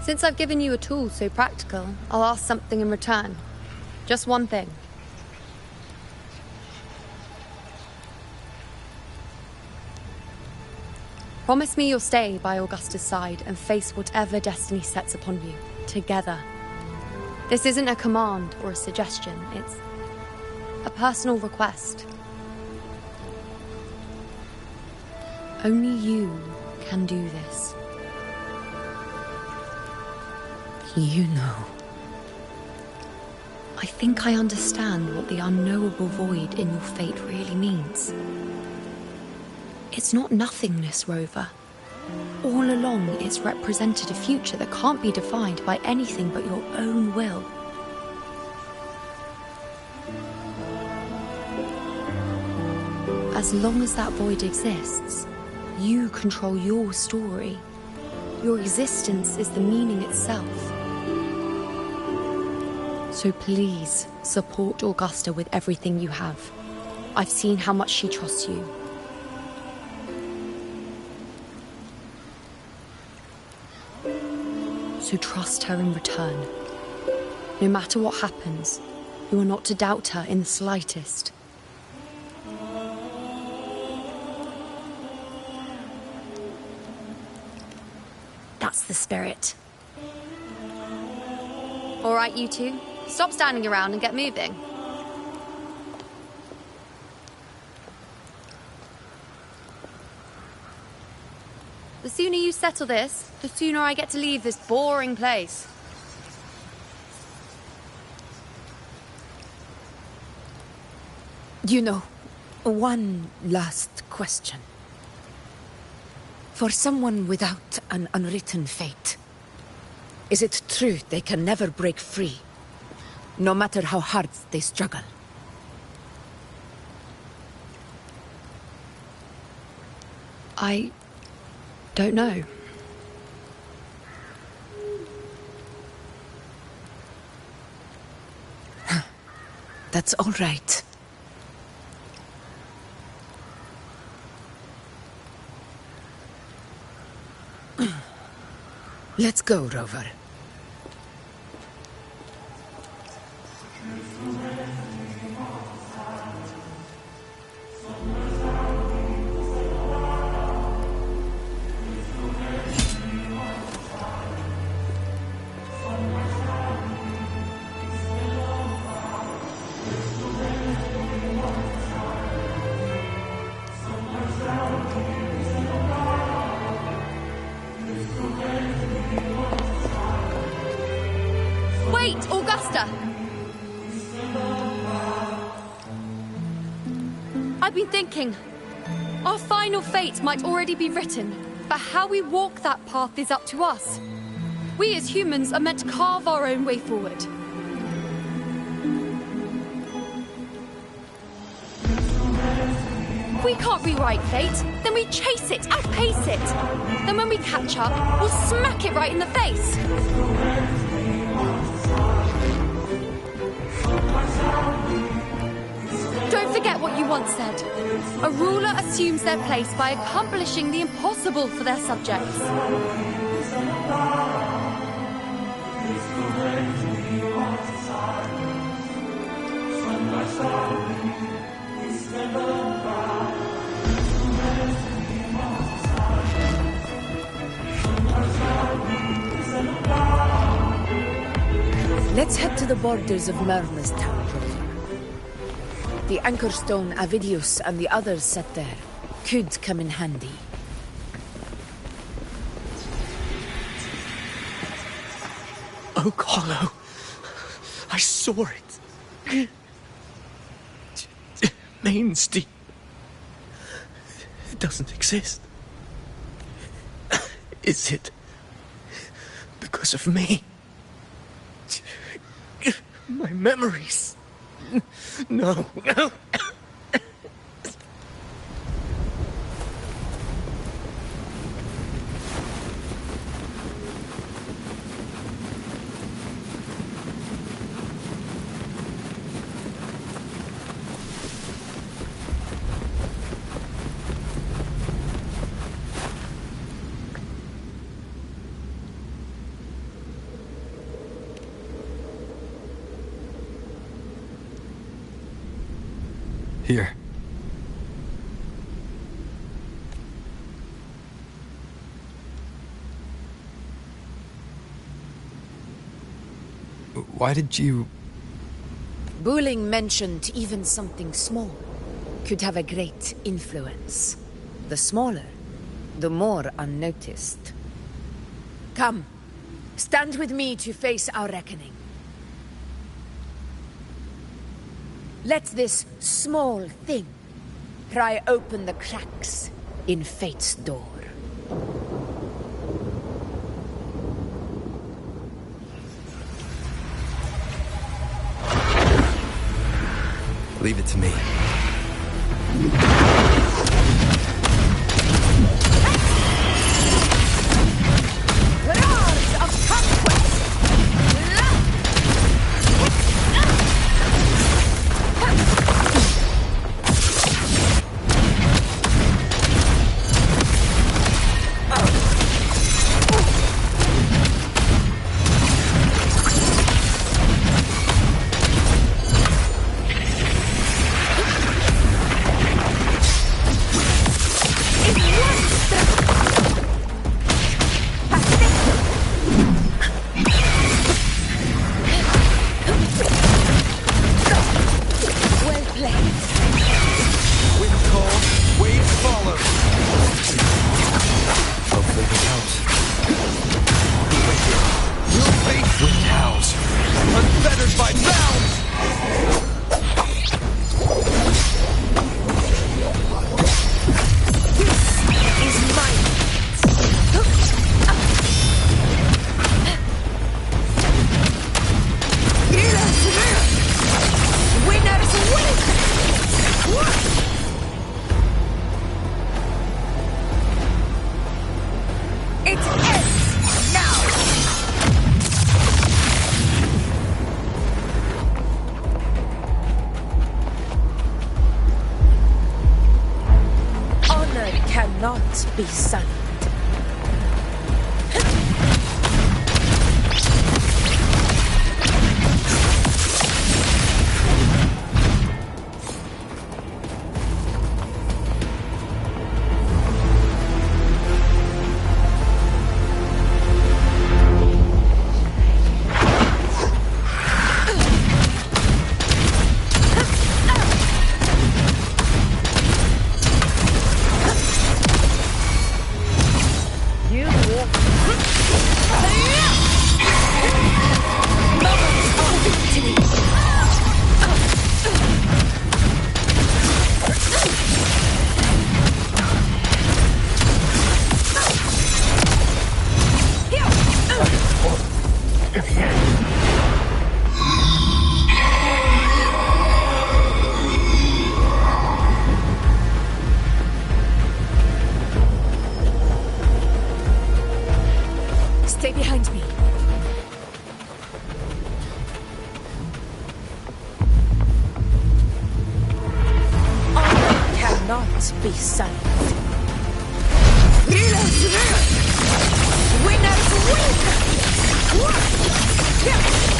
Since I've given you a tool so practical, I'll ask something in return. Just one thing. Promise me you'll stay by Augusta's side and face whatever destiny sets upon you, together. This isn't a command or a suggestion, it's a personal request. Only you can do this. You know. I think I understand what the unknowable void in your fate really means. It's not nothingness, Rover. All along, it's represented a future that can't be defined by anything but your own will. As long as that void exists, you control your story. Your existence is the meaning itself. So please, support Augusta with everything you have. I've seen how much she trusts you. So trust her in return. No matter what happens, you are not to doubt her in the slightest. That's the spirit. All right, you two. Stop standing around and get moving. The sooner you settle this, the sooner I get to leave this boring place. You know, one last question. For someone without an unwritten fate, is it true they can never break free, no matter how hard they struggle? I don't know. That's all right. Let's go, Rover. Wait, Augusta! I've been thinking. Our final fate might already be written, but how we walk that path is up to us. We as humans are meant to carve our own way forward. If we can't rewrite fate, then we chase it, outpace it. Then when we catch up, we'll smack it right in the face. Don't forget what you once said. A ruler assumes their place by accomplishing the impossible for their subjects. Let's head to the borders of Myrna's town, Rover. The anchor stone Avidius and the others set there could come in handy. Oak Hollow. I saw it. Mainstein. It doesn't exist. Is it because of me? My memories. No. Here. Why did you... Booling mentioned even something small could have a great influence. The smaller, the more unnoticed. Come, stand with me to face our reckoning. Let this small thing pry open the cracks in fate's door. Leave it to me. Roars of conquest! Be silent. not be silent. Heroes rule! Winners win!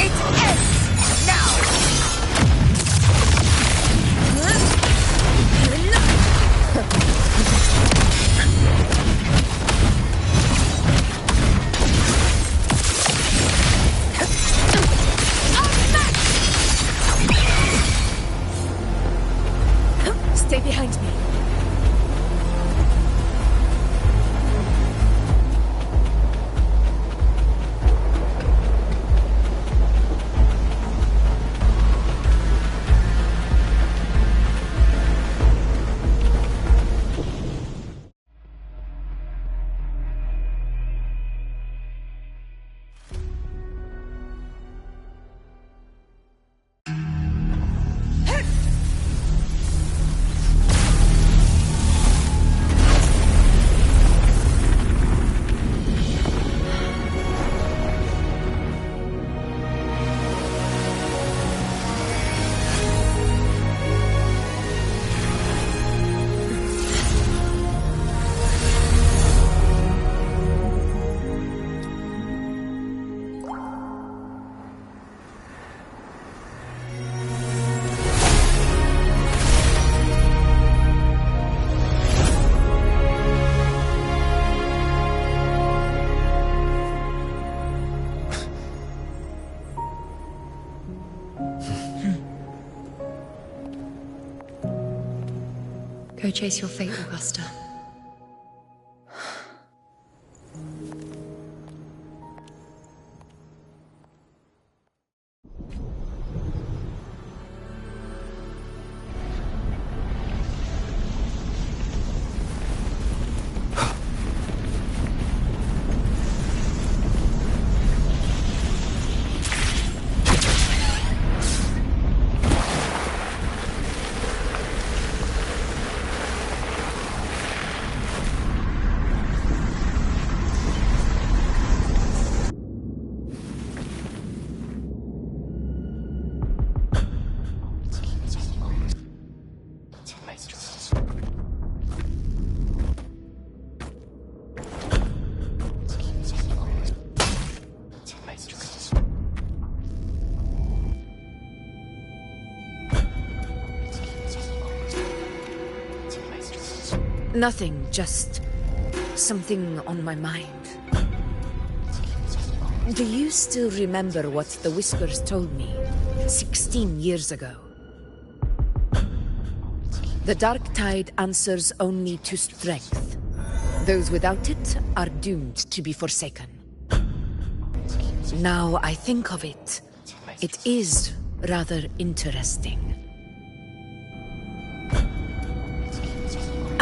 It ends now! Stay behind me. Go chase your fate, Augusta. Nothing, just something on my mind. Do you still remember what the Whispers told me 16 years ago? The dark tide answers only to strength. Those without it are doomed to be forsaken. Now I think of it, it is rather interesting.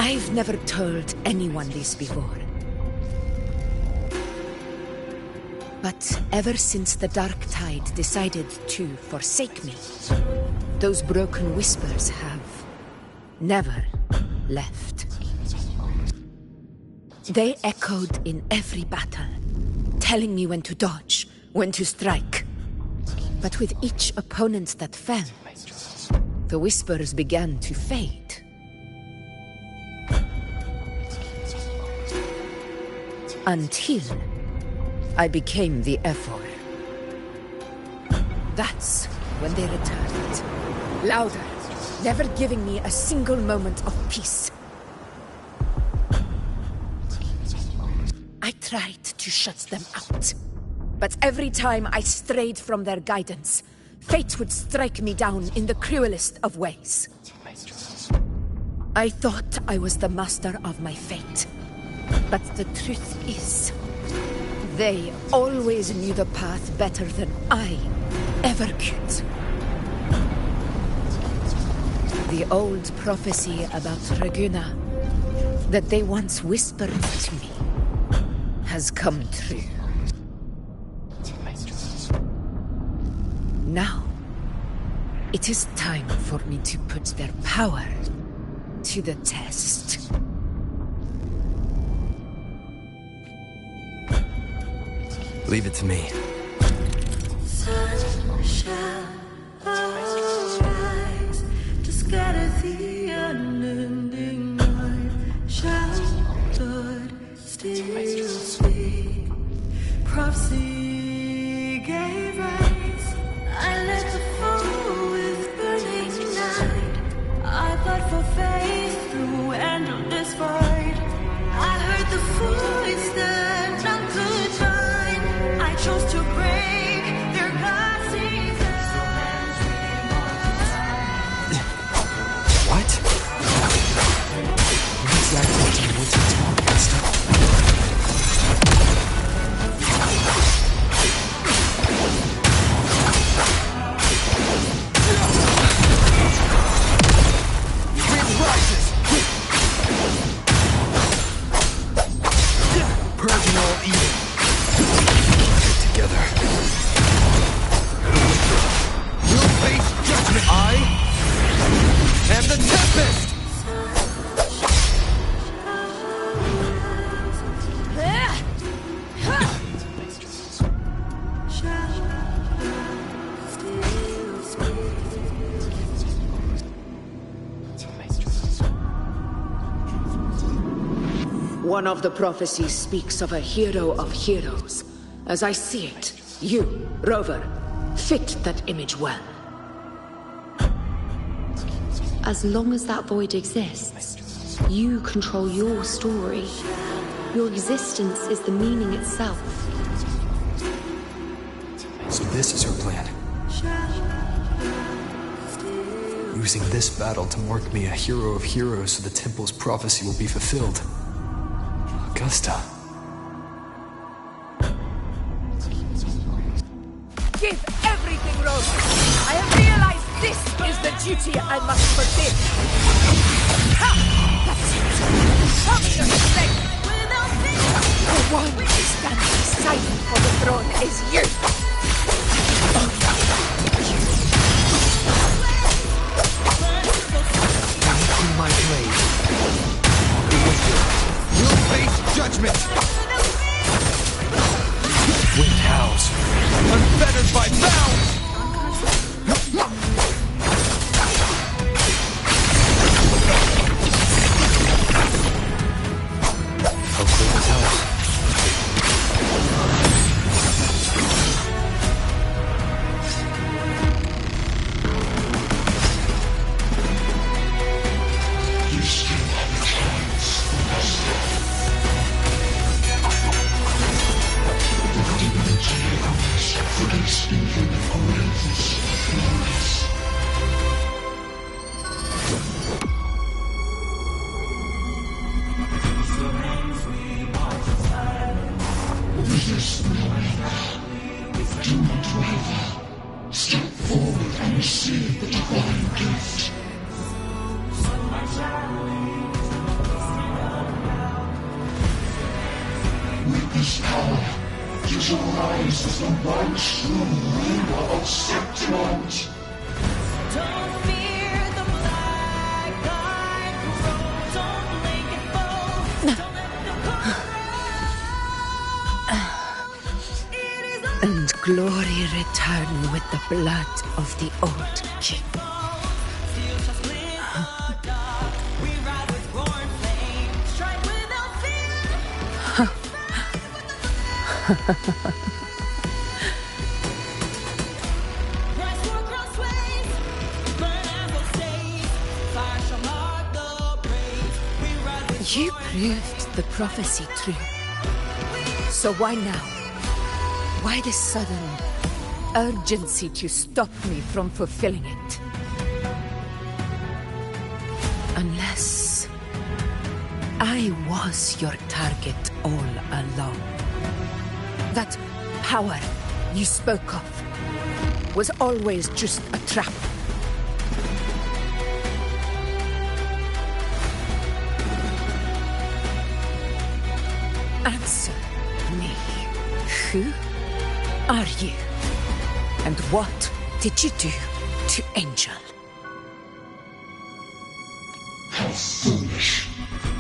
I've never told anyone this before. But ever since the dark tide decided to forsake me, those broken whispers have never left. They echoed in every battle, telling me when to dodge, when to strike. But with each opponent that fell, the whispers began to fade. Until I became the Ephor. That's when they returned. Louder, never giving me a single moment of peace. I tried to shut them out. But every time I strayed from their guidance, fate would strike me down in the cruelest of ways. I thought I was the master of my fate. But the truth is, they always knew the path better than I ever could. The old prophecy about Reguna, that they once whispered to me, has come true. Now, it is time for me to put their power to the test. Leave it to me. Sun shall arise to scatter the unending night. the Tempest! One of the prophecies speaks of a hero of heroes. As I see it, you, Rover, fit that image well. As long as that void exists, you control your story. Your existence is the meaning itself. So this is her plan. Using this battle to mark me a hero of heroes so the temple's prophecy will be fulfilled. Augusta. Give everything, Rose. I have realized this is the duty I must fulfill. Ha! That's it. Come to the strength. The one who stands beside me for the throne is you. In my blade. You'll face judgment. Wind howls. Unfettered by bounds! How cold is house? You still have a chance, Augusta. The divinity forgets even the greatest glorious. Resist no longer. Do not waver. Step forward and receive the divine gift. With this power, you shall rise as the one true ruler of Septimont. Don't fear the black eyed crow. Don't make it bold. Don't let them And glory return with the blood of the old king. we ride with roaring flame. Strike without fear. Press for crossways. Burn arrow stays. Fire shall mark the brave. We ride with You proved the prophecy true. So why now? Why this sudden urgency to stop me from fulfilling it? Unless I was your target all along. That power you spoke of was always just a trap. Answer me. Who are you? And what did you do to Angel? How foolish,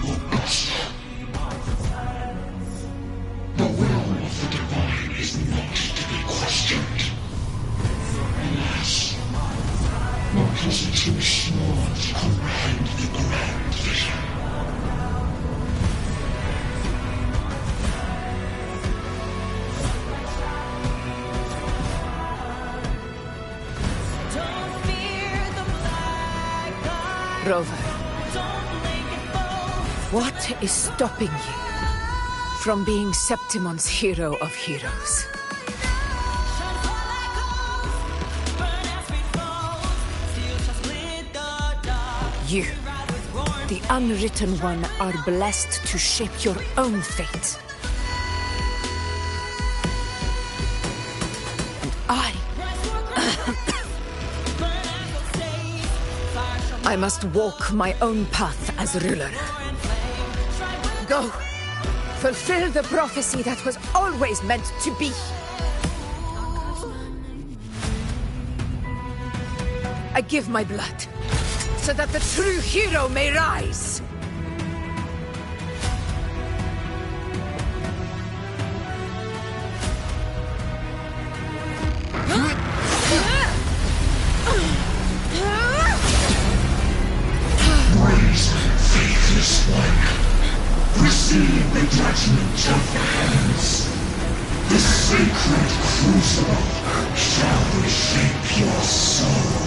Augusta. The will of the divine is not to be questioned. Alas, my cousin too small to comprehend the grand vision. Don't fear the black eyed. Rover, Don't make it bold. what is stopping you from being Septimon's hero of heroes? You, the unwritten one, are blessed to shape your own fate. And I must walk my own path as ruler. Go, fulfill the prophecy that was always meant to be. I give my blood. so that the true hero may rise. Brazen, faithless one, receive the judgment of the hands. The sacred crucible shall reshape your soul.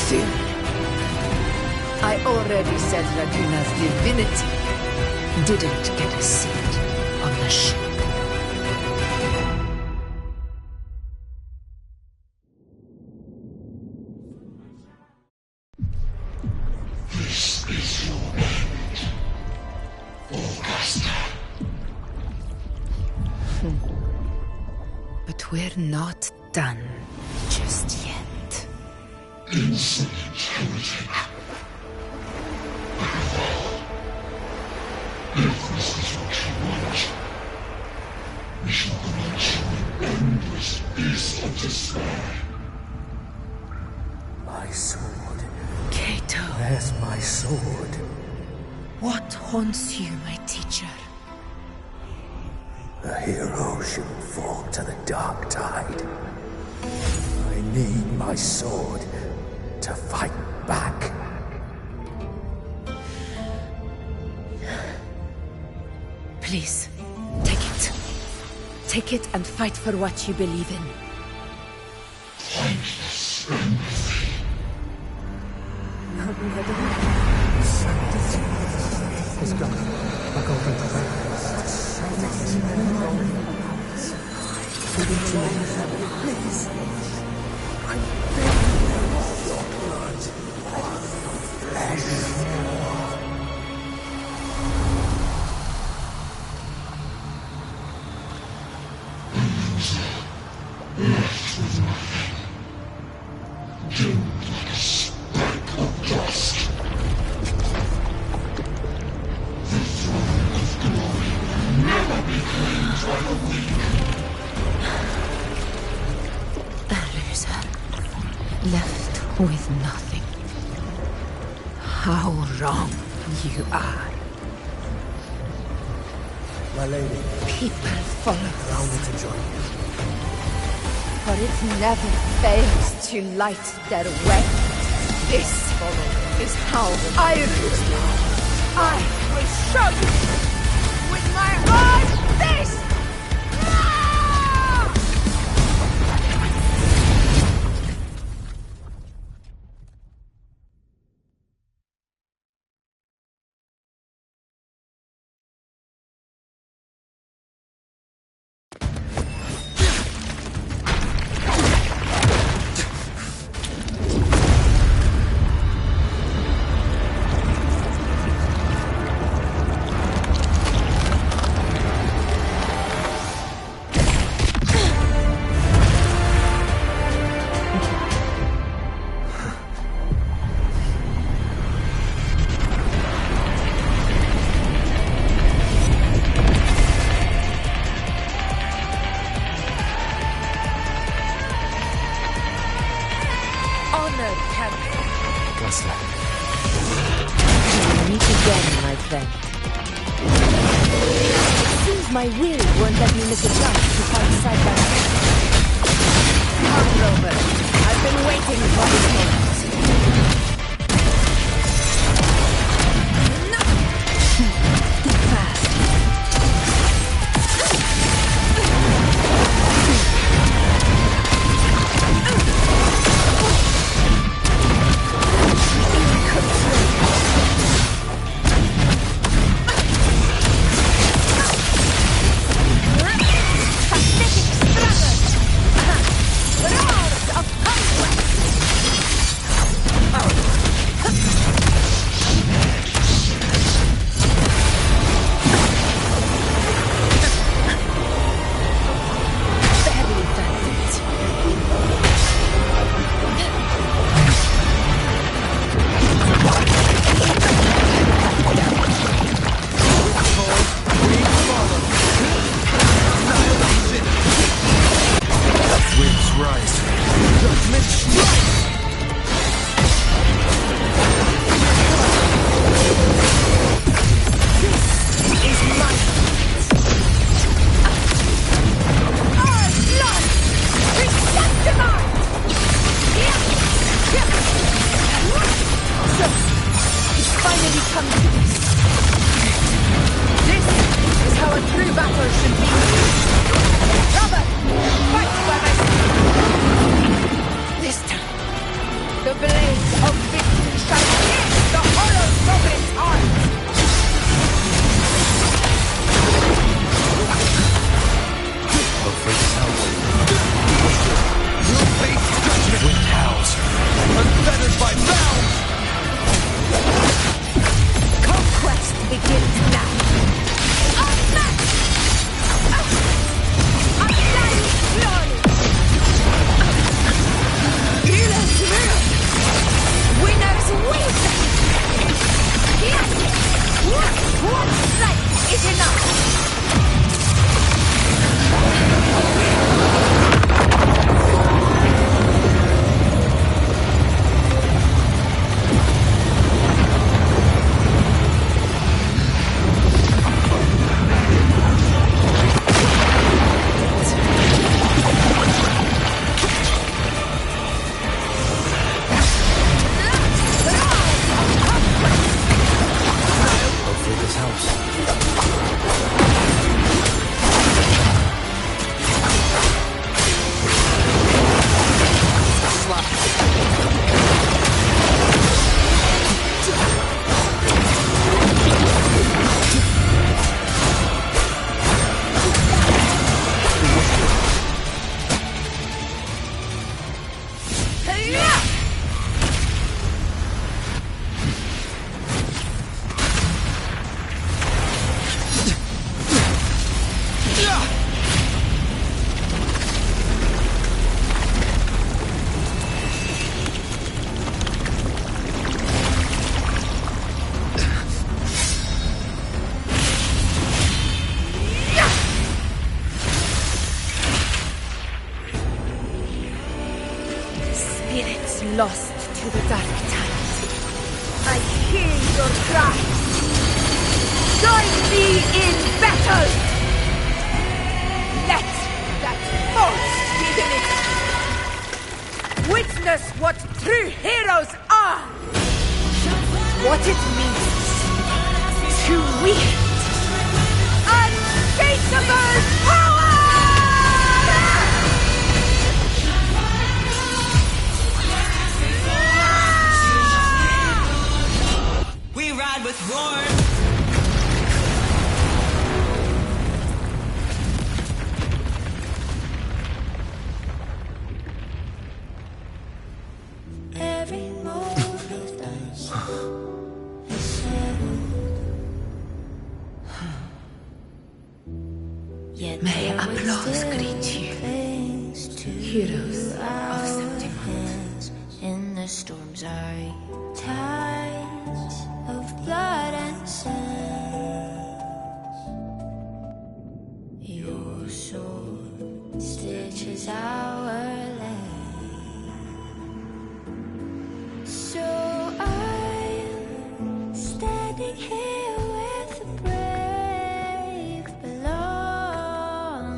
Phil, I already said Laguna's divinity didn't get a seat on the ship. This is your end, Augusta. But we're not done just yet. Insolent heretic. Above all, if this is what you want, we shall grant you an endless peace of despair. My sword. Cato. Where's my sword? What haunts you, my teacher? A hero shouldn't fall to the dark tide. I need my sword to fight back. Please, take it. Take it and fight for what you believe in. Pointless empathy. It's gone. I'll go back to please. I beg you, your blood, flesh. Left with nothing. Doomed like a speck of dust. The throne of glory will never be claimed by the weak. A loser. Left with nothing. How wrong you are. My lady. People follow Allow me to join you. For it never fails to light their way. This is how I rule. I will show you with my own fist! Augusta. We'll meet again, my friend. It seems my will won't let me miss a chance to fight side by side. Come, Rover. I've been waiting for this moment. Think fast. come to this. This is how a true battle should be. Robert, fight by my side. This time, the blades of victory shall pierce the hollow sovereign's heart. Hopefully this helps. You'll face judgment with cows, unfettered by bounds! Conquest begins now. Unmatched! Undying glory! Healers will! Winners win! Yes! One strike is enough! Hopefully this helps. Spirits lost to the dark tides. I hear your cries. Join me in battle! Let that force be lit. Witness what true heroes are! What it means to wield unshakable power! We ride with roar. Every moment is yet May applause greet you, heroes of Septimus. in the storms are tides of blood and sand. Your sword stitches our land. So I'm standing here where the brave belong.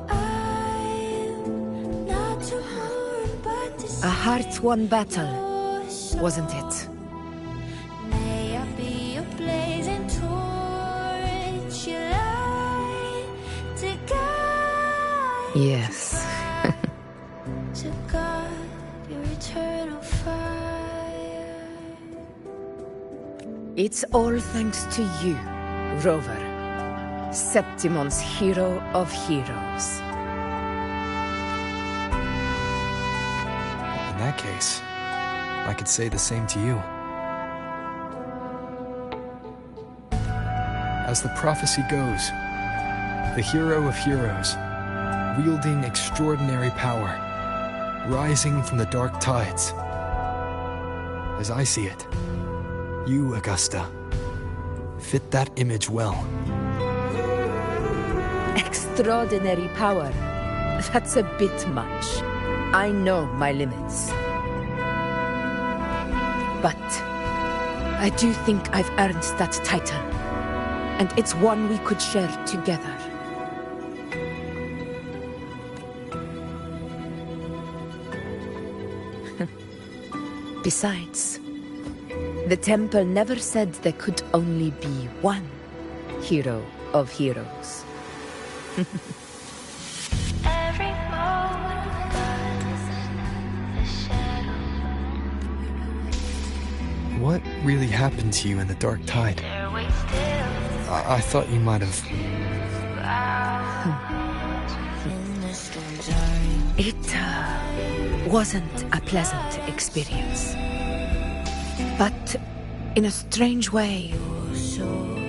I'm not to mourn but to A heart-won battle, wasn't it? May I be a blazing torch, you light to guide, Yes. to guard your eternal fire. It's all thanks to you, Rover, Septimon's hero of heroes. In that case, I could say the same to you. As the prophecy goes, the hero of heroes, wielding extraordinary power, rising from the dark tides. As I see it, you, Augusta, fit that image well. Extraordinary power. That's a bit much. I know my limits. But I do think I've earned that title, and it's one we could share together. Besides, The temple never said there could only be one hero of heroes. What really happened to you in the Dark Tide? I thought you might have... It wasn't a pleasant experience. But in a strange way,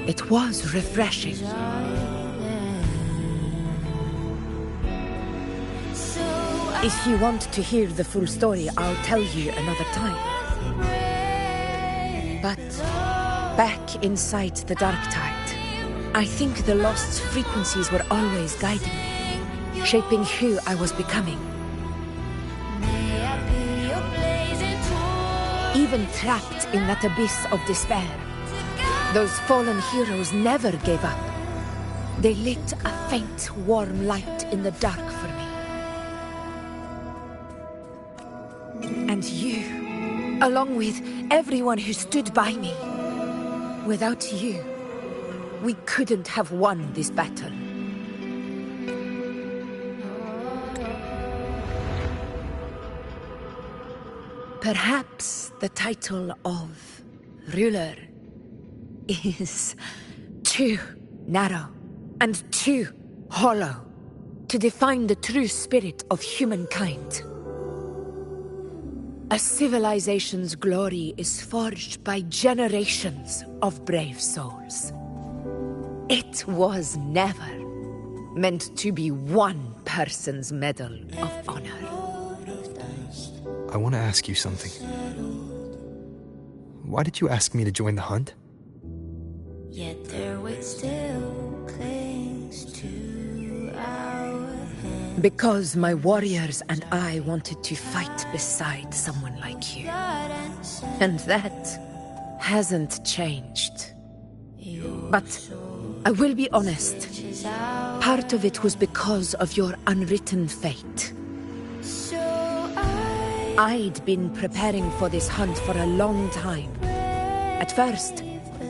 it was refreshing. If you want to hear the full story, I'll tell you another time. But back inside the Dark Tide, I think the lost frequencies were always guiding me, shaping who I was becoming. Even trapped in that abyss of despair, those fallen heroes never gave up. They lit a faint, warm light in the dark for me. And you, along with everyone who stood by me. Without you, we couldn't have won this battle. Perhaps the title of ruler is too narrow and too hollow to define the true spirit of humankind. A civilization's glory is forged by generations of brave souls. It was never meant to be one person's medal of honor. I want to ask you something. Why did you ask me to join the hunt? Yet their weight still clings to our hands. Because my warriors and I wanted to fight beside someone like you. And that hasn't changed. But I will be honest, part of it was because of your unwritten fate. I'd been preparing for this hunt for a long time. At first,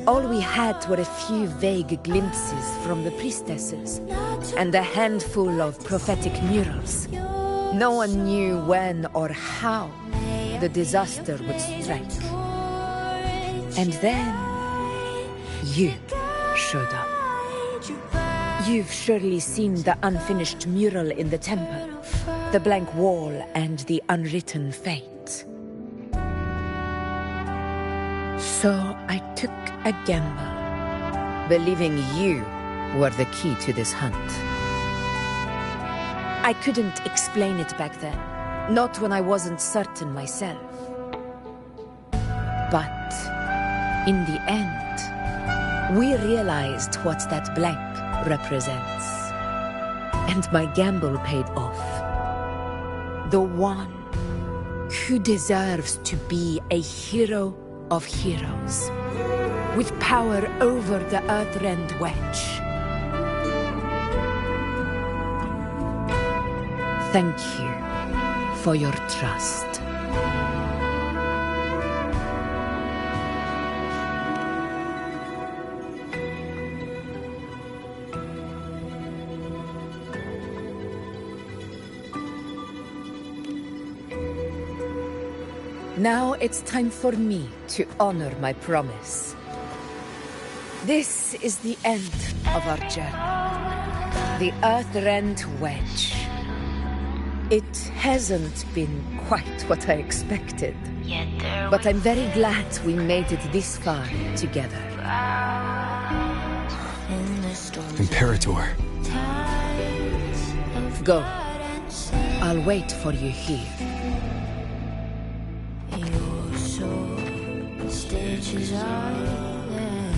all we had were a few vague glimpses from the priestesses, and a handful of prophetic murals. No one knew when or how the disaster would strike. And then, you showed up. You've surely seen the unfinished mural in the temple, the blank wall and the unwritten fate. So I took a gamble, believing you were the key to this hunt. I couldn't explain it back then, not when I wasn't certain myself. But in the end, we realized what that blank represents. And my gamble paid off. The one who deserves to be a hero of heroes, with power over the Earthrend Wedge. Thank you for your trust. Now it's time for me to honor my promise. This is the end of our journey. The Earthrend Wedge. It hasn't been quite what I expected. But I'm very glad we made it this far together. Imperator. Go. I'll wait for you here. Stitches are there.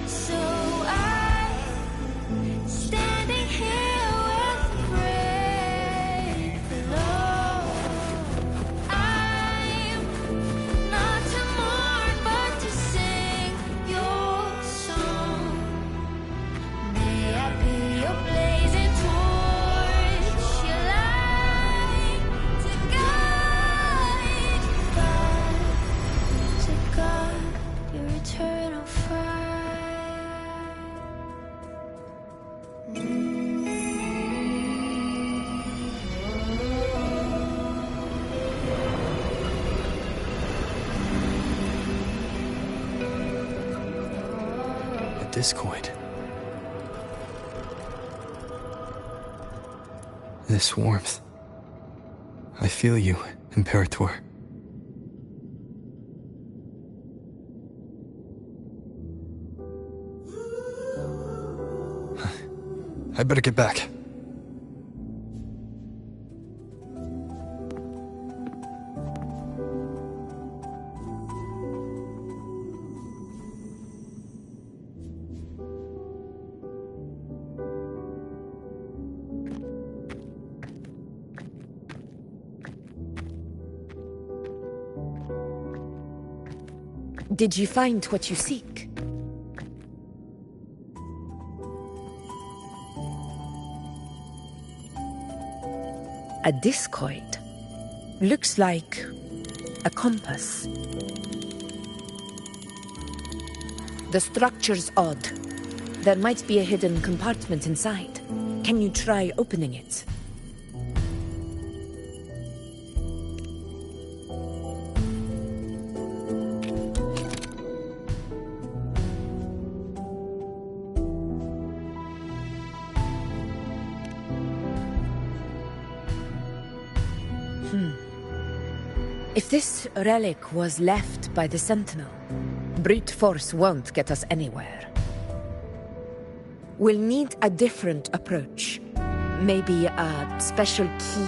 So I'm standing here with brave Lord. I'm not to mourn, but to sing your song. May I be your blazing torch, your light to guide. discoid. This warmth. I feel you, Imperator. I better get back. Did you find what you seek? A discoid. Looks like a compass. The structure's odd. There might be a hidden compartment inside. Can you try opening it? If this relic was left by the Sentinel, brute force won't get us anywhere. We'll need a different approach. Maybe a special key,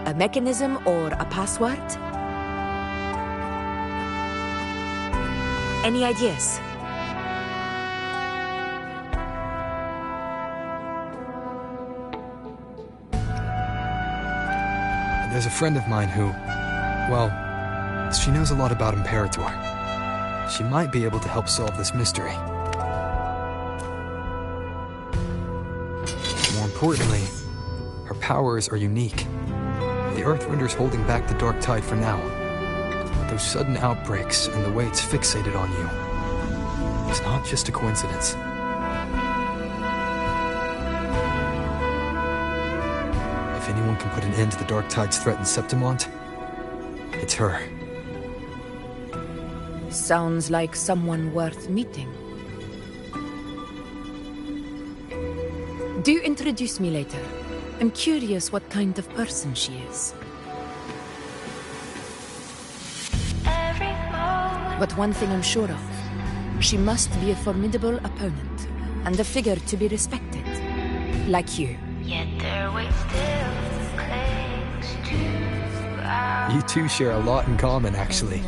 a mechanism, or a password? Any ideas? There's a friend of mine who, well, she knows a lot about Imperator. She might be able to help solve this mystery. More importantly, her powers are unique. The Earthrender's holding back the dark tide for now. But those sudden outbreaks and the way it's fixated on you, it's not just a coincidence. If anyone can put an end to the dark tide's threat in Septimont, it's her. Sounds like someone worth meeting. Do introduce me later. I'm curious what kind of person she is. But one thing I'm sure of, she must be a formidable opponent, and a figure to be respected. Like you. Yet their weight still clings to You two share a lot in common, actually.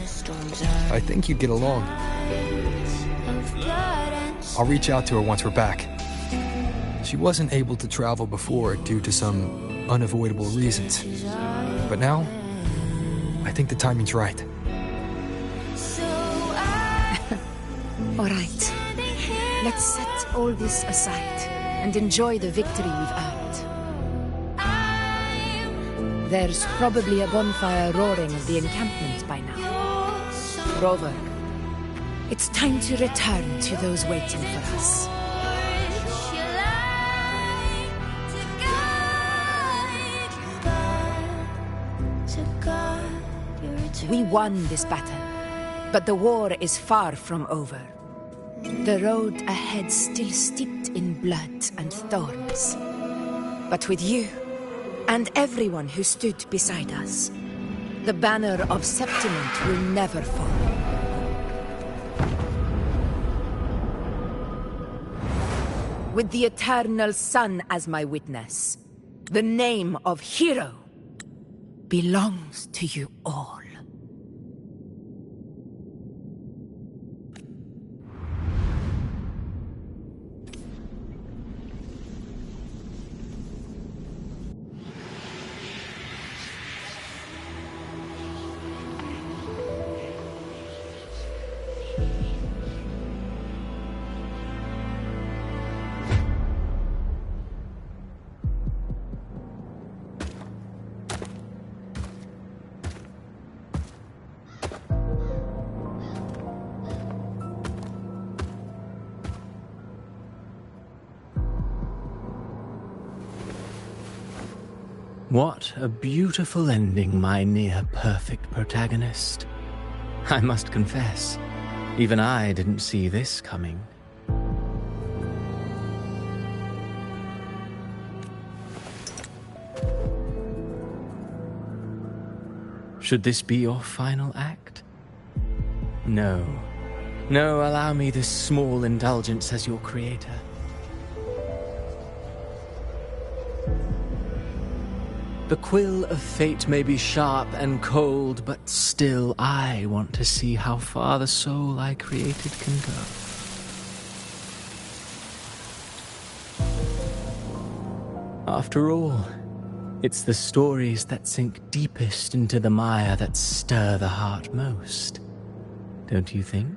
I think you'd get along. I'll reach out to her once we're back. She wasn't able to travel before due to some unavoidable reasons. But now, I think the timing's right. All right. Let's set all this aside and enjoy the victory we've earned. There's probably a bonfire roaring at the encampment by now. Rover, it's time to return to those waiting for us. We won this battle, but the war is far from over. The road ahead still steeped in blood and thorns. But with you, and everyone who stood beside us, the banner of Septimont will never fall. With the eternal sun as my witness, the name of hero belongs to you all. What a beautiful ending, my near-perfect protagonist. I must confess, even I didn't see this coming. Should this be your final act? No. No, allow me this small indulgence as your creator. The quill of fate may be sharp and cold, but still I want to see how far the soul I created can go. After all, it's the stories that sink deepest into the mire that stir the heart most, don't you think?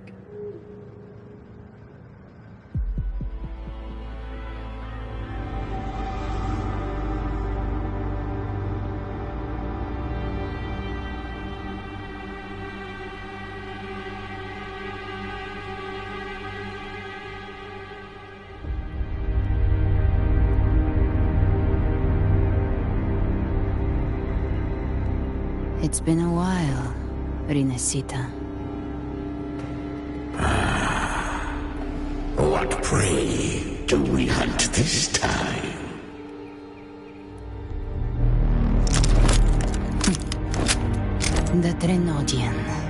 It's been a while, Rinascita. What prey do we hunt this time? The Trenodian.